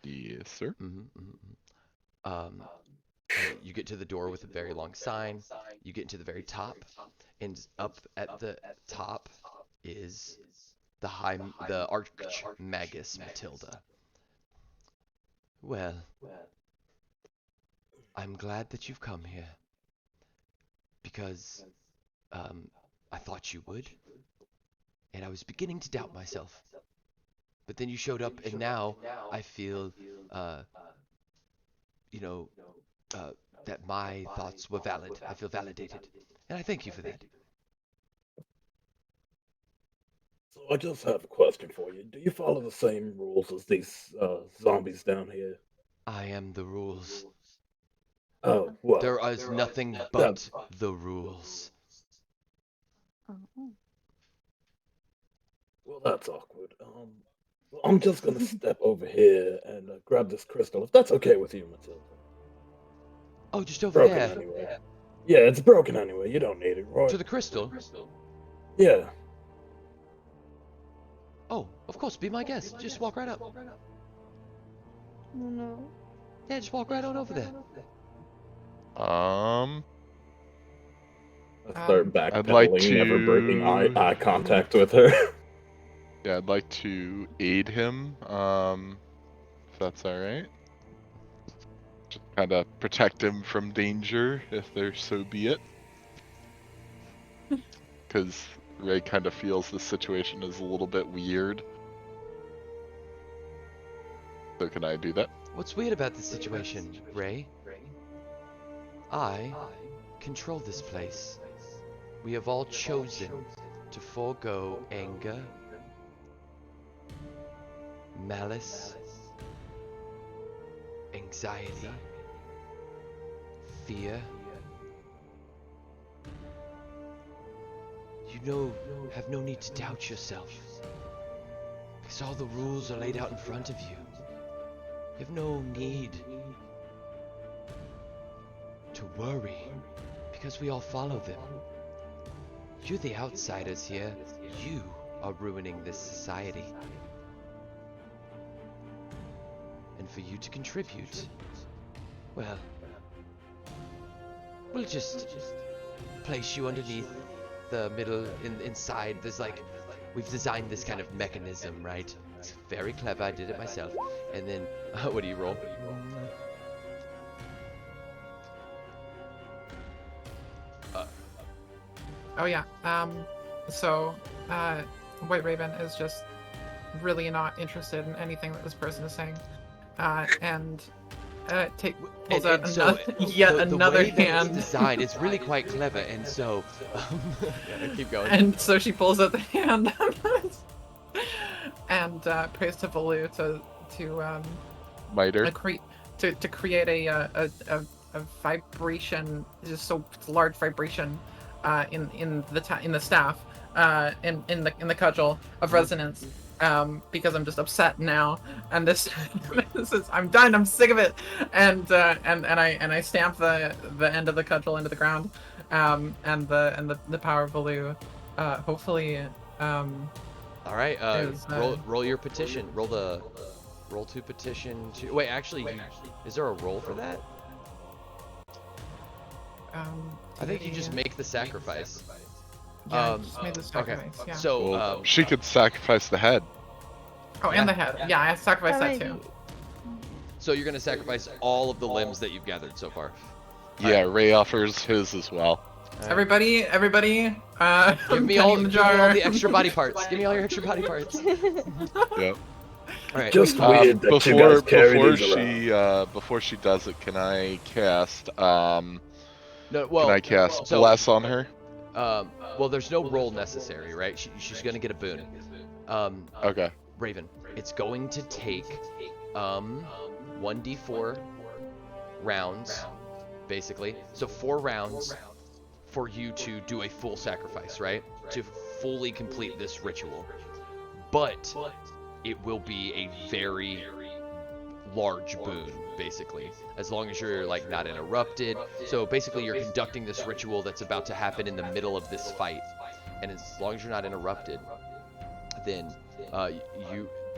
Yes, sir. And you get to the door with a very long sign. You get to the very top, and up at the top is the Archmagus Matilda. Well, I'm glad that you've come here, because I thought you would, and I was beginning to doubt myself. But then you showed up, and now I feel, that my thoughts were valid. I feel validated, and I thank you for that. So I just have a question for you. Do you follow the same rules as these zombies down here? I am the rules. Oh, well. There is nothing but the rules. Oh. Well, that's awkward. Well, I'm just gonna step over here and grab this crystal, if that's okay with you, Matilda. Oh, just over Broken there. anyway. Yeah, it's broken anyway. You don't need it, right? To the crystal? Yeah. Oh, of course, be my guest. Just walk right up. No. Yeah, just walk right on over there. I start backpedaling, I'd like never breaking to- eye contact with her. Yeah, I'd like to aid him, if that's alright. Just kind of protect him from danger, if there so be it. Because Ray kind of feels the situation is a little bit weird. So can I do that? What's weird about this situation, Ray? I control this place. We have all chosen to forego anger, malice, anxiety, fear. You have no need to doubt yourself, because all the rules are laid out in front of you. You have no need to worry, because we all follow them. You're the outsiders here. You are ruining this society. And for you to contribute, well, we'll just place you underneath the middle, inside. There's like, we've designed this kind of mechanism, right? It's very clever. I did it myself. And then, what do you roll? Oh yeah. So, White Raven is just really not interested in anything that this person is saying, and pulls out another, another the way hand. that it's designed, it's really quite clever, and so yeah, keep going. And so she pulls out the hand and prays to Volu to Miter. to create a vibration, just so large vibration, in the staff, in the cudgel of resonance, because I'm just upset now, and this is, I'm done, I'm sick of it, and I stamp the end of the cudgel into the ground, and the power of Volu, hopefully, all right, roll your petition. Roll to petition. Wait, actually, is there a roll for that? I think you just make the sacrifice. Yeah, I just made the sacrifice. Okay. Yeah. So Well, she could sacrifice the head. Oh, and the head. Yeah, I sacrificed that too. So you're gonna sacrifice all of the limbs that you've gathered so far. Yeah, Ray offers his as well. Right. Everybody, give me all the extra body parts. Give me all your extra body parts. Yep. All right. Just weird that you guys carry these around. Before she does it, can I cast No, well, can I cast bless on her? Well, there's no roll necessary, right? She's gonna get a boon. Okay. Raven, it's going to take 1d4 rounds, basically. So 4 rounds for you to do a full sacrifice, right? To fully complete this ritual. But it will be a very large boon, basically, as long as you're like not interrupted. So basically you're conducting this ritual that's about to happen in the middle of this fight, and as long as you're not interrupted, then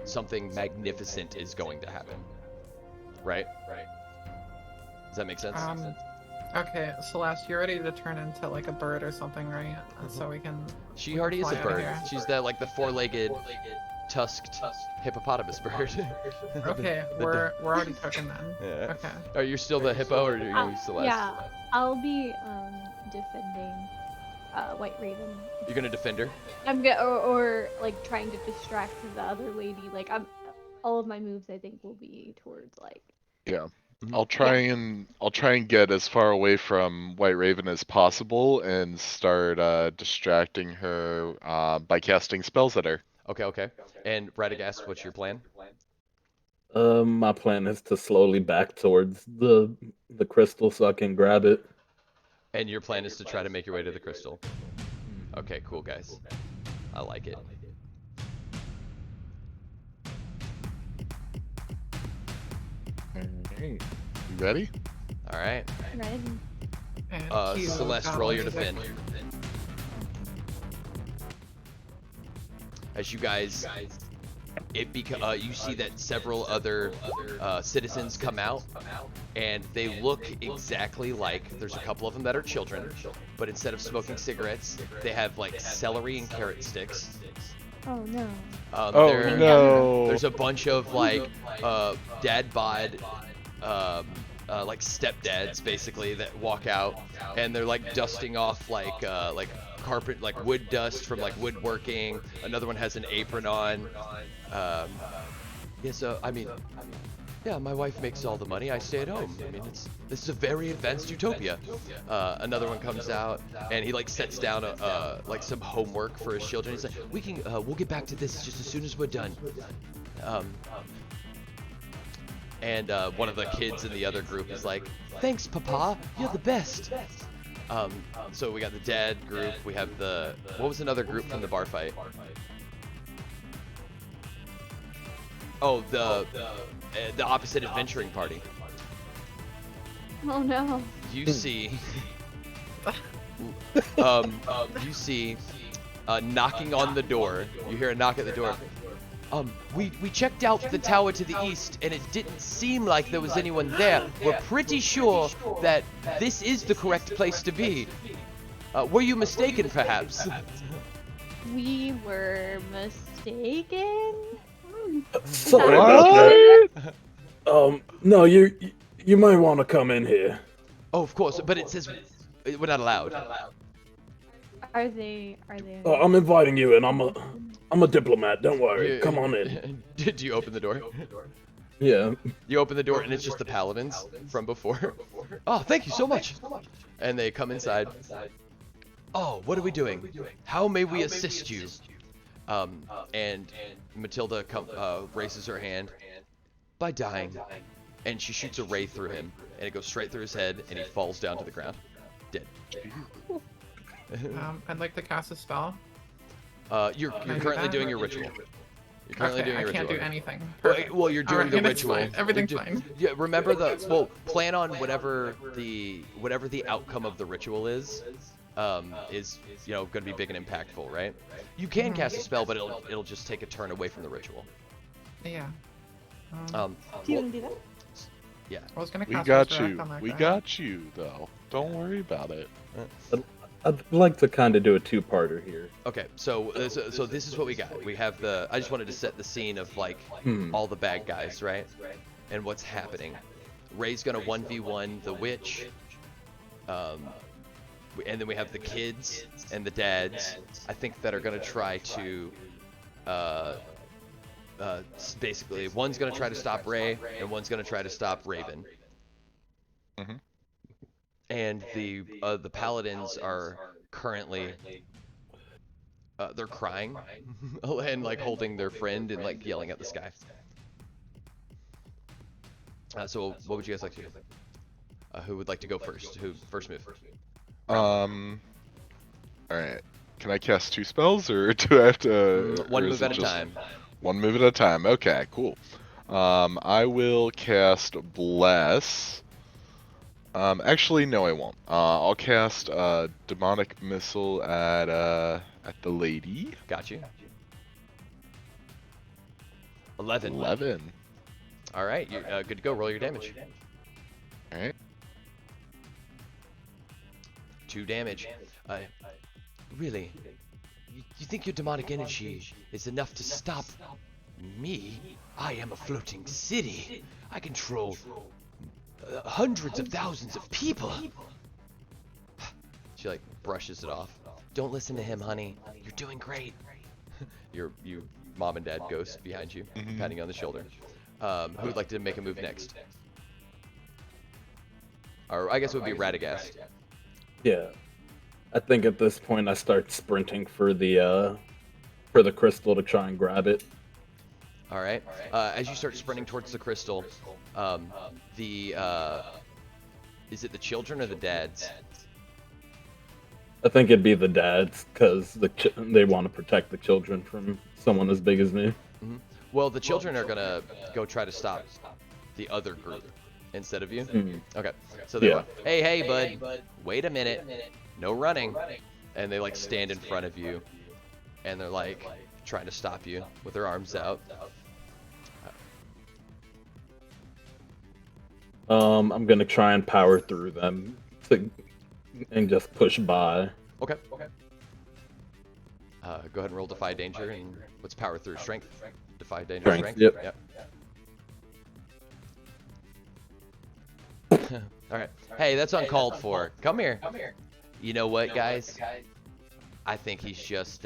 something magnificent is going to happen, right? Does that make sense? Okay, Celeste, you're ready to turn into like a bird or something, right? So we can. She already is a fly outta bird. here. She's the 4-legged, tusked hippopotamus bird. Okay, we're already cooking then. Yeah. Okay. Are you still the hippo, or are you Celeste? Yeah, I'll be defending White Raven. You're gonna defend her? I'm or like trying to distract the other lady. Like all of my moves I think will be towards like. Yeah. I'll try and get as far away from White Raven as possible and start distracting her by casting spells at her. Okay. And Radagast, what's your plan? My plan is to slowly back towards the crystal so I can grab it. And your plan is to try to make your way to the crystal. Okay, cool, guys. I like it. You ready? All right. Right. And cue Celeste, roll your music. defend. As you guys, you see that several other citizens come out, and they look exactly like. There's a couple of them that are children, but instead of smoking cigarettes, they have like celery and carrot sticks. Oh no. There's a bunch of like dad bod, like stepdads basically that walk out, and they're like dusting off like carpet, like wood dust from like woodworking. Another one has an apron on. Yeah, so I mean, yeah, my wife makes all the money. I stay at home. I mean, this is a very advanced utopia. Another one comes out, and he like sets down like some homework for his children. He's like, we'll get back to this just as soon as we're done. And one of the kids in the other group is like, thanks, Papa, you're the best. So we got the dad group. We have what was another group from the bar fight? Oh, the opposite adventuring party. Oh no. You see, you see, knocking on the door. You hear a knock at the door. We checked out the tower to the east, and it didn't seem like there was anyone there. We're pretty sure that this is the correct place to be. Were you mistaken, perhaps? We were mistaken. Sorry about that. No, you might want to come in here. Oh, of course, but it says we're not allowed. Are they? I'm inviting you in. I'm a diplomat. Don't worry. Come on in. Did you open the door? Yeah. You open the door and it's just the paladins from before. Oh, thank you so much. And they come inside. Oh, what are we doing? How may we assist you? And Matilda raises her hand. By dying. And she shoots a ray through him. And it goes straight through his head and he falls down to the ground. Dead. I'd like to cast a spell. You're currently doing your ritual. You're currently doing your I can't ritual. do anything. Well, you're doing the ritual. Fine. Everything's fine. Yeah, remember plan on whatever the outcome of the ritual is going to be big and impactful, right? You can cast a spell, but it'll just take a turn away from the ritual. Yeah. Do you want to do that? Yeah. I was gonna We cast got Resurrect you. on that We guy. got you, though. Don't worry about it. I'd like to kind of do a two-parter here. Okay, so this is what we got. We have I just wanted to set the scene of like all the bad guys, right? And what's happening. Ray's gonna 1v1 the witch. And then we have the kids and the dads, I think, that are gonna try to basically one's gonna try to stop Ray and one's gonna try to stop Raven. Mm-hmm. And the paladins are currently they're crying and like holding their friend and like yelling at the sky. So what would you guys like to do? Who would like to go first? Who first move? All right. Can I cast 2 spells, or do I have to? One or move is at it a just time. One move at a time. Okay, cool. I will cast Bless. Actually, no, I won't. I'll cast Demonic Missile at the lady. Got you. 11. 11. All right, you're good to go. Roll your damage. All right. 2 damage. Really? You think your demonic energy is enough to stop me? I am a floating city. I control hundreds of thousands of people. She like brushes it off. Don't listen to him, honey. You're doing great. Your mom and dad ghost behind you, patting you on the shoulder. Who would like to make a move next? Or I guess it would be Radagast. Yeah. I think at this point I start sprinting for the crystal to try and grab it. All right. As you start sprinting towards the crystal, is it the children or the dads? I think it'd be the dads, because they want to protect the children from someone as big as me. Mm-hmm. Well, the children are gonna go try to stop the other group instead of you. Mm-hmm. Okay. So they're Yeah. like, hey, bud, wait a minute, no running, and they like stand in front of you, and they're like trying to stop you with their arms out. I'm gonna try and power through them and just push by. Okay. Go ahead and roll Defy Danger, and what's power through? Strength? Defy Danger, Strength, strength? yep. Alright. Hey, that's uncalled for. Come here. You know what, guys? I think he's just,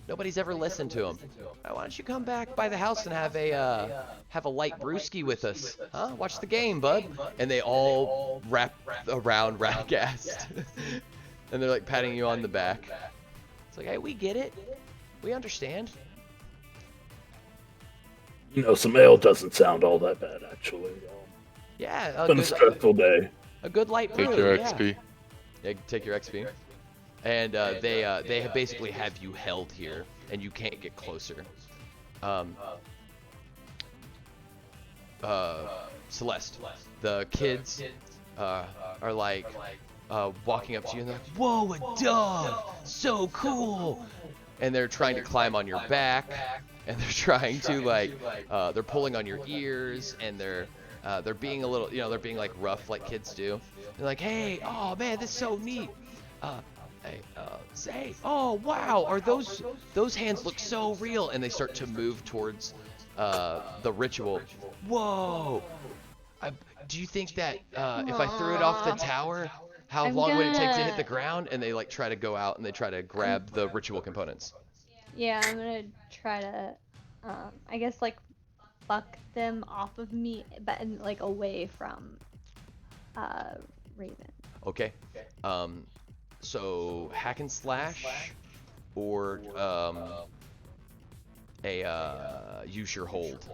nobody's ever listened to him. Why don't you come back by the house and have a light brewski with us? Huh? Watch the game, bud. And they all wrap around Radagast. And they're like patting you on the back. It's like, hey, we get it. We understand. You know, some ale doesn't sound all that bad, actually. Yeah, It's been a stressful day. a good light brew. Take your yeah. XP. Yeah, take your XP. And they basically have you held here, and you can't get closer. Celeste, the kids are like walking up to you and they're like, "Whoa, a dove! So cool!" And they're trying to climb on your back, and they're trying to like they're pulling on your ears, and they're being a little, they're being like rough like kids do. They're like, "Hey, oh man, this is so neat. Hey, say, oh wow, are those hands look so real?" And they start to move towards the ritual. Whoa! Do you think that if I threw it off the tower, how long would it take to hit the ground? And they like try to go out and they try to grab the ritual components. Yeah, I'm gonna try to, I guess like fuck them off of me, but like away from, Raven. Okay. So hack and slash, or use your hold.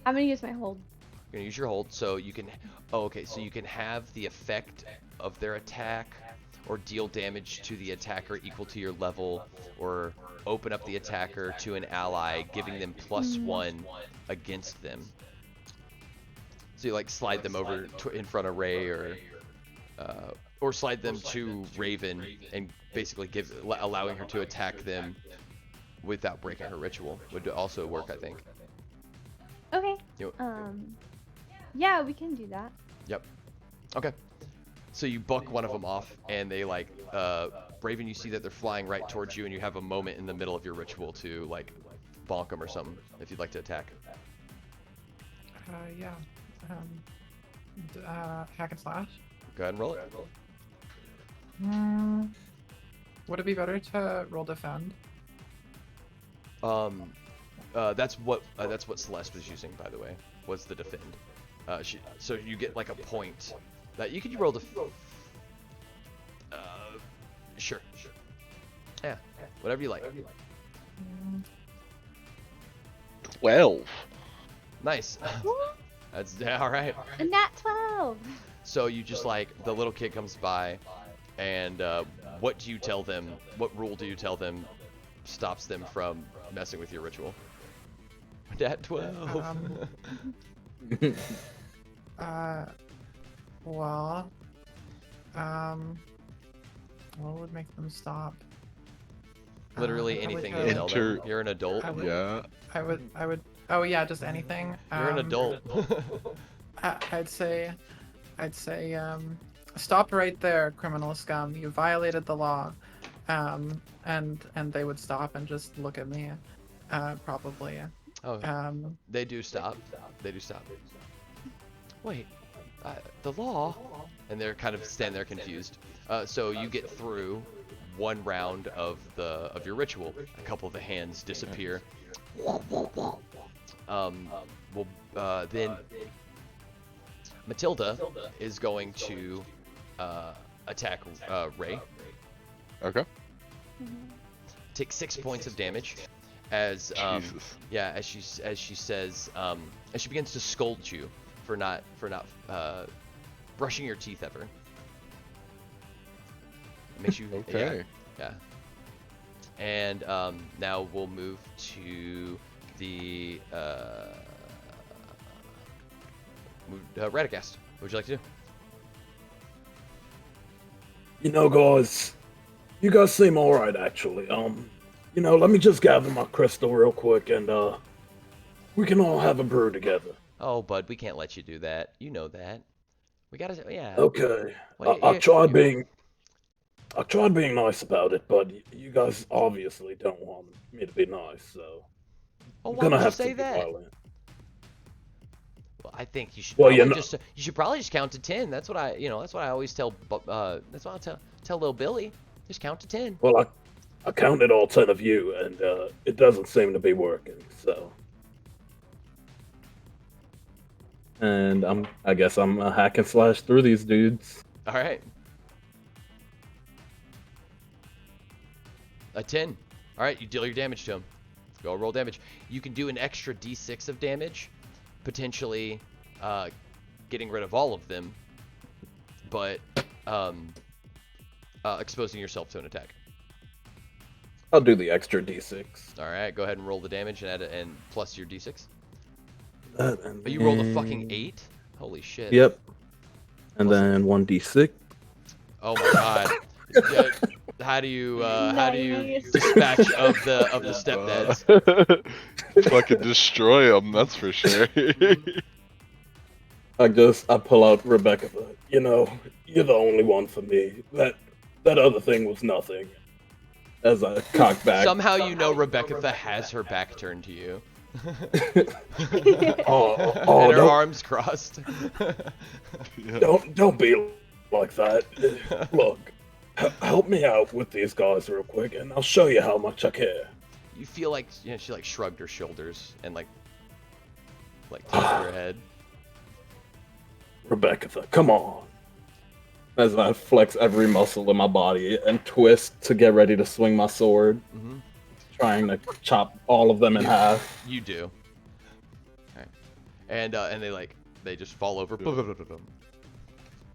I'm gonna use my hold. You're gonna use your hold, so you can. Oh, okay. So you can have the effect of their attack, or deal damage to the attacker equal to your level, or open up the attacker to an ally, giving them +1 against them. So you like slide them over in front of Ray, or slide them to Raven and basically allowing her to attack them without breaking her ritual would also work, I think. Okay. You- Yeah, we can do that. Yep. Okay. So you buck one of them off, and they like, Raven, you see that they're flying right towards you, and you have a moment in the middle of your ritual to like bonk them or something if you'd like to attack. Yeah. Hack and slash. Go ahead and roll it. Would it be better to roll defend? That's what Celeste was using, by the way, was the defend. So you get like a point that you could roll sure. Yeah, whatever you like. 12. Nice. That's all right. And nat 12. So you just like, the little kid comes by, and what do you tell them? What rule do you tell them stops them from messing with your ritual? Nat 12. Well, what would make them stop? Literally I would anything go- you tell them. You're an adult. I would- Yeah. I would. Oh yeah, just anything. You're an adult. I'd say, stop right there, criminal scum. You violated the law. And they would stop and just look at me, probably. Oh, they do stop. They do stop. Wait, the law? And they're kind of stand there confused. So you get through one round of your ritual. A couple of the hands disappear. Then Matilda is going to attack Ray. Okay. Take 6 points of damage as Jesus. yeah, as she says, as she begins to scold you for not brushing your teeth ever. It makes you Okay. yeah. And now we'll move to the Radagast. What would you like to do? You know, guys, you guys seem alright, actually. Let me just gather my crystal real quick, and, we can all have a brew together. Oh, bud, we can't let you do that. You know that. We gotta, yeah. Okay. Well, I tried being nice about it, but you guys obviously don't want me to be nice, so Oh, I'm why gonna would you have say to be that? violent. Well, I think you should. Well, probably you should probably just count to 10. That's what I always tell. That's what I tell little Billy. Just count to 10. Well, I counted all 10 of you, and it doesn't seem to be working, so. And I guess I'm a hack and slash through these dudes. All right. A 10. All right, you deal your damage to him. Go roll damage. You can do an extra d6 of damage, potentially getting rid of all of them, but exposing yourself to an attack. I'll do the extra d6. All right, go ahead and roll the damage and add it, and plus your d6. And But you rolled a fucking 8? Holy shit. Yep. And then 1d6. Oh my god. Yeah, how do you Nice. dispatch of the stepdads? Fucking destroy them, that's for sure. I pull out Rebecca. You're the only one for me. That other thing was nothing. As I cock back. Somehow you know Rebecca has her back turned to you. Oh, and her arms crossed. Yeah. don't be like that. Look, Help me out with these guys real quick, and I'll show you how much I care. You feel like she like shrugged her shoulders and like tilted her head. Rebecca, come on. As I flex every muscle in my body and twist to get ready to swing my sword, trying to chop all of them in half. You do. All right. And they just fall over.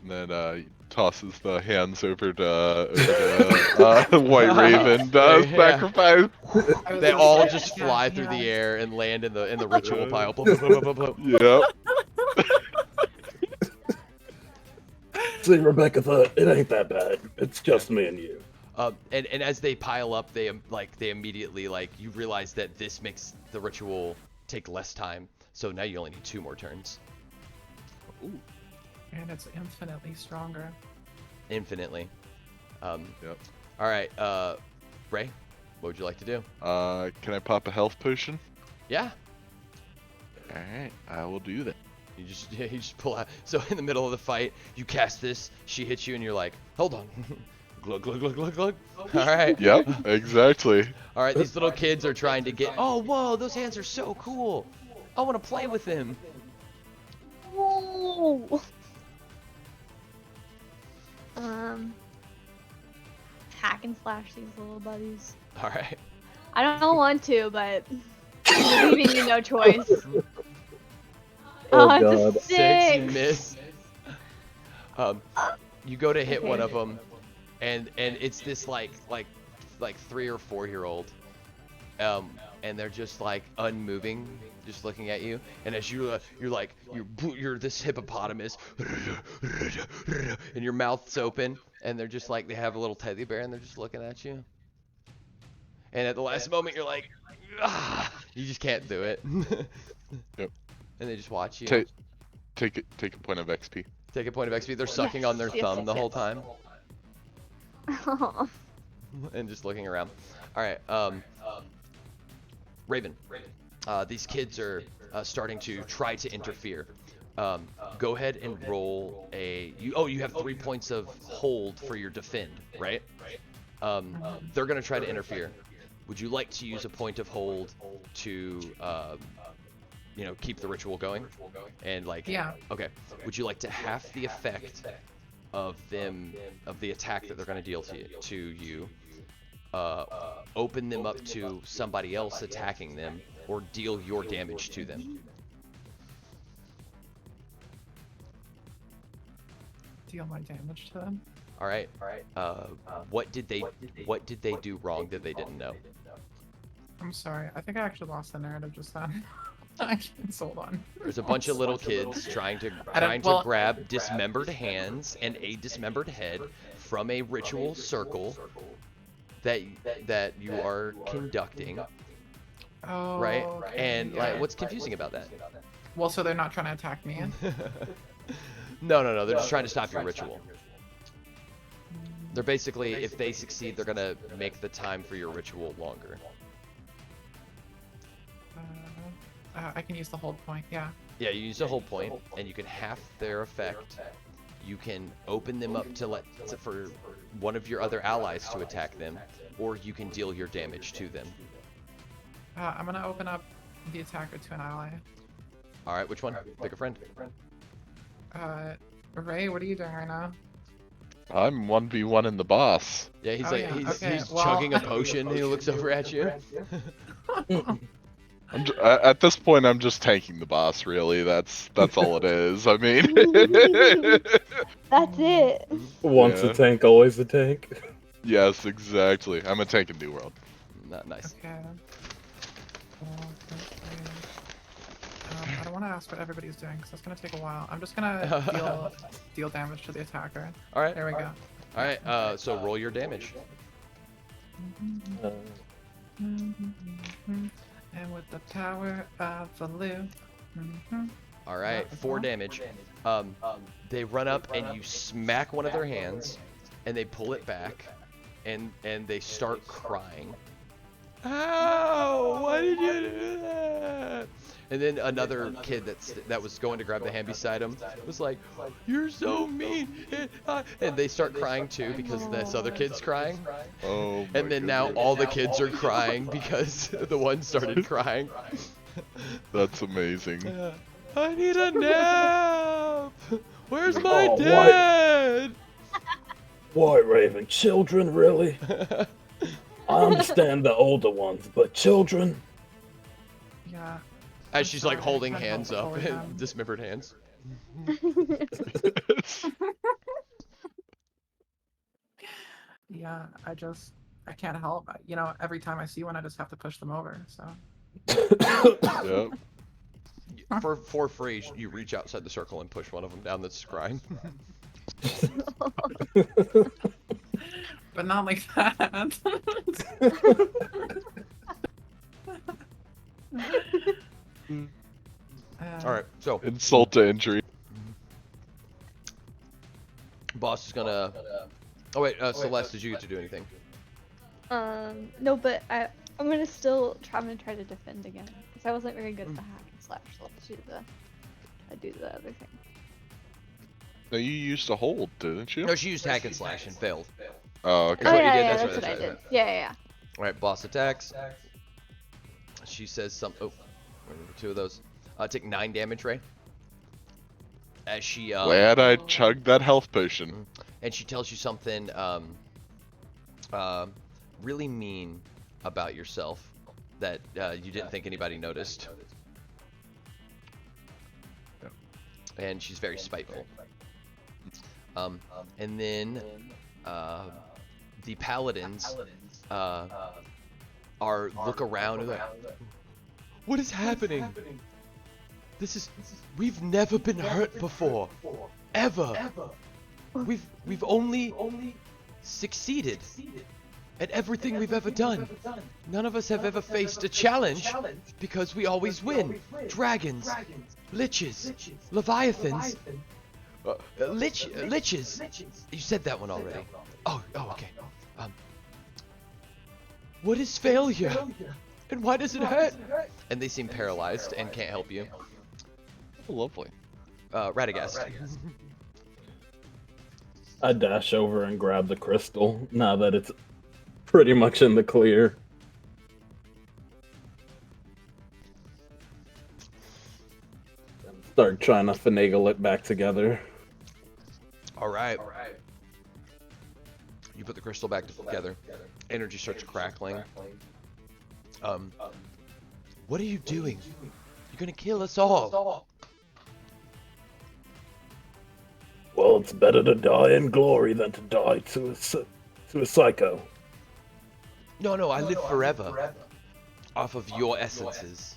And then he tosses the hands over to White Raven. Sacrifice. They all just fly through the air and land in the ritual pile. Yep. See, Rebecca, it ain't that bad. It's just me and you. And as they pile up, they immediately you realize that this makes the ritual take less time. So now you only need 2 more turns. Ooh. And it's infinitely stronger. Infinitely. Yep. All right, Ray, what would you like to do? Can I pop a health potion? Yeah. All right, I will do that. You just pull out. So in the middle of the fight, you cast this. She hits you, and you're like, hold on. Glug glug glug glug glug. All right. Yep, exactly. All right, these little kids are trying to get. Oh, whoa! Those hands are so cool. I want to play with them. Whoa. Hack and slash these little buddies. All right. I don't want to, but I'm leaving you no choice. Oh, It's a God. 6, miss. You go to hit one of them, and it's this like 3 or 4-year-old, and they're just like unmoving, just looking at you. And as you're this hippopotamus, and your mouth's open, and they're just like, they have a little teddy bear, and they're just looking at you. And at the last moment, you're like, ah, you just can't do it. Yep. And they just watch you. Take a point of XP. Take a point of XP. They're sucking on their thumb the whole time and just looking around. All right, Raven. These kids are starting to try to interfere. Go ahead and roll a. You have 3 points of hold for your defend, right? They're gonna try to interfere. Would you like to use a point of hold to keep the ritual going? And Yeah. Okay. Would you like to half the effect of the attack that they're going to deal to you, open them up to somebody else attacking them, or deal your damage to them? Deal my damage to them. All right. What did they do wrong that they didn't know? I'm sorry. I think I actually lost the narrative just then. Actually, hold on. There's a bunch of little kids trying to grab dismembered hands and a dismembered head from a ritual circle that you are conducting. Oh, Right? okay, And yeah. what's confusing about that? Well, so they're not trying to attack me. No. They're just trying to stop your ritual. They're basically, if they succeed, they're gonna make the time for your ritual longer. I can use the hold point, yeah. Yeah, you use a whole point, and you can half their effect. You can open them up for one of your other allies to attack them, or you can deal your damage to them. I'm gonna open up the attacker to an ally. All right, which one? Pick a friend. Ray, what are you doing right now? I'm 1v1 in the boss. Yeah, he's okay, he's well... chugging a potion, and he looks over at you. At this point, I'm just tanking the boss. Really, that's all it is. I mean, That's it. Once a tank, always a tank. Yes, exactly. I'm a tank in New World. Not nice. Okay. I don't want to ask what everybody's doing because that's gonna take a while. I'm just gonna deal damage to the attacker. All right. There we go. All right. So roll your damage. And with the power of the loop. All right, 4 damage. They run up and you smack one of their hands, and they pull it back, and they start crying. Ow! Why did you do that? And then another kid that was going to grab the hand beside him was like, "You're so mean," and they start crying too because this other kid's crying. Oh. And then now all the kids are crying because the one started crying. That's amazing. I need a nap. Where's my Oh, dad? White Raven, children, really? I understand the older ones, but children? Yeah. As she's like sorry, I holding can't hands help up, but bully them. dismembered hands. Yeah, I can't help. You know, every time I see one, I just have to push them over. So. Yep. For free, you reach outside the circle and push one of them down that's crying. But not like that. All right, so Insult to injury. boss is gonna. Oh wait, Celeste, did you get to do anything? No, but I'm gonna still try to defend again because I wasn't very good at the hack and slash. So I do the other thing. No, you used to hold, didn't you? No, she used hack and slash and failed. Oh, Is okay. what you yeah, did? yeah, That's that's right, what I that's did. right. Yeah. All right, boss attacks. She says some. Oh, remember 2 of those. Take 9 damage, Ray. As she Glad I chugged that health potion. and she tells you something really mean about yourself that you didn't think anybody noticed. And she's very spiteful. And then the paladins look around and like, what is happening? We've never been hurt before, ever. We've only succeeded at everything we've ever done. None of us have ever faced a challenge because we always win. Dragons, liches, leviathans, liches. You said that one already. Oh, okay. What is failure? And why does it hurt? And they seem paralyzed and can't help you. Oh, lovely. Radagast. I dash over and grab the crystal now that it's pretty much in the clear. And start trying to finagle it back together. All right. You put the crystal back together. Energy starts crackling. What are you doing? You're gonna kill us all. Well, it's better to die in glory than to die to a psycho. No, I live forever. Off of your essences.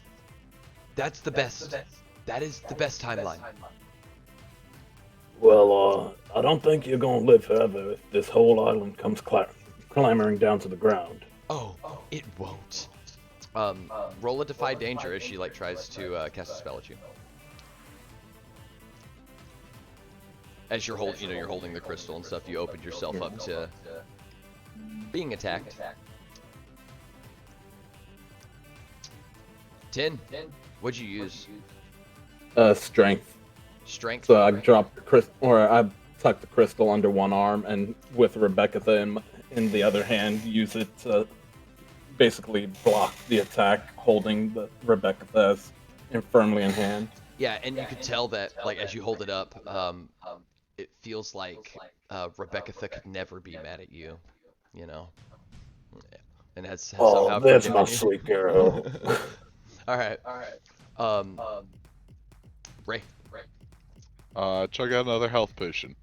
That's the best. That is the best timeline. Well, I don't think you're gonna live forever if this whole island comes clambering down to the ground. Oh, it won't. Roll a defy danger as she tries to cast a spell at you. As you're holding the crystal and stuff, you opened yourself up to being attacked. 10. What'd you use? Strength. Strength. So I dropped the crystal, or I tucked the crystal under one arm, and with Rebecca in the other hand, use it to basically block the attack, holding the Rebecca firmly in hand. Yeah, and you could tell that, as you hold it up, it feels like Rebecca could never be mad at you, and has somehow there's forgiven my you. sweet girl. All right. Ray. Chug out another health potion.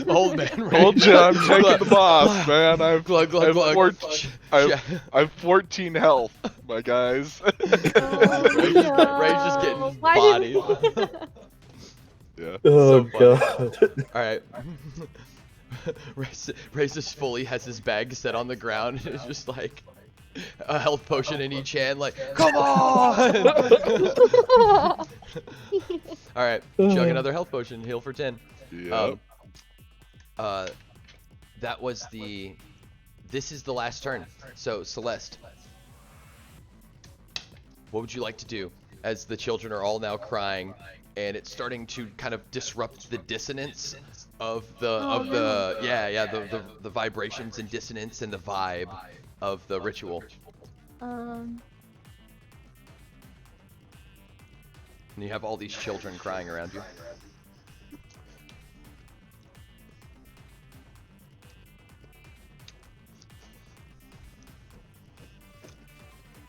Old man Ray. Told you I'm taking the boss, man. I have 14 health, my guys. Ray's just getting bodied. Yeah. Oh, So God. All right. Ray just fully has his bag set on the ground and is just like a health potion in each hand, come on! All right, chug another health potion, heal for 10. Yep. This is the last turn. So Celeste, What would you like to do? As the children are all now crying, and it's starting to kind of disrupt the dissonance of the vibrations and dissonance and the vibe of the ritual. Um, And you have all these children crying around you.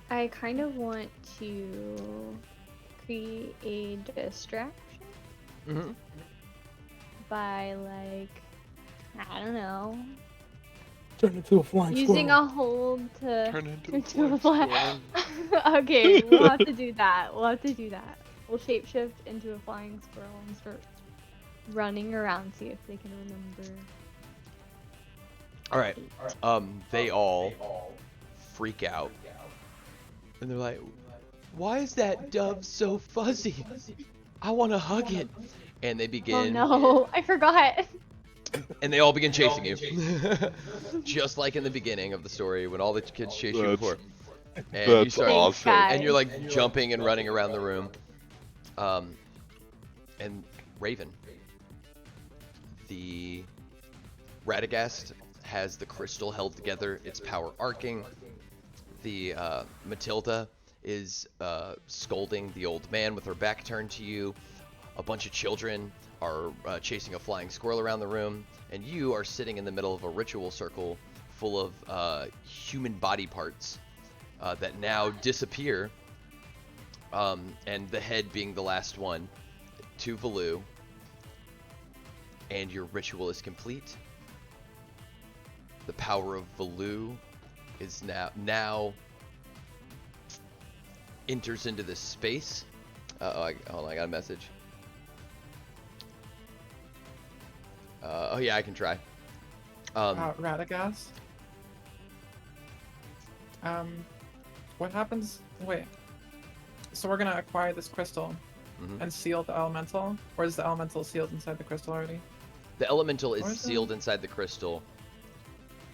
I kind of want to create a distraction Mm-hmm. by, like, I don't know, Turn into a flying using squirrel. a hold to Turn into into a a flying fly. squirrel. Okay, we'll have to do that. We'll have to do that. We'll shapeshift into a flying squirrel and start running around, see if they can remember. All right. They all freak out, and they're like, "Why is that dove so fuzzy? I want to hug it." And they Oh begin, no, I forgot. and they all begin chasing you, just like in the beginning of the story when all the kids chased you That's- before. And you That's start, awesome. guys. and you're like jumping and running around the room. And Raven, the Radagast has the crystal held together, its power arcing. The Matilda is scolding the old man with her back turned to you. A bunch of children are chasing a flying squirrel around the room, and you are sitting in the middle of a ritual circle full of human body parts that now disappear, and the head being the last one, to Valu, and your ritual is complete. The power of Valu is now enters into this space. Hold on, I got a message. Oh yeah, I can try. Radagast. What happens? Wait. So we're gonna acquire this crystal Mhm. and seal the elemental, or is the elemental sealed inside the crystal already? The elemental is Where's the- sealed inside the crystal,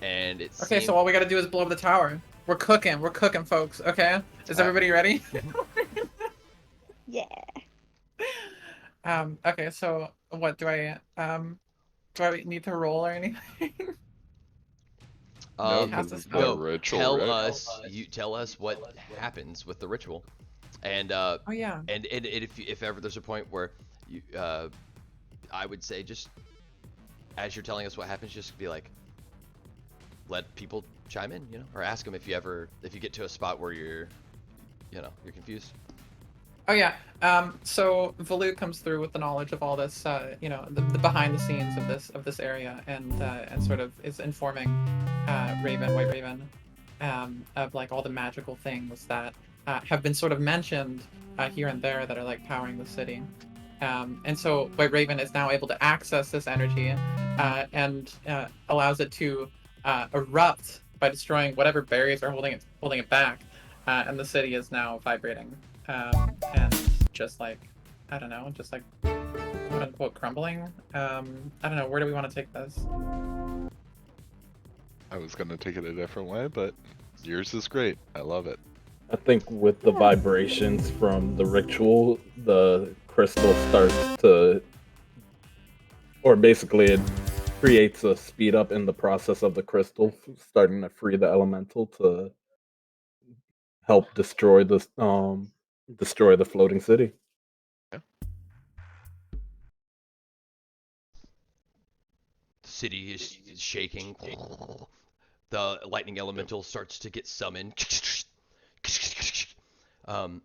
and it's Okay, so all we gotta do is blow up the tower. We're cooking, folks. Okay, is everybody ready? Yeah. Okay, so what do I need to roll or anything? No, Cast 'cause a it's spell? the ritual, tell right? us. You tell us what happens with the ritual, and Oh yeah. and if ever there's a point where you I would say just as you're telling us what happens, just be like, let people chime in, or ask them if you get to a spot where you're confused. Oh yeah. So Valu comes through with the knowledge of all this, the behind the scenes of this area, and sort of is informing White Raven, of like all the magical things that have been sort of mentioned here and there that are like powering the city. And so White Raven is now able to access this energy and allows it to erupt by destroying whatever barriers are holding it back, and the city is now vibrating. And just like, I don't know, just like quote unquote crumbling. I don't know, where do we want to take this? I was gonna take it a different way, but yours is great. I love it. I think with the vibrations from the ritual, the crystal starts to, or basically it creates a speed up in the process of the crystal, starting to free the elemental to help destroy the floating city. The city is shaking. The lightning elemental starts to get summoned. um,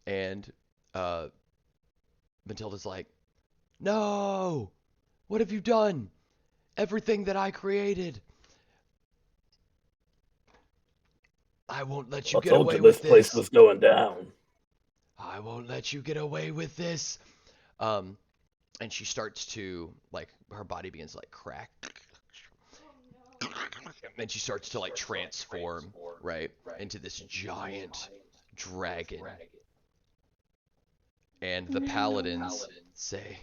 and Matilda's like, "No! What have you done? Everything that I created. I won't let you I get told away you with this place this. was going down. I won't let you get away with this." And she starts to, like, her body begins to like crack. And she starts to like transform, right, into this giant dragon. And the paladins say,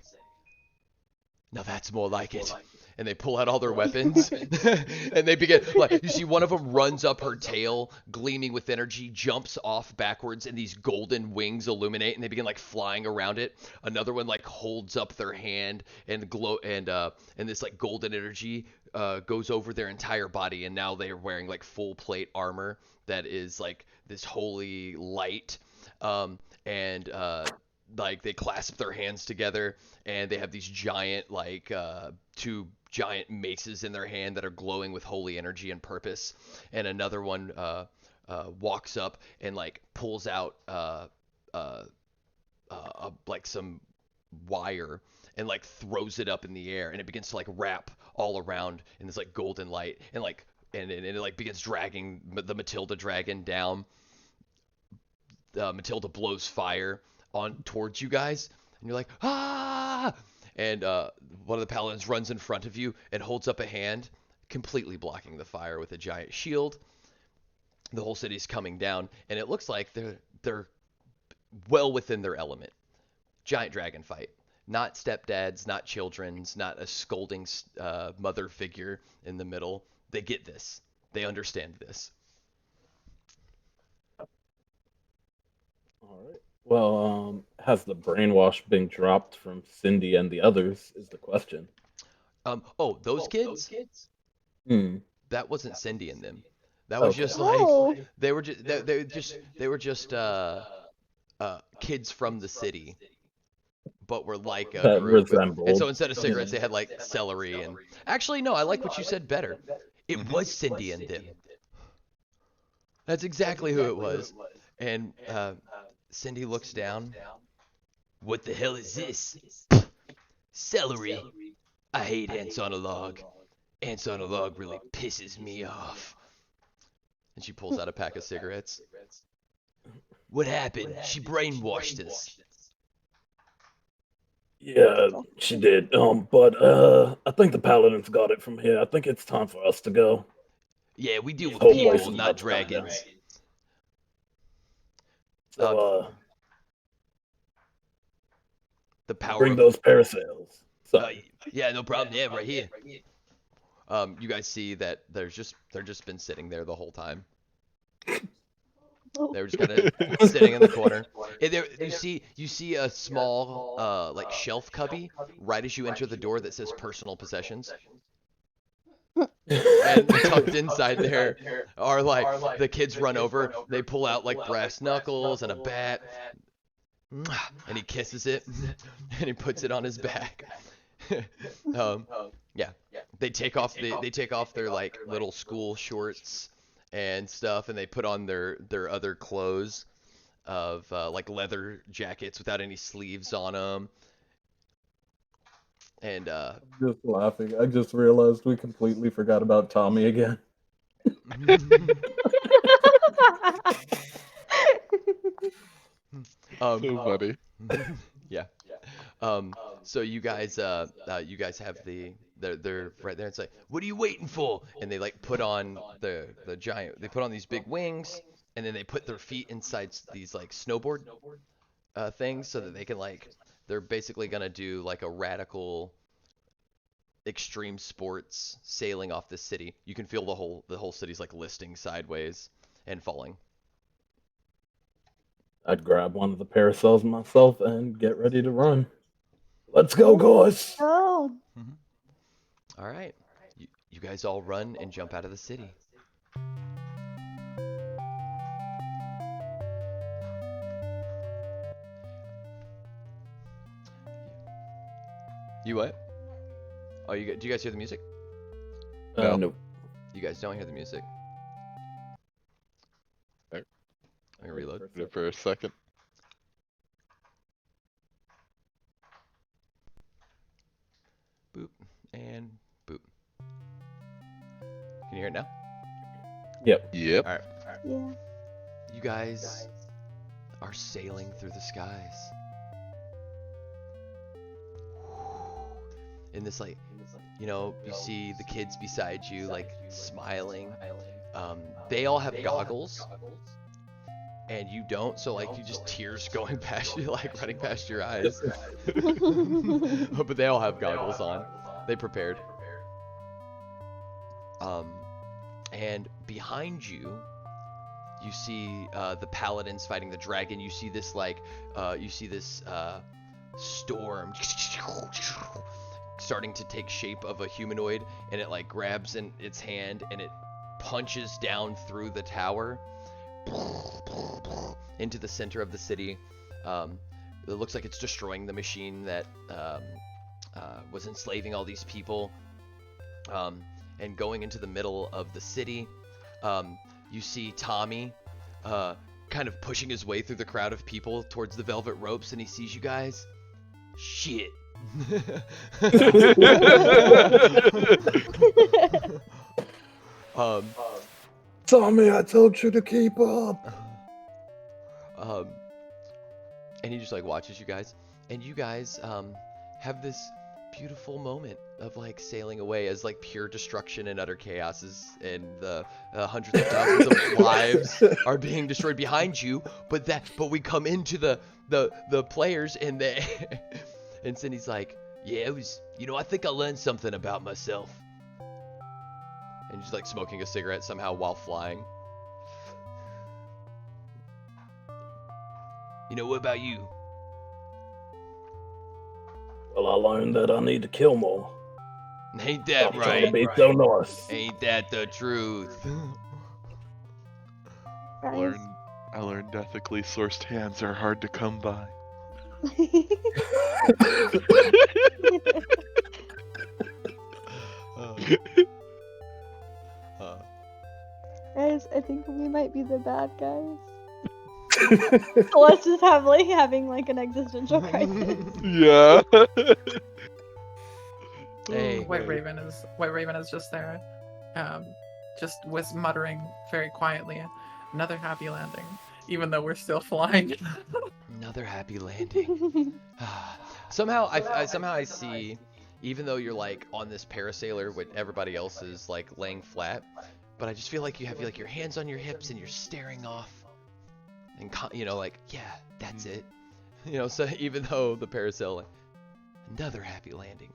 "Now that's more like it. and they pull out all their weapons and they begin, like, you see one of them runs up her tail gleaming with energy, jumps off backwards, and these golden wings illuminate and they begin like flying around it. Another one like holds up their hand and glow, and this like golden energy goes over their entire body, and now they are wearing like full plate armor that is like this holy light. And like they clasp their hands together, and they have these giant like two giant maces in their hand that are glowing with holy energy and purpose. And another one walks up and like pulls out like some wire and like throws it up in the air, and it begins to like wrap all around in this like golden light, and like and it like begins dragging the Matilda dragon down. Matilda blows fire on towards you guys, and you're like, ah! And one of the paladins runs in front of you and holds up a hand, completely blocking the fire with a giant shield. The whole city's coming down, and it looks like they're well within their element. Giant dragon fight. Not stepdads, not children's, not a scolding mother figure in the middle. They get this. They understand this. All right. Well, has the brainwash been dropped from Cindy and the others? Is the question. Oh, those kids? Hmm. That wasn't Cindy and them. That was just Oh. like they were just kids from the city, but were like a That group. resembled. And so instead of cigarettes, they had like celery. And actually, no, I like what you said better. It was Cindy and them. That's exactly who it was. And Cindy looks down. What the hell is this? Celery. I hate ants on a log. Ants on a log really pisses me off. And she pulls out a pack of cigarettes. What happened? She brainwashed us. Yeah, she did. But I think the paladins got it from here. I think it's time for us to go. Yeah, we deal with Whole people, place is not upside down. dragons. So, The power bring of those parasails. So, yeah, no problem. Yeah, right here. You guys see that they're just been sitting there the whole time. They were just kind of sitting in the corner. And there, you see a small like shelf cubby right as you enter the door that says personal possessions. And tucked inside there are like the kids run over. They pull out like brass knuckles and a bat. And he kisses it and he puts it on his back. Yeah, they take off their like little school shorts and stuff, and they put on their other clothes of like leather jackets without any sleeves on them. And just laughing. I just realized we completely forgot about Tommy again. So funny. Yeah. So you guys have they're right there. It's like, what are you waiting for? And they like put on the giant. They put on these big wings, and then they put their feet inside these like snowboard things, so that they can like. They're basically gonna do like a radical extreme sports sailing off this city. You can feel the whole city's like listing sideways and falling. I'd grab one of the parasols myself and get ready to run. Let's go, guys! Oh. All right. You guys all run and jump out of the city. You what? Oh, do you guys hear the music? No. You guys don't hear the music. There. I'm gonna reload. Wait for a second. Boop and boop. Can you hear it now? Yep. Yep. All right. Yeah. You guys are sailing through the skies. In this like, you see the kids beside you like smiling. They all have goggles, and you don't. So like you just tears going past you, like running past your eyes. But they all have goggles on. They prepared. And behind you, you see the paladins fighting the dragon. You see this storm starting to take shape of a humanoid, and it like grabs in its hand and it punches down through the tower into the center of the city. It looks like it's destroying the machine that was enslaving all these people. And going into the middle of the city, you see Tommy kind of pushing his way through the crowd of people towards the velvet ropes, and he sees you guys. Shit. Tommy, I told you to keep up. And he just like watches you guys, and you guys have this beautiful moment of like sailing away as like pure destruction and utter chaos and the hundreds of thousands of lives are being destroyed behind you. But we come into the players, and and Cindy's like, yeah, it was, I think I learned something about myself. And she's like smoking a cigarette somehow while flying. What about you? Well, I learned that I need to kill more. Ain't that Stop trying to right? be so nice. Ain't that the truth? Guys. I learned ethically sourced hands are hard to come by. Guys, I think we might be the bad guys. Celeste is having like an existential crisis. Yeah. Hey. White Raven is just there, just was muttering very quietly, "Another happy landing," even though we're still flying. Another happy landing. Somehow I see, even though you're like on this parasailer when everybody else is like laying flat, but I just feel like you have like your hands on your hips and you're staring off, and like, yeah, that's it. So even though the parasail, like, another happy landing.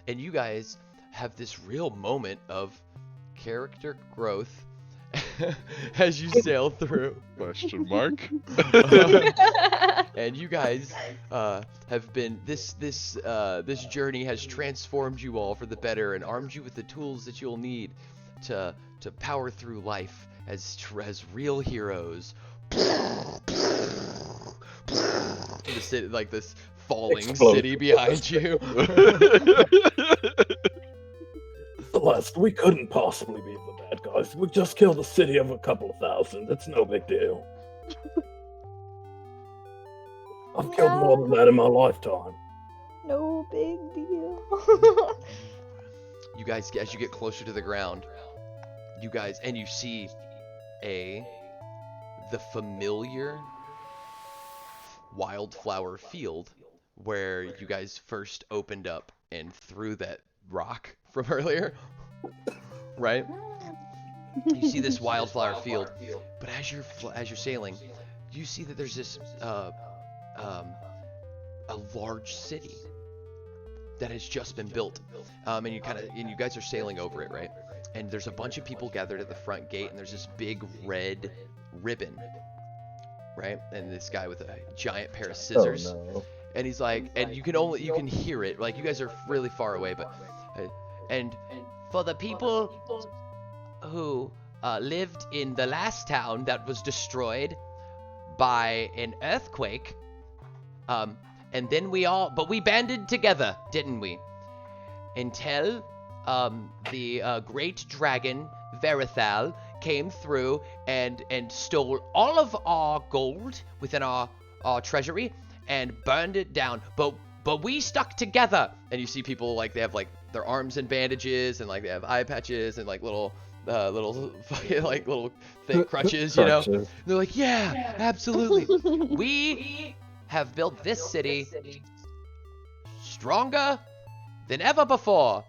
And you guys have this real moment of character growth as you sail through. Question mark. And you guys have been this journey has transformed you all for the better and armed you with the tools that you'll need to power through life as real heroes. The city, like this falling city behind you. Celeste, we couldn't possibly be the bad guys. We just killed a city of a couple of thousand. It's no big deal. I've killed more than that in my lifetime. No big deal. You guys, as you get closer to the ground, you see the familiar wildflower field where you guys first opened up and threw that rock from earlier, right? You see this wildflower field, but as you're sailing, you see that there's this a large city that has just been built, and you guys are sailing over it, right? And there's a bunch of people gathered at the front gate, and there's this big red ribbon, right? And this guy with a giant pair of scissors. Oh, no. And he's like, and you can hear it, like you guys are really far away, but and for the people who lived in the last town that was destroyed by an earthquake, and then we banded together, didn't we? Until the great dragon Verithal came through and stole all of our gold within our treasury and burned it down. But we stuck together. And you see people like they have like their arms in bandages and like they have eye patches and like little like little thick crutches, And they're like, yeah, absolutely. We have built this city stronger than ever before.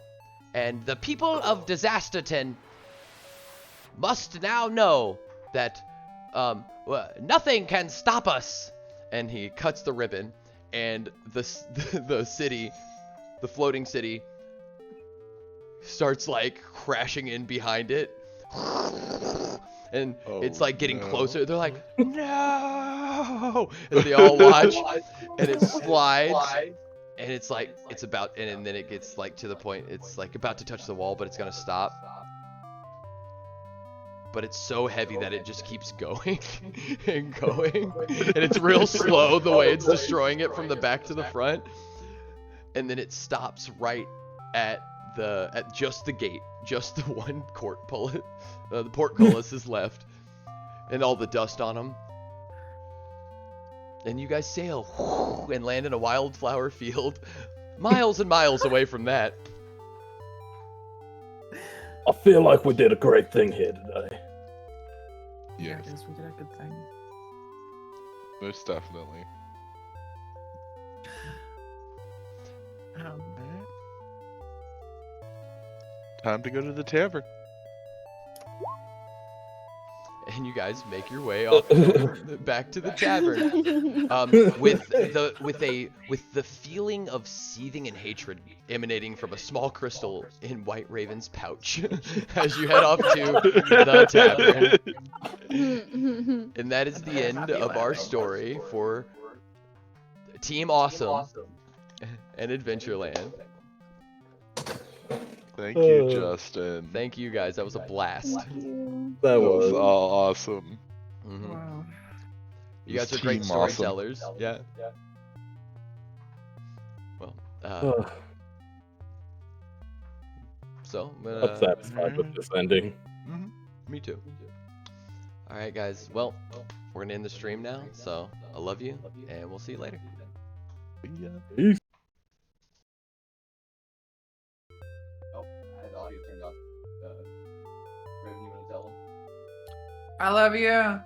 And the people of Disasterton must now know that nothing can stop us. And he cuts the ribbon, and the city, the floating city, starts like crashing in behind it. And it's like getting closer. They're like, no! As they all watch, and it slides, and it's like, it's about, and then it gets like to the point, it's like about to touch the wall, but it's gonna stop. But it's so heavy that it just keeps going and going. And it's real slow the way it's destroying it from the back to the front. And then it stops right at just the gate, just the one the portcullis is left, and all the dust on them. And you guys sail and land in a wildflower field, miles and miles away from that. I feel like we did a great thing here today. Yes, Yes, we did a good thing. most definitely. Time to go to the tavern. And you guys make your way off back to the tavern, with the feeling of seething and hatred emanating from a small crystal in White Raven's pouch as you head off to the tavern. And that is the end of our story for Team Awesome and Adventureland. Thank you, Justin. Thank you guys. That was a blast. Thank you. That That was was all awesome. Mhm. Wow. You guys This are great team awesome. storytellers. Yeah. Well, so I'm gonna. I'm satisfied with this ending. Me too. All right, guys. Well, we're gonna end the stream now. So I love you, and we'll see you later. Yeah. Peace. I love you.